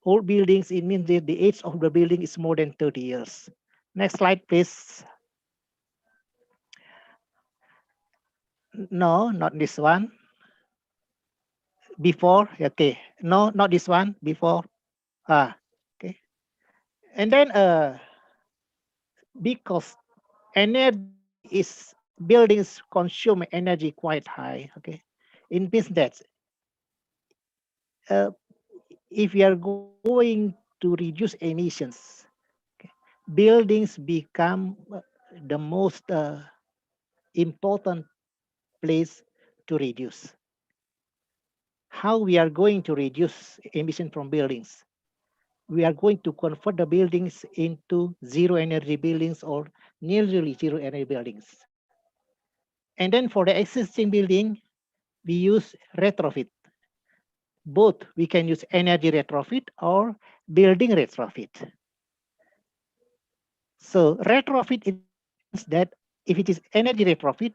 Old buildings, it means that the age of the building is more than 30 years. Next slide, please. No, not this one. Before, okay. No, not this one. Before. Okay. And then because energy is buildings consume energy quite high. Okay. It means that if we are going to reduce emissions, okay, buildings become the most important place to reduce. How we are going to reduce emission from buildings? We are going to convert the buildings into zero energy buildings or nearly zero energy buildings. And then for the existing building, we use retrofit. Both we can use energy retrofit or building retrofit. So retrofit, it means that if it is energy retrofit,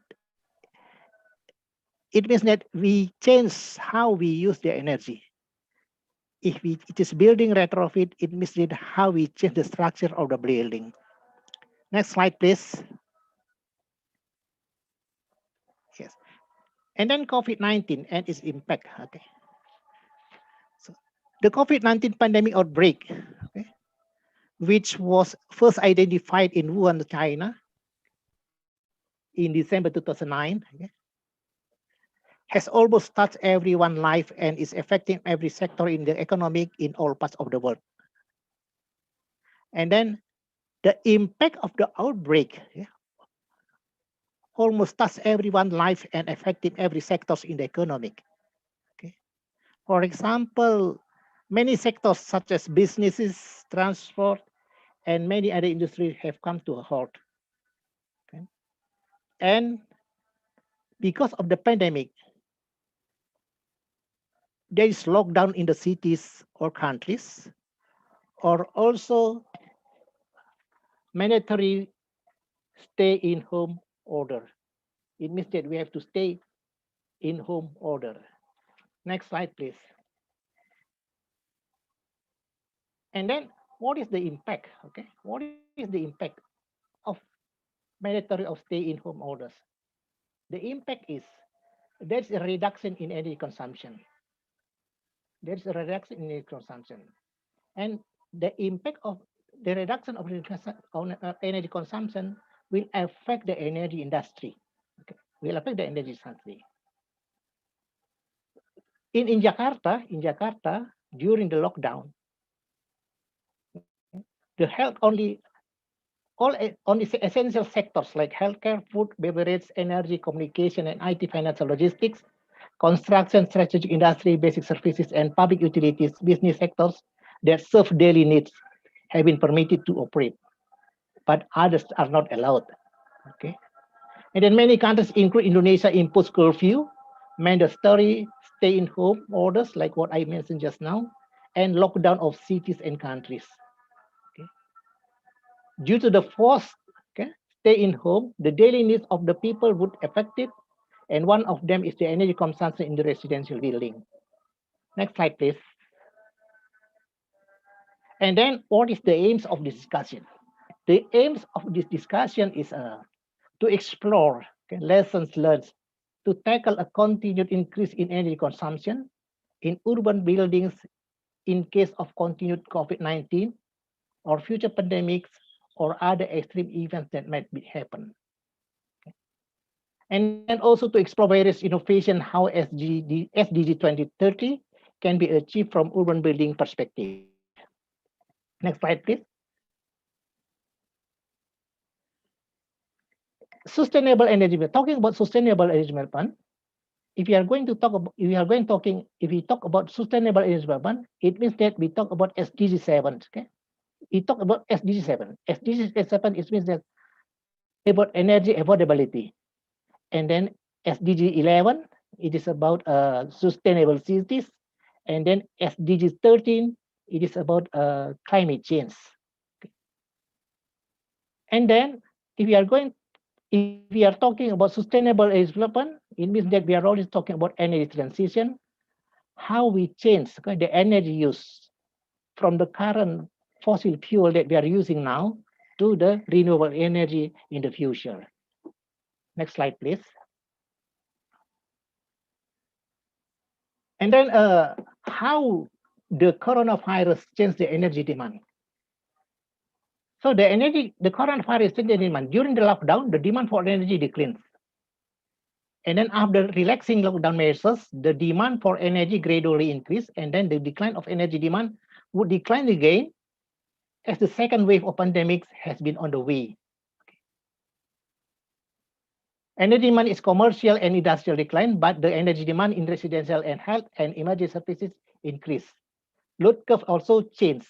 it means that we change how we use the energy. If it is building retrofit, it means that how we change the structure of the building. Next slide, please. Yes. And then COVID-19 and its impact. Okay. So the COVID-19 pandemic outbreak, okay, which was first identified in Wuhan, China, in December 2009, okay, has almost touched everyone's life and is affecting every sector in the economic in all parts of the world. And then the impact of the outbreak, yeah, almost touched everyone's life and affecting every sectors in the economic. Okay. For example, many sectors such as businesses, transport, and many other industries have come to a halt. Okay. And because of the pandemic, there is lockdown in the cities or countries, or also mandatory stay in home order. It means that we have to stay in home order. Next slide, please. And then what is the impact? Okay, what is the impact of mandatory of stay in home orders? The impact is there's a reduction in energy consumption. There's a reduction in energy consumption. And the impact of the reduction of energy consumption will affect the energy industry. Okay, will affect the energy industry. In Jakarta, during the lockdown, the health only on essential sectors like healthcare, food, beverage, energy, communication, and IT, financial, logistics, construction, strategic industry, basic services, and public utilities, business sectors that serve daily needs have been permitted to operate, but others are not allowed. Okay, and then many countries, including Indonesia, impose curfew, mandatory stay-in-home orders, like what I mentioned just now, and lockdown of cities and countries. Okay. Due to the forced stay-in-home, the daily needs of the people would affected, and one of them is the energy consumption in the residential building. Next slide, please. And then what is the aims of this discussion? The aims of this discussion is to explore lessons learned to tackle a continued increase in energy consumption in urban buildings in case of continued COVID-19 or future pandemics or other extreme events that might happen. And then also to explore various innovation how SDG 2030 can be achieved from urban building perspective. Next slide, please. Sustainable energy. We're talking about sustainable energy development. If we are going to talk about, if we talk about sustainable energy development, it means that we talk about SDG 7. Okay, we talk about SDG 7. SDG 7 it means that about energy affordability, and then SDG 11 it is about sustainable cities, and then SDG 13 it is about climate change. Okay. And then if we are talking about sustainable energy development, it means that we are always talking about energy transition, how we change the energy use from the current fossil fuel that we are using now to the renewable energy in the future. Next slide, please. And then how the coronavirus changed the energy demand. So the coronavirus changed the demand. During the lockdown, the demand for energy declines. And then after relaxing lockdown measures, the demand for energy gradually increased, and then the decline of energy demand would decline again as the second wave of pandemics has been on the way. Energy demand is commercial and industrial decline, but the energy demand in residential and health and emergency services increase. Load curve also changed.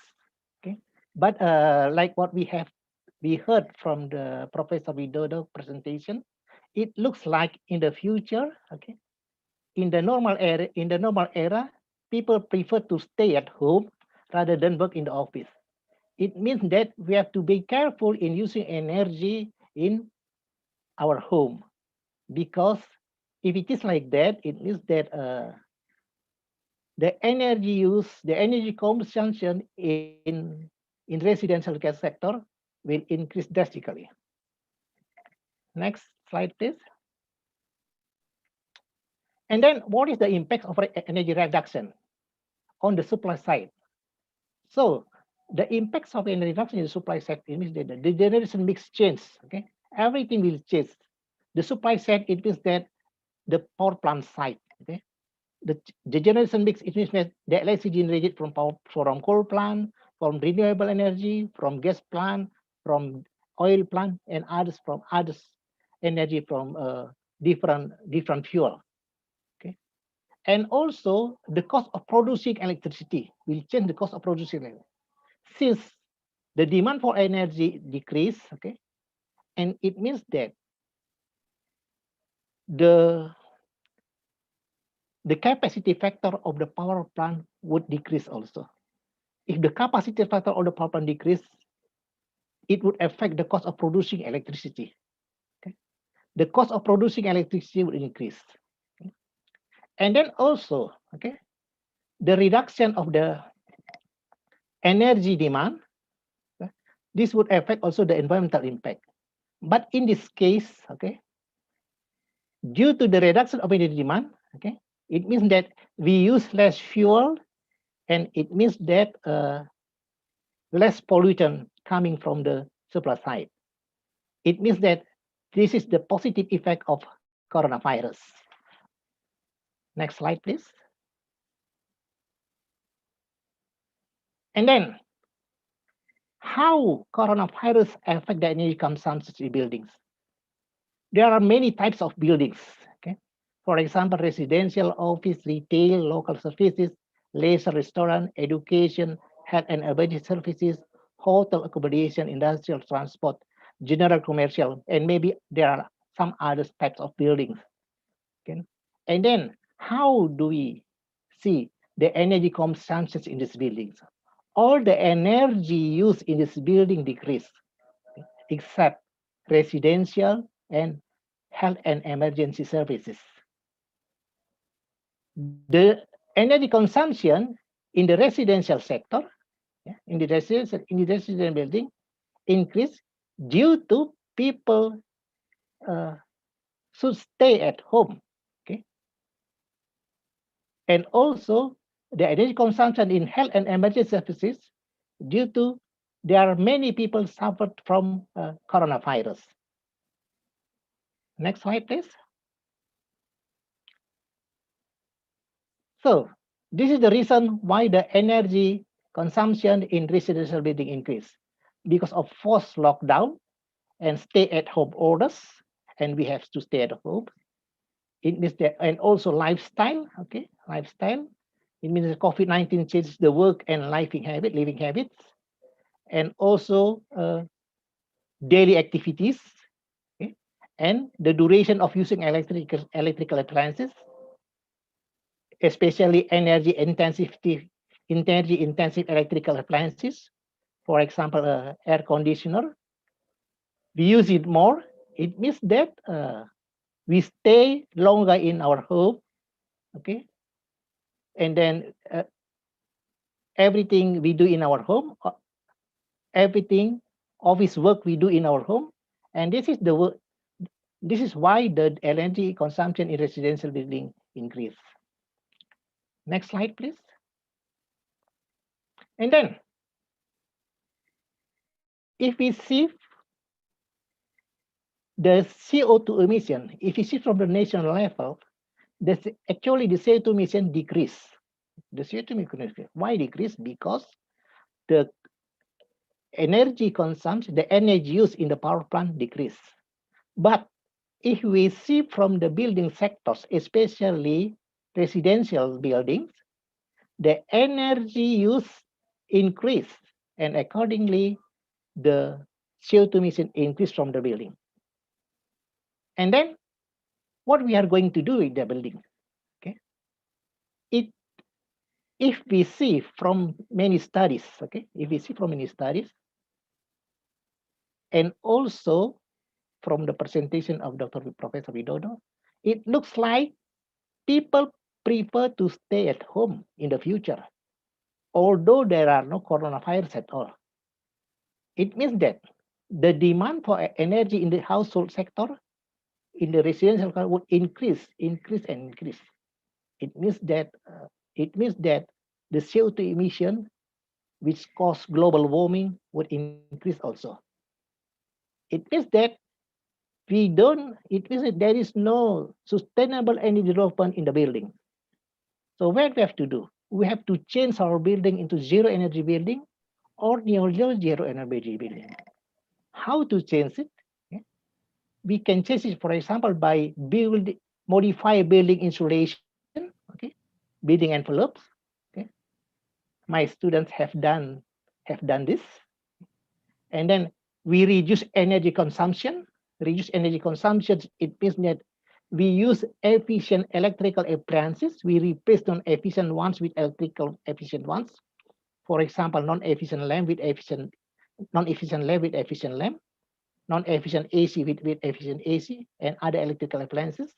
Okay, but like what we heard from the Professor Widodo presentation, it looks like in the future, okay, in the normal era, people prefer to stay at home rather than work in the office. It means that we have to be careful in using energy in our home, because if it is like that, it means that the energy consumption in residential gas sector will increase drastically. Next slide, please. And then what is the impact of energy reduction on the supply side? So the impacts of energy reduction in the supply side means that the generation mix change. Okay, everything will change. The supply side, it means that the power plant side. Okay, the generation mix, it means that the electricity generated from coal plant, from renewable energy, from gas plant, from oil plant, and others from energy from different fuel. Okay, and also the cost of producing electricity will change the cost of producing electricity. Since the demand for energy decrease, okay, and it means that the capacity factor of the power plant would decrease also. If the capacity factor of the power plant decrease, it would affect the cost of producing electricity. Okay? The cost of producing electricity would increase. Okay? And then also, okay, the reduction of the energy demand, okay, this would affect also the environmental impact. But in this case, okay, due to the reduction of energy demand, okay, it means that we use less fuel, and it means that less pollution coming from the supply side. It means that this is the positive effect of coronavirus. Next slide, please. And then how coronavirus affect the energy consumption in buildings. There are many types of buildings. Okay, for example, residential, office, retail, local services, leisure, restaurant, education, health and emergency services, hotel accommodation, industrial transport, general commercial, and maybe there are some other types of buildings. Okay, and then how do we see the energy consumption in these buildings? All the energy used in this building decrease, except residential and health and emergency services. The energy consumption in the residential sector, in the residential building, increase due to people should stay at home. Okay, and also the energy consumption in health and emergency services due to there are many people suffered from coronavirus. Next slide, please. So this is the reason why the energy consumption in residential building increase because of forced lockdown and stay-at-home orders, and we have to stay at home. It means that, and also lifestyle. Okay, lifestyle. It means that COVID-19 changes the work and living habits, and also daily activities, okay? And the duration of using electrical appliances, especially energy intensive electrical appliances. For example, air conditioner. We use it more. It means that we stay longer in our home, okay? And then everything we do in our home, everything office work we do in our home, and this is the work. This is why the energy consumption in residential building increase. Next slide, please. And then, if we see the CO2 emission, if you see from the national level, actually the CO2 emission decrease. The CO2 emission, why decrease? Because the energy consumption, the energy used in the power plant decrease. But if we see from the building sectors, especially residential buildings, the energy use increase, and accordingly, the CO2 emission increase from the building. And then, what we are going to do with the building? Okay, if we see from many studies, okay, if we see from many studies, and also from the presentation of Professor Widodo, it looks like people prefer to stay at home in the future, although there are no coronavirus at all. It means that the demand for energy in the household sector, in the residential sector, would increase. It means that the CO2 emission, which cause global warming, would increase also. It means that it means that there is no sustainable energy development in the building. So what we have to do? We have to change our building into zero energy building or near zero energy building. How to change it? Okay. We can change it, for example, by modify building insulation, okay, building envelopes. Okay. My students have done this. And then we reduce energy consumption. Reduce energy consumption, it means that we use efficient electrical appliances. We replace non-efficient ones with electrical efficient ones. For example, non-efficient lamp with efficient lamp, non-efficient AC with efficient AC, and other electrical appliances.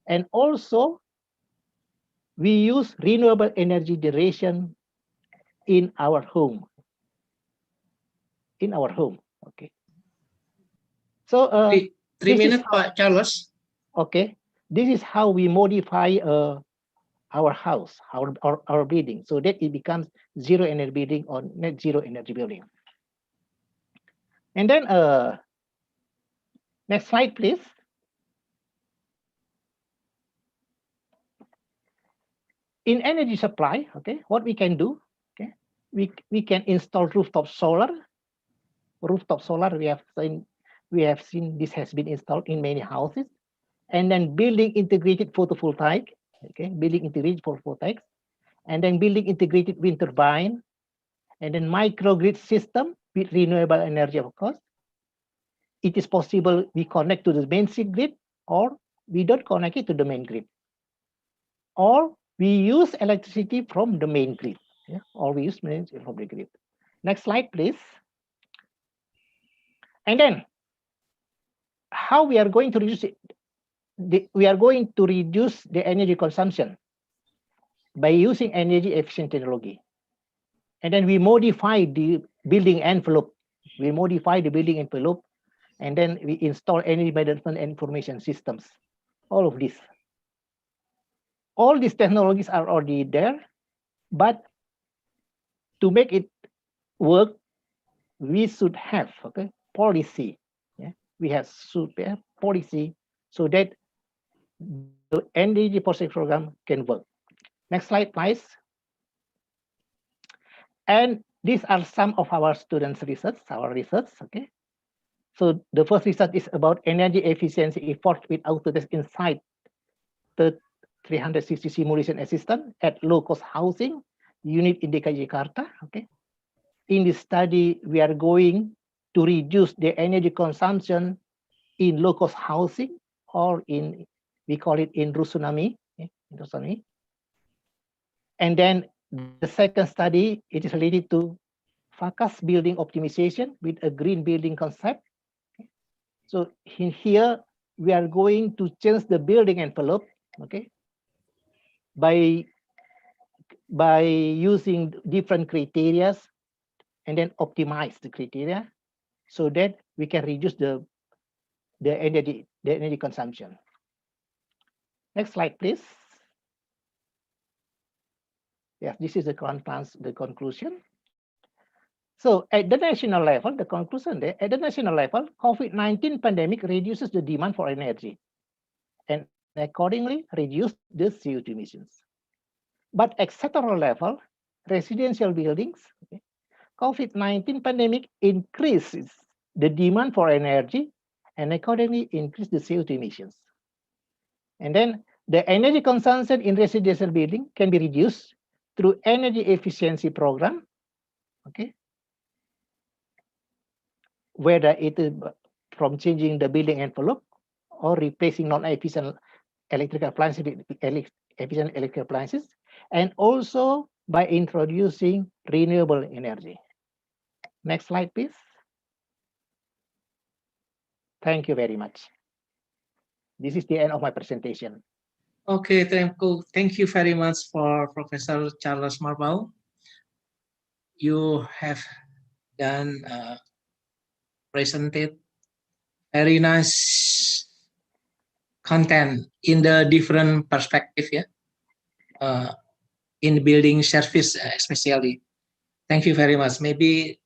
And also, we use renewable energy generation in our home. Okay. So 3 minutes, Pak Charles. Okay, this is how we modify our house, our building, so that it becomes zero energy building or net zero energy building. And then next slide, please. In energy supply, okay, what we can do, okay, we can install rooftop solar. Rooftop solar, we have seen this has been installed in many houses. And then building integrated photovoltaic, okay, building integrated photovoltaics, and then building integrated wind turbine, and then microgrid system with renewable energy, of course. It is possible we connect to the main grid, or we don't connect it to the main grid, or we use electricity from the main grid, yeah? Or we use electricity from the grid. Next slide, please. And then how we are going to reduce it? We are going to reduce the energy consumption by using energy efficient technology. And then we modify the building envelope. We modify the building envelope, and then we install energy management and information systems. All of this. All these technologies are already there, but to make it work, we should have policy. Yeah? We should have policy so that the energy policy program can work. Next slide, please. And these are some of our students' research, okay? So the first research is about energy efficiency effort with Autodesk inside the 360 simulation assistant at low-cost housing unit in DKI Jakarta, okay? In this study, we are going to reduce the energy consumption in low-cost housing, or we call it in Rusunami, okay? In Rusunami. And then the second study, it is related to focus building optimization with a green building concept. So in here, we are going to change the building envelope, okay, by using different criteria, and then optimize the criteria so that we can reduce the energy consumption. Next slide, please. Yes, this is the conclusion. So at the national level, the conclusion there, at the national level, COVID-19 pandemic reduces the demand for energy and accordingly reduce the CO2 emissions. But at sectoral level, residential buildings, okay, COVID-19 pandemic increases the demand for energy and accordingly increase the CO2 emissions. And then the energy consumption in residential building can be reduced through energy efficiency program, okay, whether it is from changing the building envelope or replacing non-efficient electrical appliances with efficient electrical appliances, and also by introducing renewable energy. Next slide, please. Thank you very much. This is the end of my presentation. Okay, thank you very much for Professor Charles Marbau. You have done presented very nice content in the different perspective, yeah, in building service especially. Thank you very much. Maybe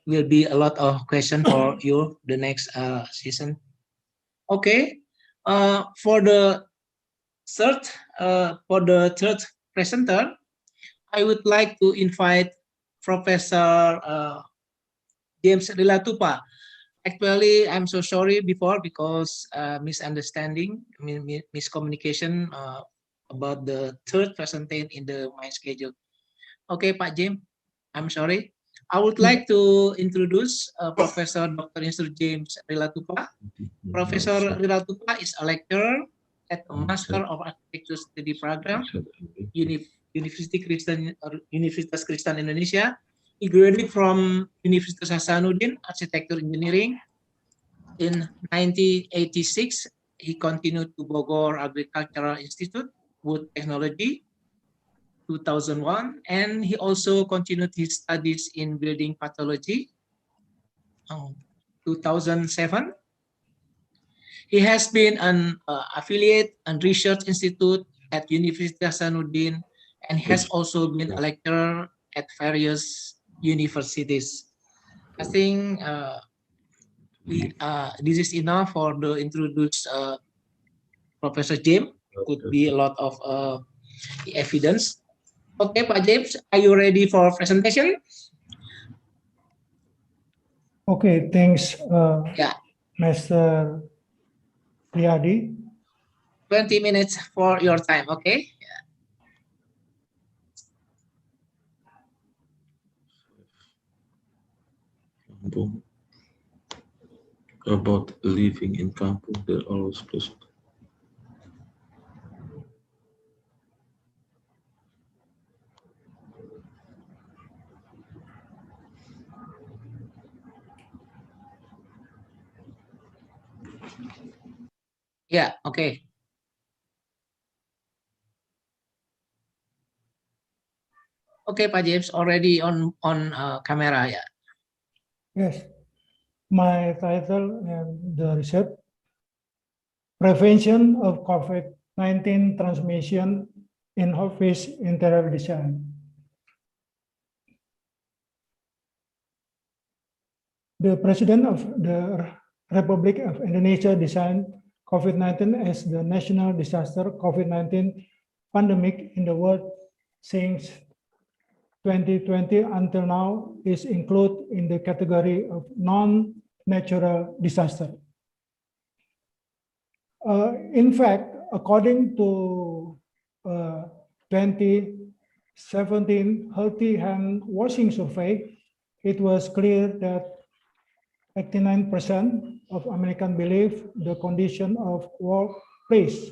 will be a lot of questions for you the next season. Okay, for the third presenter, I would like to invite Professor James Rilatupa. Actually, I'm so sorry before because misunderstanding, miscommunication about the third presentation in my schedule. Okay, Pak James, I'm sorry. I would like to introduce Professor Dr. Mr. James Rilatupa. Professor Rilatupa is a lecturer at the Master of Architecture Study Program, Universitas Kristen Indonesia. He graduated from Universitas Hasanuddin Architecture Engineering in 1986. He continued to Bogor Agricultural Institute, Wood Technology, 2001, and he also continued his studies in building pathology, 2007. He has been an affiliate and research institute at Universitas Hasanuddin and has also been a lecturer at various universities. I think this is enough for the introduce Professor James. Could be a lot of evidence. Okay, Pak James, are you ready for presentation? Okay, thanks, Yeah, Mr. Riyadi. 20 minutes for your time, okay? Kampung. About living in kampung, they're always close. Yeah, okay. Okay, Pak James, already on camera, yeah. Yes, my title and the research, Prevention of COVID-19 Transmission in Office Interior Design. The President of the Republic of Indonesia designed COVID-19 as the national disaster. COVID-19 pandemic in the world since 2020 until now is included in the category of non-natural disaster. In fact, according to 2017 Healthy Hand Washing Survey, it was clear that 89% of Americans believe the condition of workplace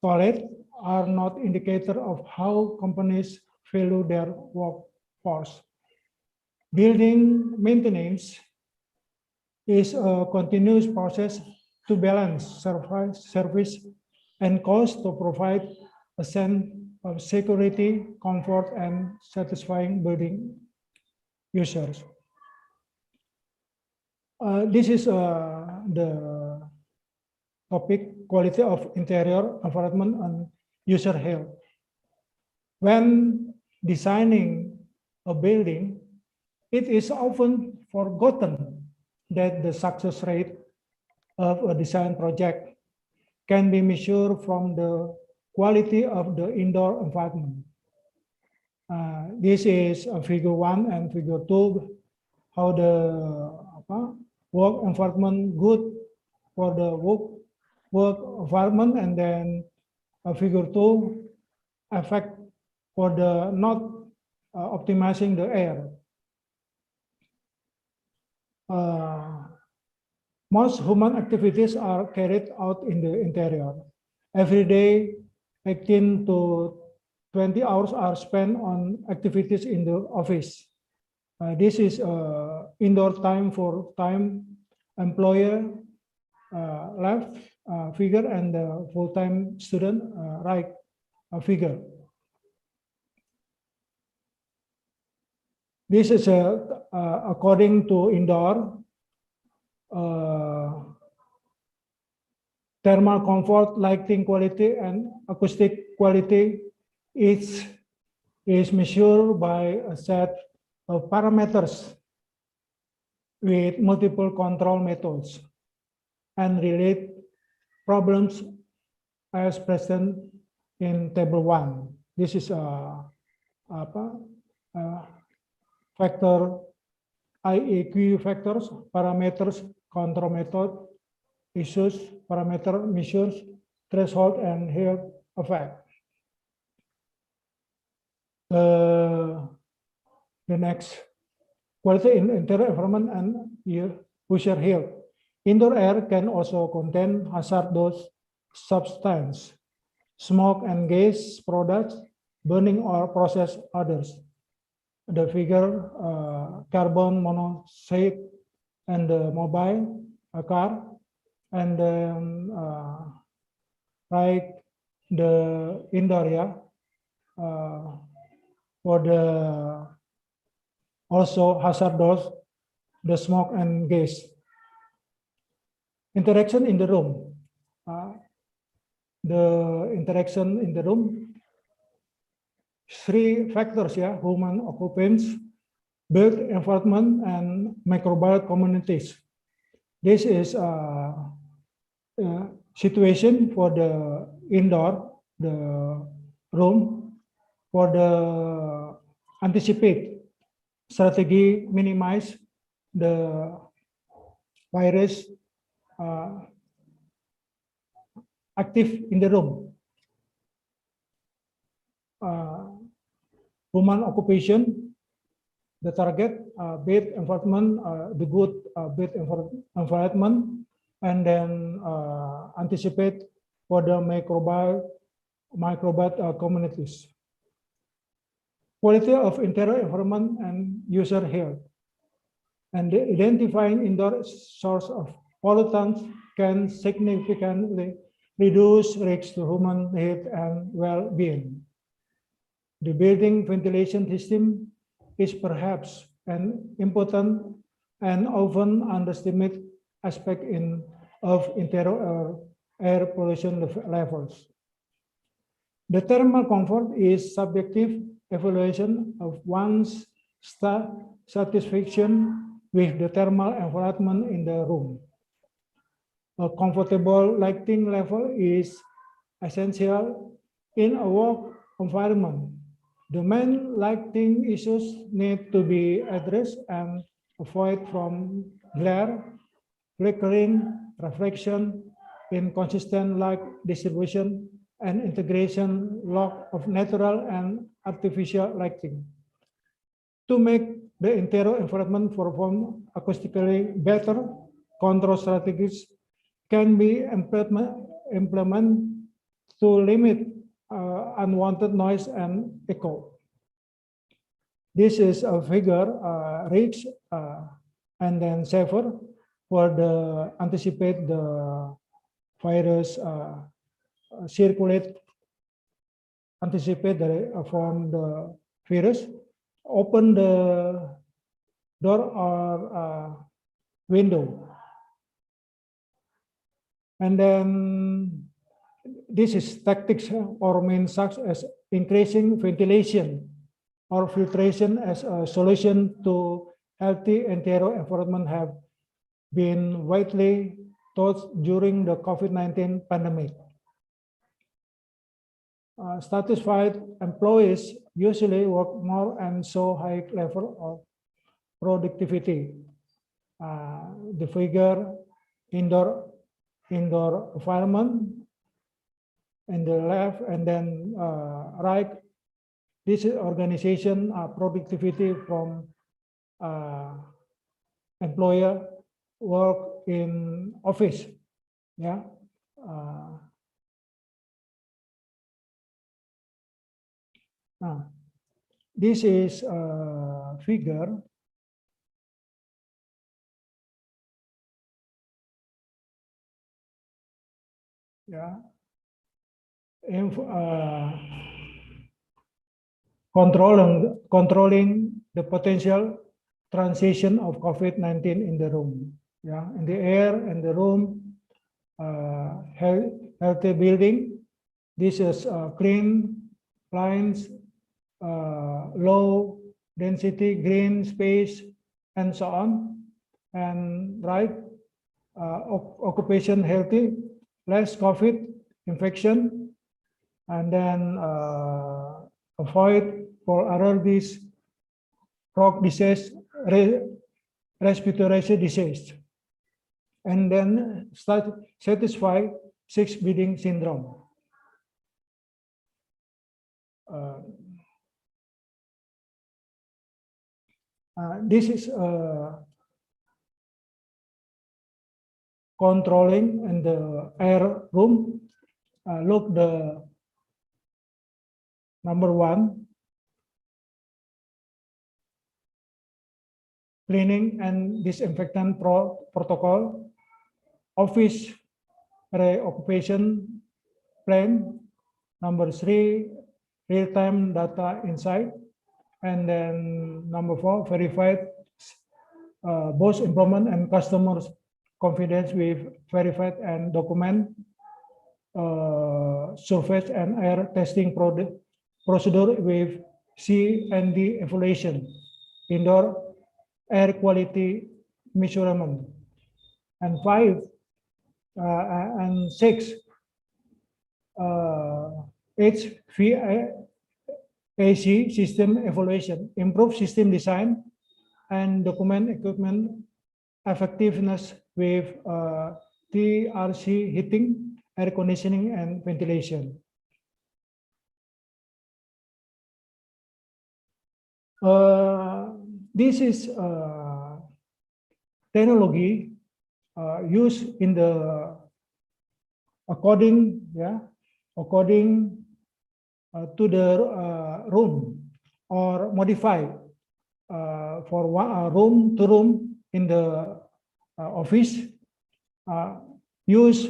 toilet are not indicator of how companies value their workforce. Building maintenance is a continuous process to balance service and cost to provide a sense of security, comfort, and satisfying building users. This is the topic, quality of interior environment and user health. When designing a building, it is often forgotten that the success rate of a design project can be measured from the quality of the indoor environment. This is figure 1 and figure 2, how the work environment good for the work environment, and then figure 2 effect for the not optimizing the air. Most human activities are carried out in the interior. Every day, 18 to 20 hours are spent on activities in the office. This is indoor time for time employer left figure and the full-time student right figure. This is according to indoor thermal comfort, lighting quality, and acoustic quality is measured by a set of parameters with multiple control methods and relate problems as present in table 1. This is factor IAQ factors, parameters, control method, issues, parameter measures, threshold, and health effect. The next, quality in interior environment and user health. Indoor air can also contain hazardous substance, smoke and gas products, burning or processed others. The figure carbon monoxide and the mobile car, and then like the indoor for the also hazardous, the smoke and gas. Interaction in the room. The interaction in the room, 3 factors, human occupants, built environment, and microbial communities. This is a situation for the indoor, the room. For the anticipate strategy, minimize the virus active in the room. Human occupation, the target, bed environment, the good bed environment, and then anticipate for the microbial communities. Quality of interior environment and user health. And identifying indoor source of pollutants can significantly reduce risks to human health and well-being. The building ventilation system is perhaps an important and often underestimated aspect of interior air pollution levels. The thermal comfort is subjective evaluation of one's satisfaction with the thermal environment in the room. A comfortable lighting level is essential in a work environment. The main lighting issues need to be addressed and avoid from glare, flickering, reflection, inconsistent light distribution, and integration lock of natural and artificial lighting. To make the interior environment perform acoustically better, control strategies can be implemented to limit unwanted noise and echo. This is a figure rich and then safer for the anticipate the virus circulate, anticipate from the virus, open the door or window. And then this is tactics or means such as increasing ventilation or filtration as a solution to healthy interior environment have been widely taught during the COVID-19 pandemic. Satisfied employees usually work more and show high level of productivity. The figure indoor environment in the left and then right. This is organization productivity from employer work in office. Yeah. This is a figure controlling the potential transition of COVID-19 in the room. Yeah, in the air, in the room, healthy building. This is clean lines, low density green space, and so on. And right, occupation healthy, less COVID infection, and then avoid for allergies, throat disease, respiratory disease, and then satisfy 6 breathing syndrome. This is controlling in the air room. Look the number 1, cleaning and disinfectant protocol, office reoccupation plan. Number 3, real-time data insight. And then number 4, verified both employment and customers confidence with verified and document surface and air testing procedure with C&D evaluation, indoor air quality measurement. And 5 and 6, HVAC AC system evaluation, improve system design, and document equipment effectiveness with TRC heating, air conditioning, and ventilation. This is technology used in the according to the room or modify for one room to room in the office. Use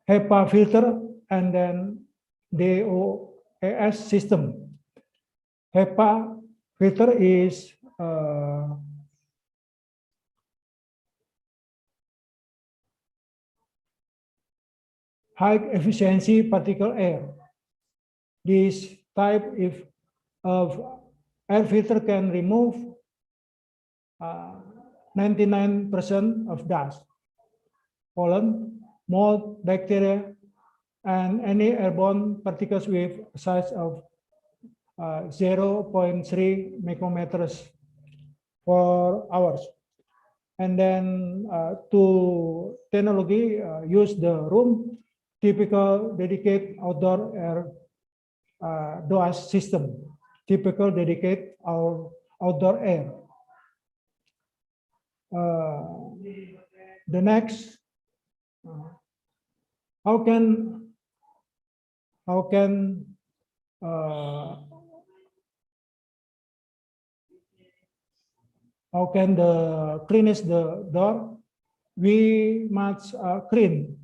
HEPA filter and then DOAS system. HEPA filter is high efficiency particle air. This type of air filter can remove 99% of dust, pollen, mold, bacteria, and any airborne particles with a size of 0.3 micrometers per hours. And then to technology, use the room typical dedicated outdoor air DOAS system, typical dedicated outdoor air. The next, how can the cleanest the door? We must clean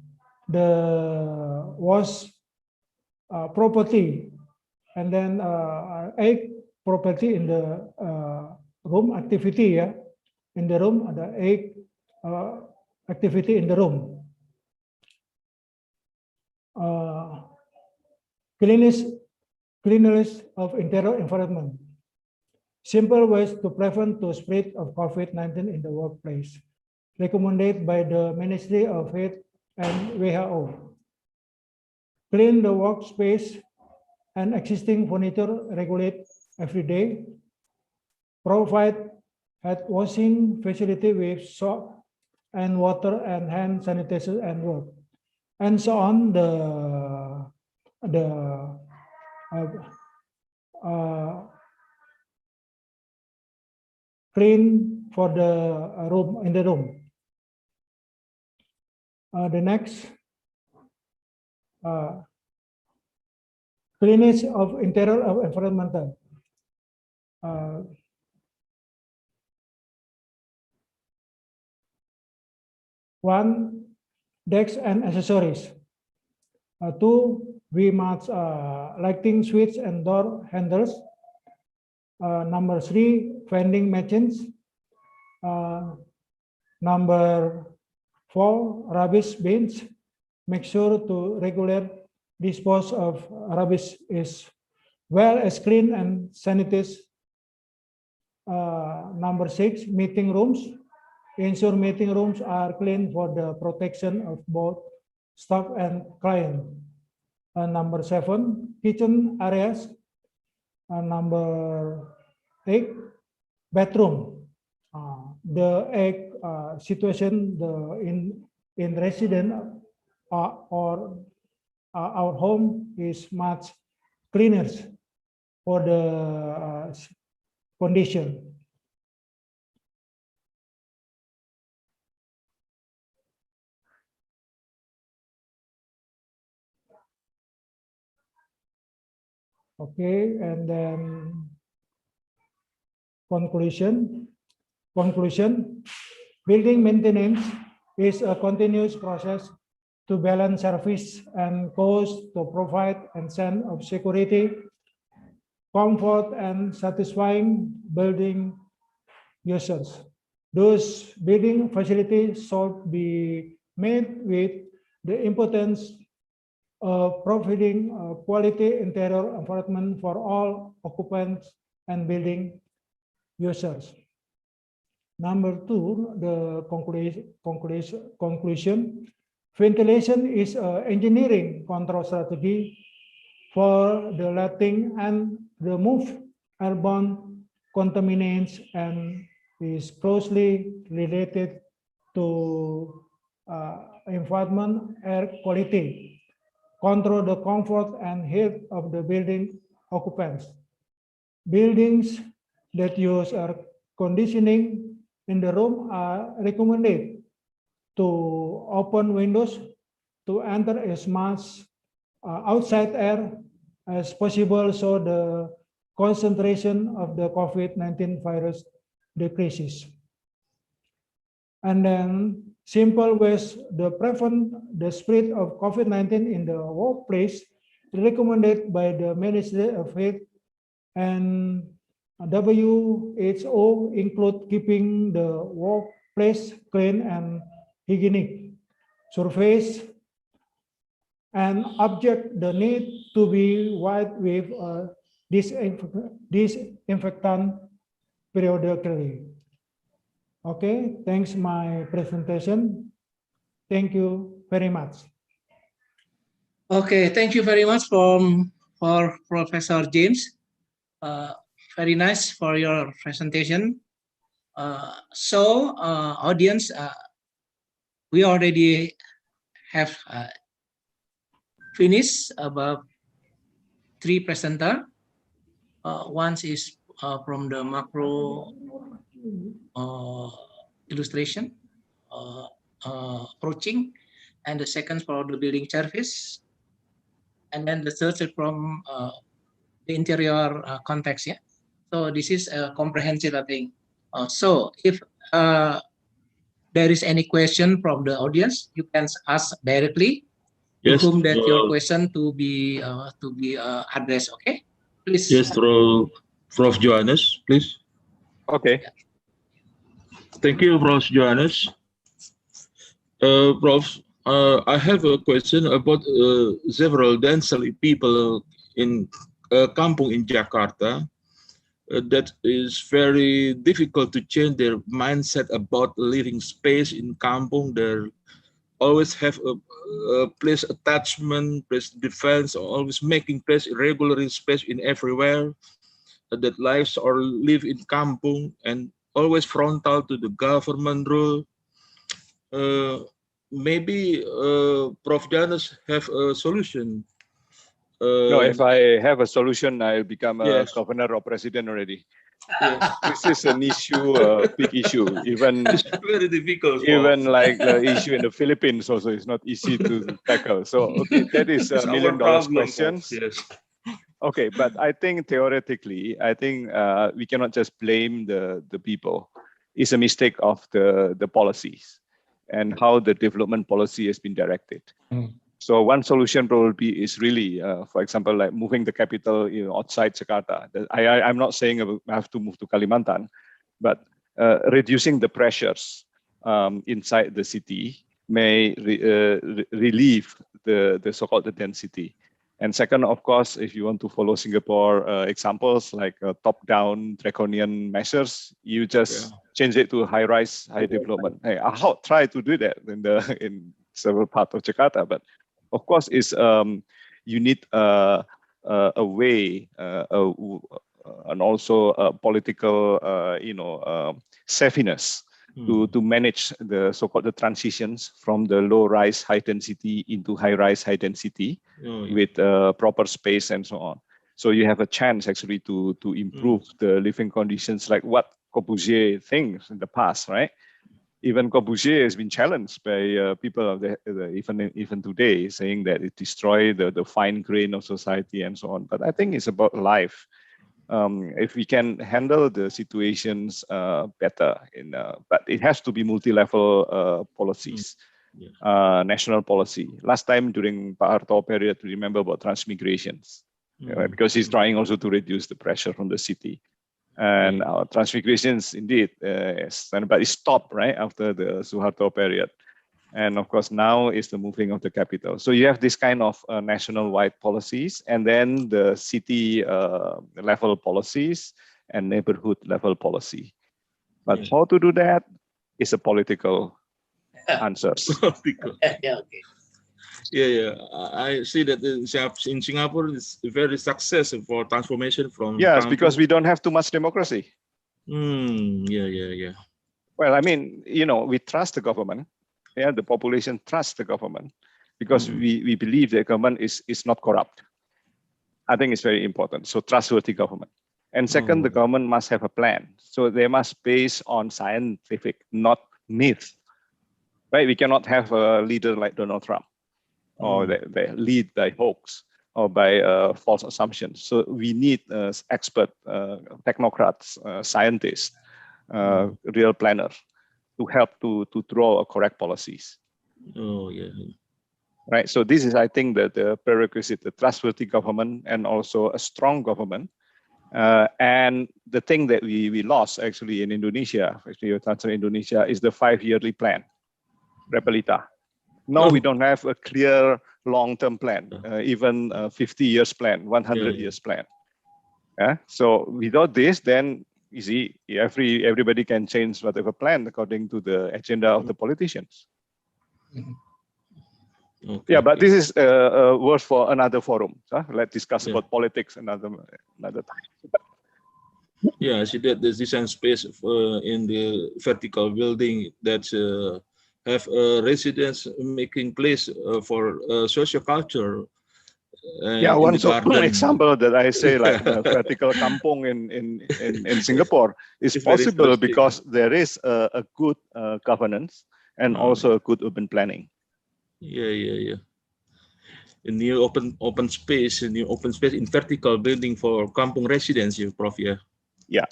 the wash property and then egg property in the room activity, yeah, in the room, the egg activity in the room. Cleanliness of interior environment. Simple ways to prevent the spread of COVID-19 in the workplace, recommended by the Ministry of Health and WHO. Clean the workspace and existing furniture regulate every day. Provide hand washing facility with soap and water and hand sanitizer and work. And so on, clean for the room, in the room. The next, cleanliness of interior of environmental. One, decks and accessories. Two, we must lighting switch and door handles. Number three, vending machines. Number four, rubbish bins. Make sure to regular dispose of rubbish is well as clean and sanitized. Number six, meeting rooms. Ensure meeting rooms are clean for the protection of both staff and client. Number seven, kitchen areas. Number eight, bedroom. The egg situation in resident or our home is much cleaner for the condition. Okay, and then conclusion. Building maintenance is a continuous process to balance service and cost to provide a sense of security, comfort, and satisfying building users. Those building facilities should be made with the importance of providing a quality interior environment for all occupants and building users. Number two, the conclusion. Ventilation is an engineering control strategy for the lighting and remove airborne contaminants and is closely related to environment air quality, control the comfort and health of the building occupants. Buildings that use air conditioning in the room are recommended to open windows to enter as much outside air as possible so the concentration of the COVID-19 virus decreases. And then simple ways to prevent the spread of COVID-19 in the workplace recommended by the Ministry of Health and WHO include keeping the workplace clean and hygienic, surface and object the need to be wiped with disinfectant periodically. Okay, thanks my presentation. Thank you very much. Okay, thank you very much for Professor James. Very nice for your presentation. Audience, we already have finished about 3 presenter. One is from the macro illustration approaching, and the second for the building service, and then the third is from the interior context. Yeah, so this is a comprehensive, I think. So if there is any question from the audience, you can ask directly to whom that your question to be addressed. Okay, please. Yes, Prof. Johannes, please. Okay. Thank you, Prof. Johannes. Prof, I have a question about several densely people in kampung in Jakarta. That is very difficult to change their mindset about living space in kampung. They always have a place attachment, place defense, always making place irregular space in everywhere. That lives or live in kampung and always frontal to the government rule. Maybe Prof. Janus have a solution. No, if I have a solution, I'll become a Yes. governor or president already. Yes. This is an issue, a big issue. Even it's very difficult. Even like the issue in the Philippines also is not easy to tackle. So okay, that is a $1 million question. Yes. Okay, but I think theoretically, we cannot just blame the people. It's a mistake of the policies and how the development policy has been directed. So one solution probably is really, for example, like moving the capital outside Jakarta. I'm not saying I have to move to Kalimantan, but reducing the pressures inside the city may relieve the so-called density. And second, of course, if you want to follow Singapore examples like top-down draconian measures, you just change it to high-rise, high development. Hey, I'll try to do that in several parts of Jakarta, but of course, you need a way and also a political, savviness to manage the so-called the transitions from the low-rise, high-density into high-rise, high-density with proper space and so on. So you have a chance actually to improve the living conditions, like what Corbusier thinks in the past, right? Even Corbusier has been challenged by people of even today, saying that it destroys the fine grain of society and so on. But I think it's about life. If we can handle the situations better, but it has to be multi-level policies, national policy. Last time during Pak Harto period, remember about transmigrations, because he's trying also to reduce the pressure from the city. And our transmigrations indeed, but it stopped right after the Suharto period. And of course, now is the moving of the capital. So you have this kind of national-wide policies, and then the city level policies and neighborhood level policy. But how to do that is a political answer. Okay. Yeah. I see that in Singapore is very successful for transformation from Yes, because kampung. we don't have too much democracy. Yeah. Well, I mean, we trust the government. Yeah, the population trusts the government because we believe the government is not corrupt. I think it's very important. So trustworthy government. And second, the government must have a plan. So they must base on scientific, not myth. Right? We cannot have a leader like Donald Trump, or they lead by hoax or by false assumptions. So we need expert technocrats, scientists, real planners to help to draw correct policies. Oh yeah. Right. So this is, I think, the prerequisite: the trustworthy government and also a strong government. And the thing that we lost actually in Indonesia, Indonesia, is the 5-yearly plan, Repelita. No, we don't have a clear long-term plan, even 50 years plan, 100 years plan. Yeah. So without this, then you see, everybody can change whatever plan according to the agenda of the politicians. Yeah, but this is worth for another forum. Let's discuss about politics another time. Yeah, I see that there's design space in the vertical building that have residents making place for social culture. Yeah, in the one garden. example that I say, like the vertical kampung in Singapore, is It's very possible interesting. because there is a good governance and also a good urban planning. Yeah. A new open space in vertical building for kampung residents, Prof. Yeah. Yeah.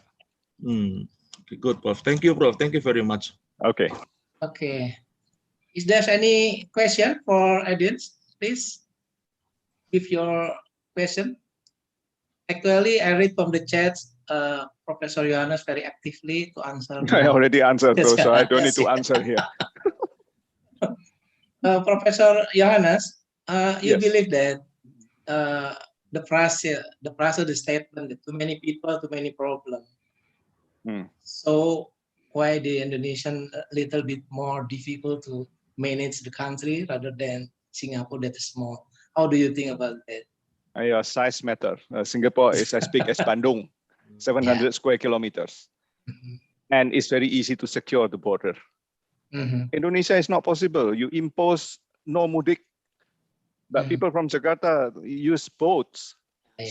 Okay, good, Prof. Thank you, Prof. Thank you very much. Okay. Okay. Is there any question for audience? Please give your question. Actually, I read from the chat, Professor Johannes very actively to answer. I already answered, so I don't need to answer here. Professor Johannes, you Yes. believe that the statement that too many people, too many problems. So why the Indonesian a little bit more difficult to manage the country rather than Singapore that is small? How do you think about that? Size matter. Singapore is as big as Bandung, 700 square kilometers. And it's very easy to secure the border. Indonesia is not possible. You impose no mudik, but people from Jakarta use boats,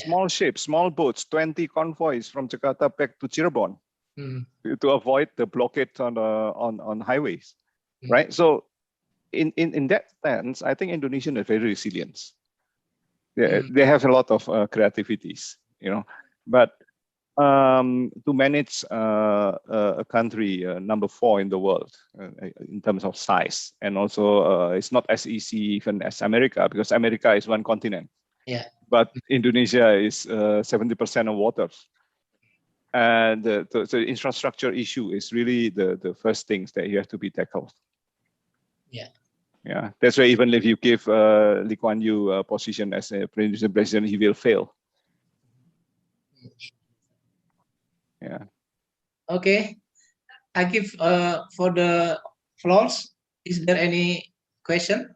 small ships, small boats, 20 convoys from Jakarta back to Cirebon to avoid the blockade on highways, right? So in that sense, I think Indonesian is very resilient. They have a lot of creativities, but to manage a country number 4 in the world in terms of size, and also it's not as easy even as America, because America is one continent. Yeah. But Indonesia is 70% of waters. And the infrastructure issue is really the first things that you have to be tackled. Yeah, that's why even if you give Lee Kuan Yew a position as a president, he will fail. Yeah. Okay, I give for the floors. Is there any question?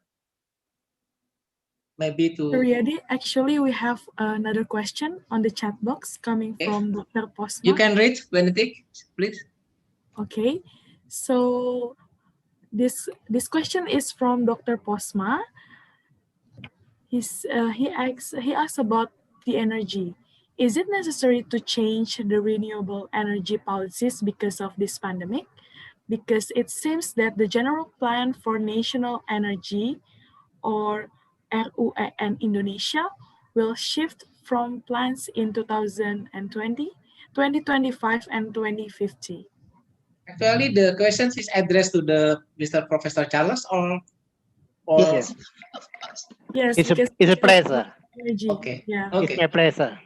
Maybe to. Riyadi, actually, we have another question on the chat box coming from Dr. Posma. You can read, Benedict, please. Okay, so this question is from Dr. Posma. He asks about the energy. Is it necessary to change the renewable energy policies because of this pandemic? Because it seems that the general plan for national energy, or RUEN Indonesia, will shift from plans in 2020, 2025, and 2050. Actually, the question is addressed to the Mr. Professor Charles or Yes. Yes, It's a pleasure. Energy. Okay. Yeah. It's my pleasure.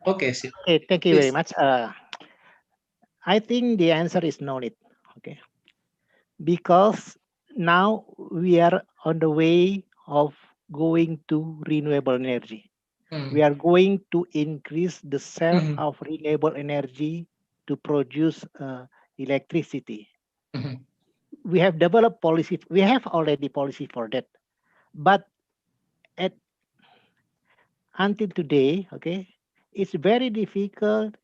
Okay. Okay, thank you very much. I think the answer is no need. Okay, because now we are on the way of going to renewable energy. We are going to increase the share of renewable energy to produce electricity. We have developed policy. We have already policy for that, But until today, okay, it's very difficult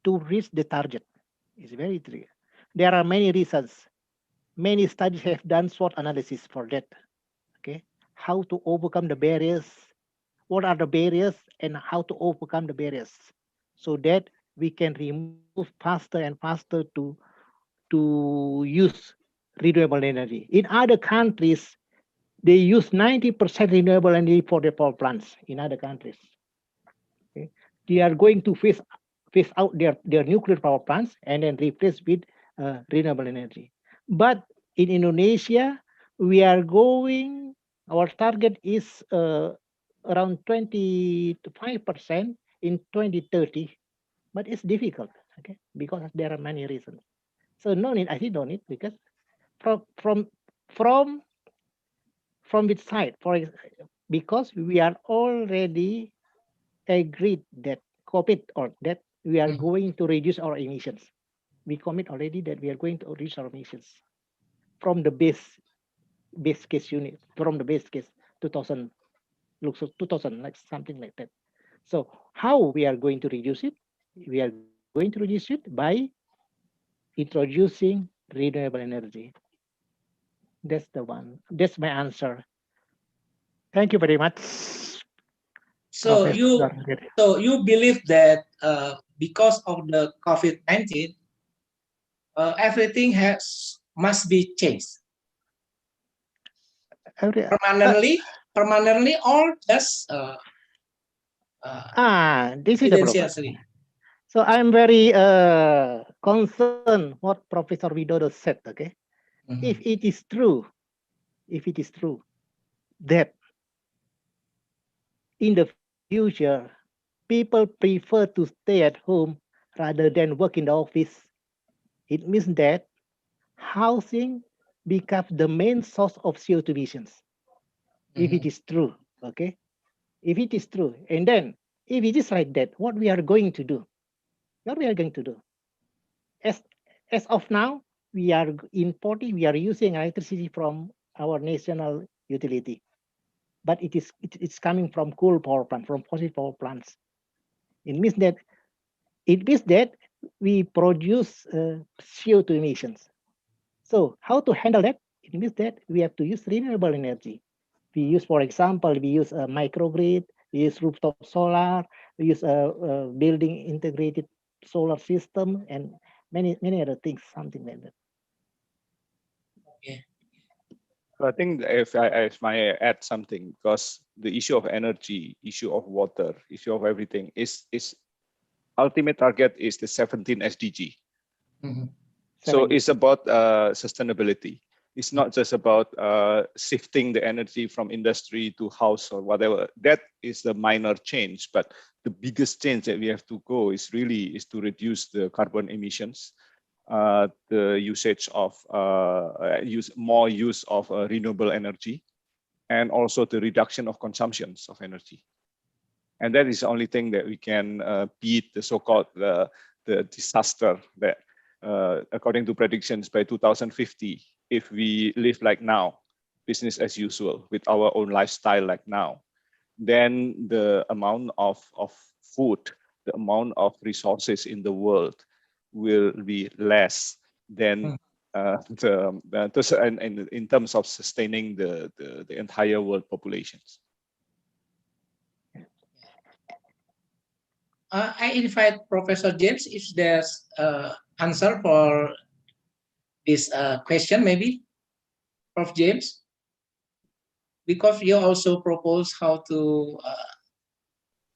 to reach the target. It's very tricky. There are many reasons. Many studies have done SWOT analysis for that. Okay, how to overcome the barriers, what are the barriers, and how to overcome the barriers, so that we can remove faster and faster to use renewable energy. In other countries, they use 90% renewable energy for their power plants. In other countries, okay, they are going to phase out their nuclear power plants and then replace with renewable energy. But in Indonesia, we are going, our target is around 25% in 2030, but it's difficult, okay, because there are many reasons. So no need, I think no need, because from which side, because we are already agreed that commit or that we are going to reduce our emissions. We commit already that we are going to reduce our emissions from the base case unit, from the base case 2000, looks 2000, like something like that. So how we are going to reduce it? We are going to reduce it by introducing renewable energy. That's the one. That's my answer. Thank you very much. So you believe that because of the COVID-19, everything must be changed permanently, or just this is the problem. So I'm very concerned what Professor Widodo said. Okay, if it is true that in the future people prefer to stay at home rather than work in the office, it means that housing becomes the main source of CO2 emissions. If it is true, okay? If it is true, and then if it is like that, what we are going to do? What we are going to do? As of now, we are importing, we are using electricity from our national utility, but it's coming from coal power plant, from fossil power plants. It means that we produce CO2 emissions. So how to handle that? It means that we have to use renewable energy. We use, for example, we use a microgrid, we use rooftop solar, we use a building integrated solar system, and many other things, something like that. Okay. I think if I might add something, because the issue of energy, issue of water, issue of everything is ultimate target is the 17 SDG. So it's about sustainability. It's not just about shifting the energy from industry to house or whatever. That is the minor change, but the biggest change that we have to go is to reduce the carbon emissions, the usage of more use of renewable energy, and also the reduction of consumptions of energy. And that is the only thing that we can beat the so-called the disaster that, according to predictions, by 2050, if we live like now, business as usual with our own lifestyle like now, then the amount of food, the amount of resources in the world will be less than in terms of sustaining the entire world populations. I invite Professor James if there's answer for this question, maybe, Prof. James, because you also propose how to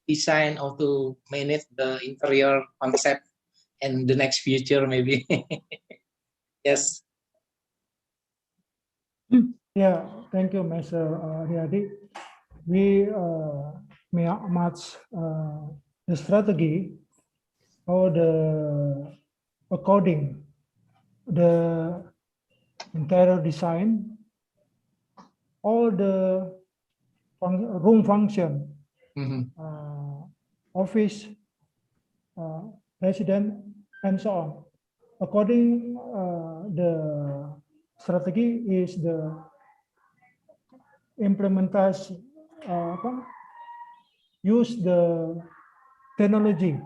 design or to manage the interior concept in the next future, maybe. Yes. Yeah, thank you, Mr. Riyadi. We match the strategy or according the interior design or the room function, office, resident, and so on. According the strategy is implementasi use the technology,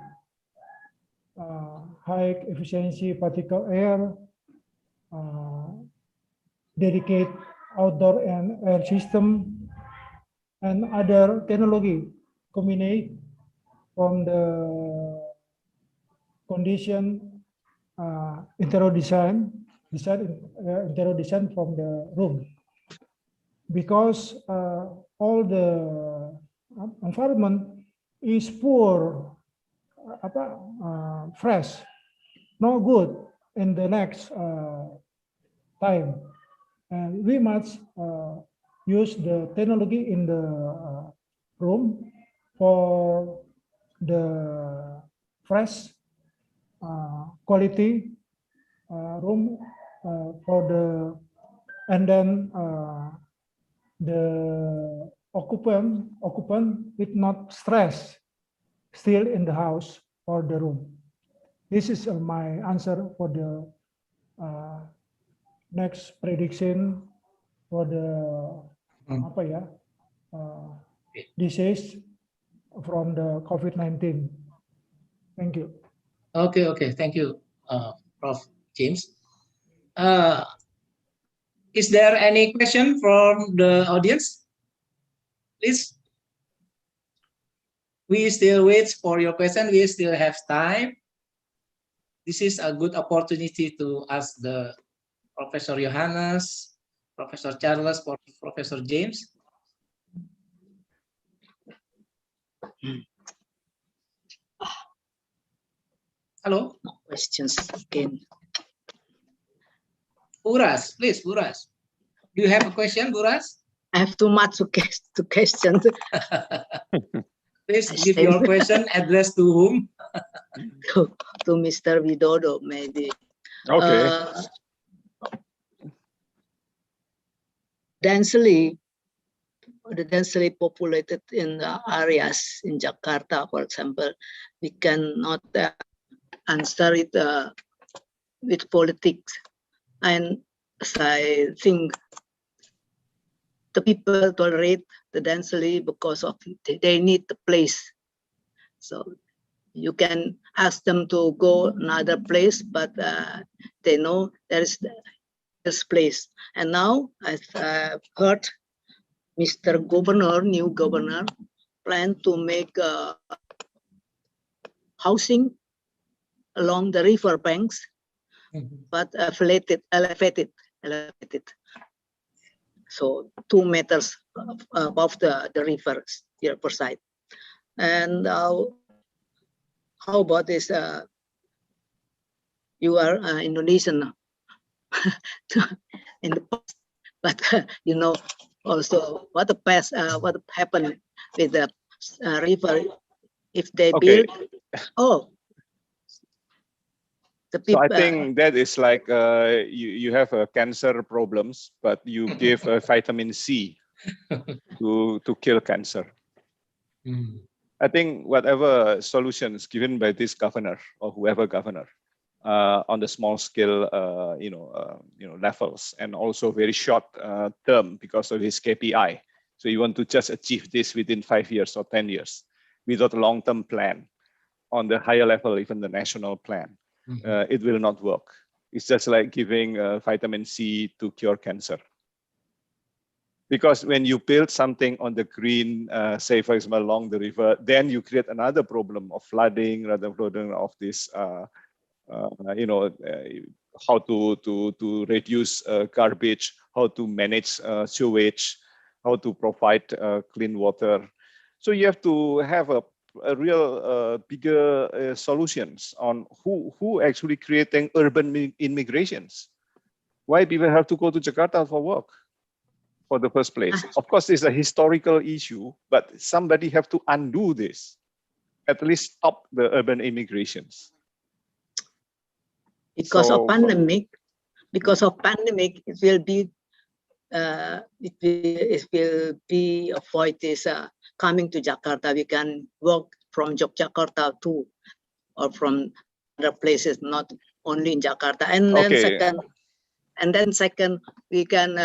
high efficiency particle air, dedicate outdoor and air system, and other technology combinate from the condition interior design from the room, because all the environment is poor, fresh, not good in the next time, and we must use the technology in the room for the fresh quality room for the, and then the occupant with not stress still in the house or the room. This is my answer for the next prediction for the disease from the COVID-19. Thank you. Okay. Thank you, Prof. James. Is there any question from the audience? Please. We still wait for your question. We still have time. This is a good opportunity to ask the Professor Johannes, Professor Charles, Professor James. Hello. No questions again. Buras, please, Buras. Do you have a question, Buras? I have too much to question. Please give your question addressed to whom? to Mr. Widodo, maybe. Okay. The densely populated in the areas in Jakarta, for example, we cannot answer it with politics. And I think the people tolerate the densely because of they need the place. So you can ask them to go another place, but they know there is this place. And now I've heard Mr. Governor, new governor, plan to make housing along the river banks, but elevated. So 2 meters above the river side. And how about this? You are Indonesian in the past, but you know also what happened with the river if they build. Oh. So I think that is like you have cancer problems, but you give vitamin C to kill cancer. I think whatever solutions given by this governor or whoever governor on the small scale, levels, and also very short term because of his KPI. So you want to just achieve this within 5 years or 10 years without a long-term plan on the higher level, even the national plan. It will not work. It's just like giving vitamin C to cure cancer. Because when you build something on the green, say for example along the river, then you create another problem of flooding, rather flooding of this, how to reduce garbage, how to manage sewage, how to provide clean water. So you have to have a real bigger solutions on who actually creating urban immigrations. Why people have to go to Jakarta for work for the first place? Of course, it's a historical issue, but somebody have to undo this, at least stop the urban immigrations. Because of pandemic, it will be avoid this coming to Jakarta. We can work from Yogyakarta too, or from other places, not only in Jakarta. And then second, we can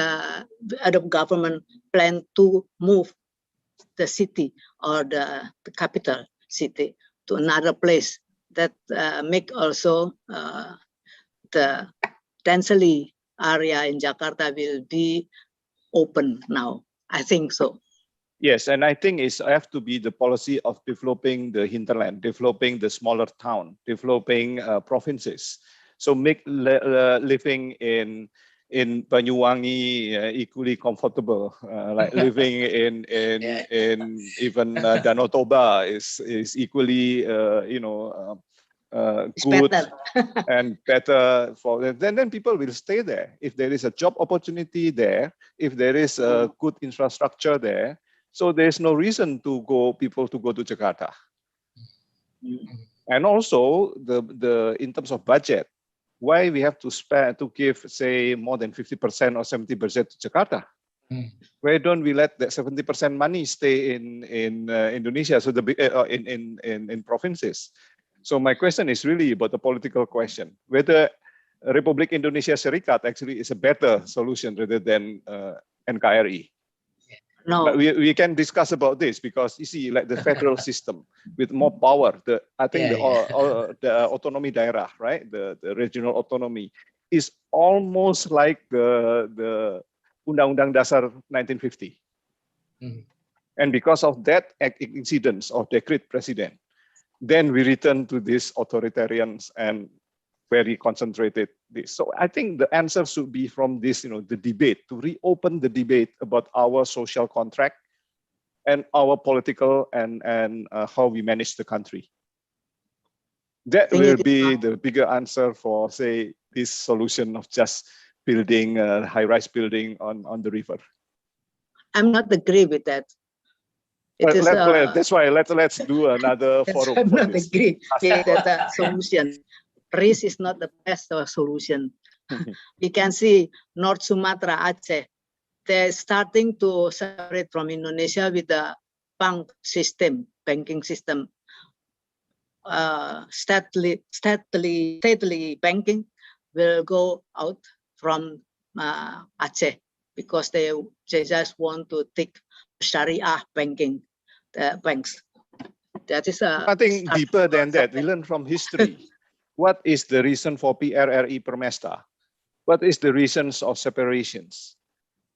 adopt government plan to move the city or the capital city to another place that make also the densely area in Jakarta will be open now. I think so. Yes, and I think it's have to be the policy of developing the hinterland, developing the smaller town, developing provinces. So make living in Banyuwangi equally comfortable, like living in even Danau Toba is equally good Better. and better for them. Then people will stay there. If there is a job opportunity there, if there is a good infrastructure there, so there's no reason to people to go to Jakarta. And also the in terms of budget, why we have to spend to give say more than 50% or 70% to Jakarta? Why don't we let that 70% money stay in Indonesia? So in provinces. So my question is really about the political question, whether Republik Indonesia Serikat actually is a better solution rather than NKRI. No. But we can discuss about this because you see, like the federal system with more power, I think the autonomy daerah, right? The regional autonomy is almost like the Undang-Undang Dasar 1950. And because of that incidents of decree president, then we return to this authoritarian and very concentrated this. So I think the answer should be from this, the debate, to reopen the debate about our social contract and our political and how we manage the country. That will be the bigger answer for, say, this solution of just building a high-rise building on the river. I'm not agree with that. That's why let's do another forum. I'm for not this. agree with that solution. Risk is not the best solution. We can see North Sumatra, Aceh, they're starting to separate from Indonesia with the banking system. Stately banking will go out from Aceh because they just want to take Sharia banking banks. That is I think deeper than that, we learn from history. What is the reason for PRRI Permesta? What is the reasons of separations?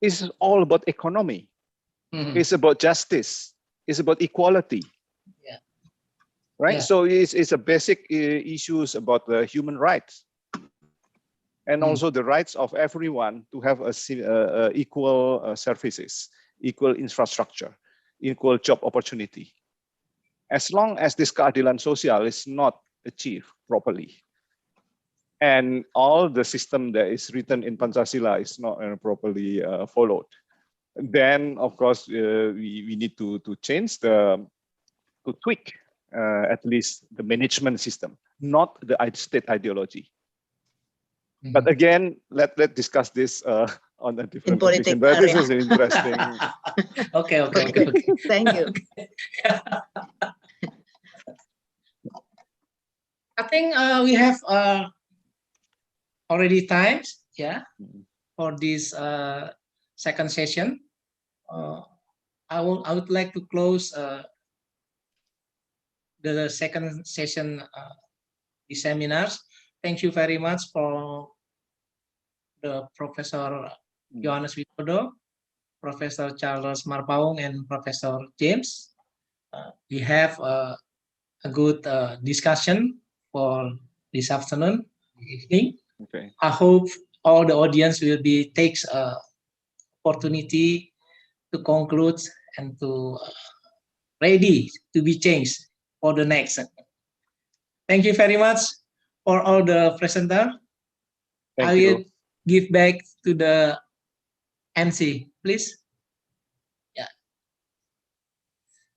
It's all about economy. It's about justice. It's about equality. Right? Yeah. So it's a basic issues about the human rights. And also the rights of everyone to have equal services, equal infrastructure, equal job opportunity. As long as this keadilan sosial is not achieved properly, and all the system that is written in Pancasila is not properly followed, then of course we need to change to tweak at least the management system, not the state ideology. But again, let's discuss this on a different occasion. But this is interesting. Okay. Thank you. I think we have already times, for this second session. I would like to close the second session, the seminars. Thank you very much for the Professor Johannes Widodo, Professor Charles Marpaung, and Professor James. We have a good discussion for this afternoon, evening. Okay. I hope all the audience will takes opportunity to conclude and to ready to be changed for the next. Thank you very much for all the presenter. I will give back to the MC, please.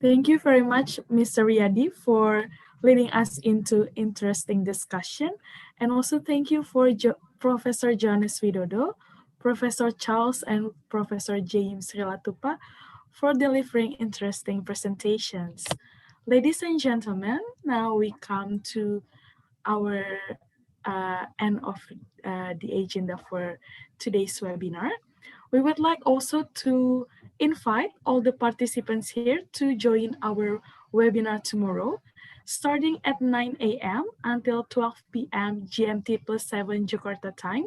Thank you very much, Mr. Riyadi, for leading us into interesting discussion. And also thank you for Professor Johannes Widodo, Professor Charles, and Professor James Rilatupa for delivering interesting presentations. Ladies and gentlemen, now we come to our end of the agenda for today's webinar. We would like also to invite all the participants here to join our webinar tomorrow, starting at 9 a.m. until 12 p.m. GMT +7 Jakarta time.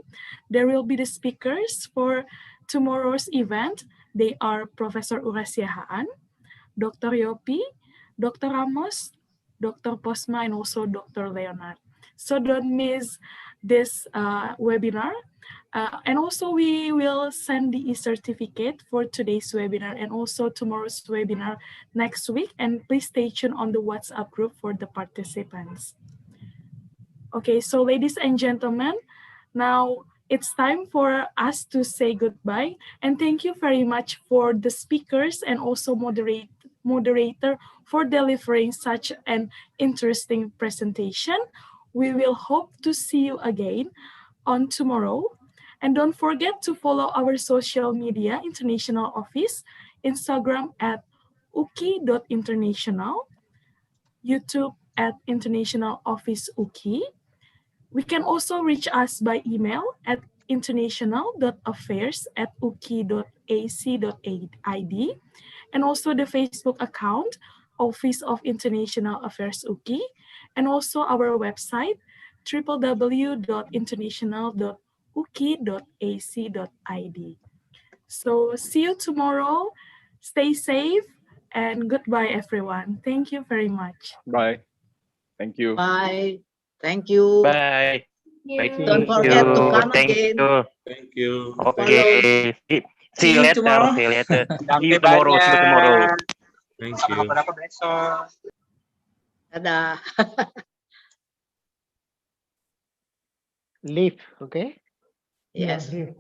There will be the speakers for tomorrow's event. They are Professor Urasia Haan, Dr. Yopi, Dr. Ramos, Dr. Posma, and also Dr. Leonard. So don't miss this webinar. And also we will send the e-certificate for today's webinar and also tomorrow's webinar next week. And please stay tuned on the WhatsApp group for the participants. Okay, so ladies and gentlemen, now it's time for us to say goodbye. And thank you very much for the speakers and also moderator for delivering such an interesting presentation. We will hope to see you again on tomorrow. And don't forget to follow our social media international office, Instagram at uki.international, YouTube at international office uki. We can also reach us by email at international.affairs@uki.ac.id, and also the Facebook account, Office of International Affairs UKI, and also our website, www.international.uki.ac.id. So see you tomorrow. Stay safe and goodbye, everyone. Thank you very much. Bye. Thank you. Bye. Thank you. Bye. Don't forget to come Thank again. you. Thank you. Okay. See you later. tomorrow. See you later. See you Sampai tomorrow. See you tomorrow. banyak. Thank Sama you. kapan-kapan besok. Dadah. Leave, okay? Yeah, Yes. leave.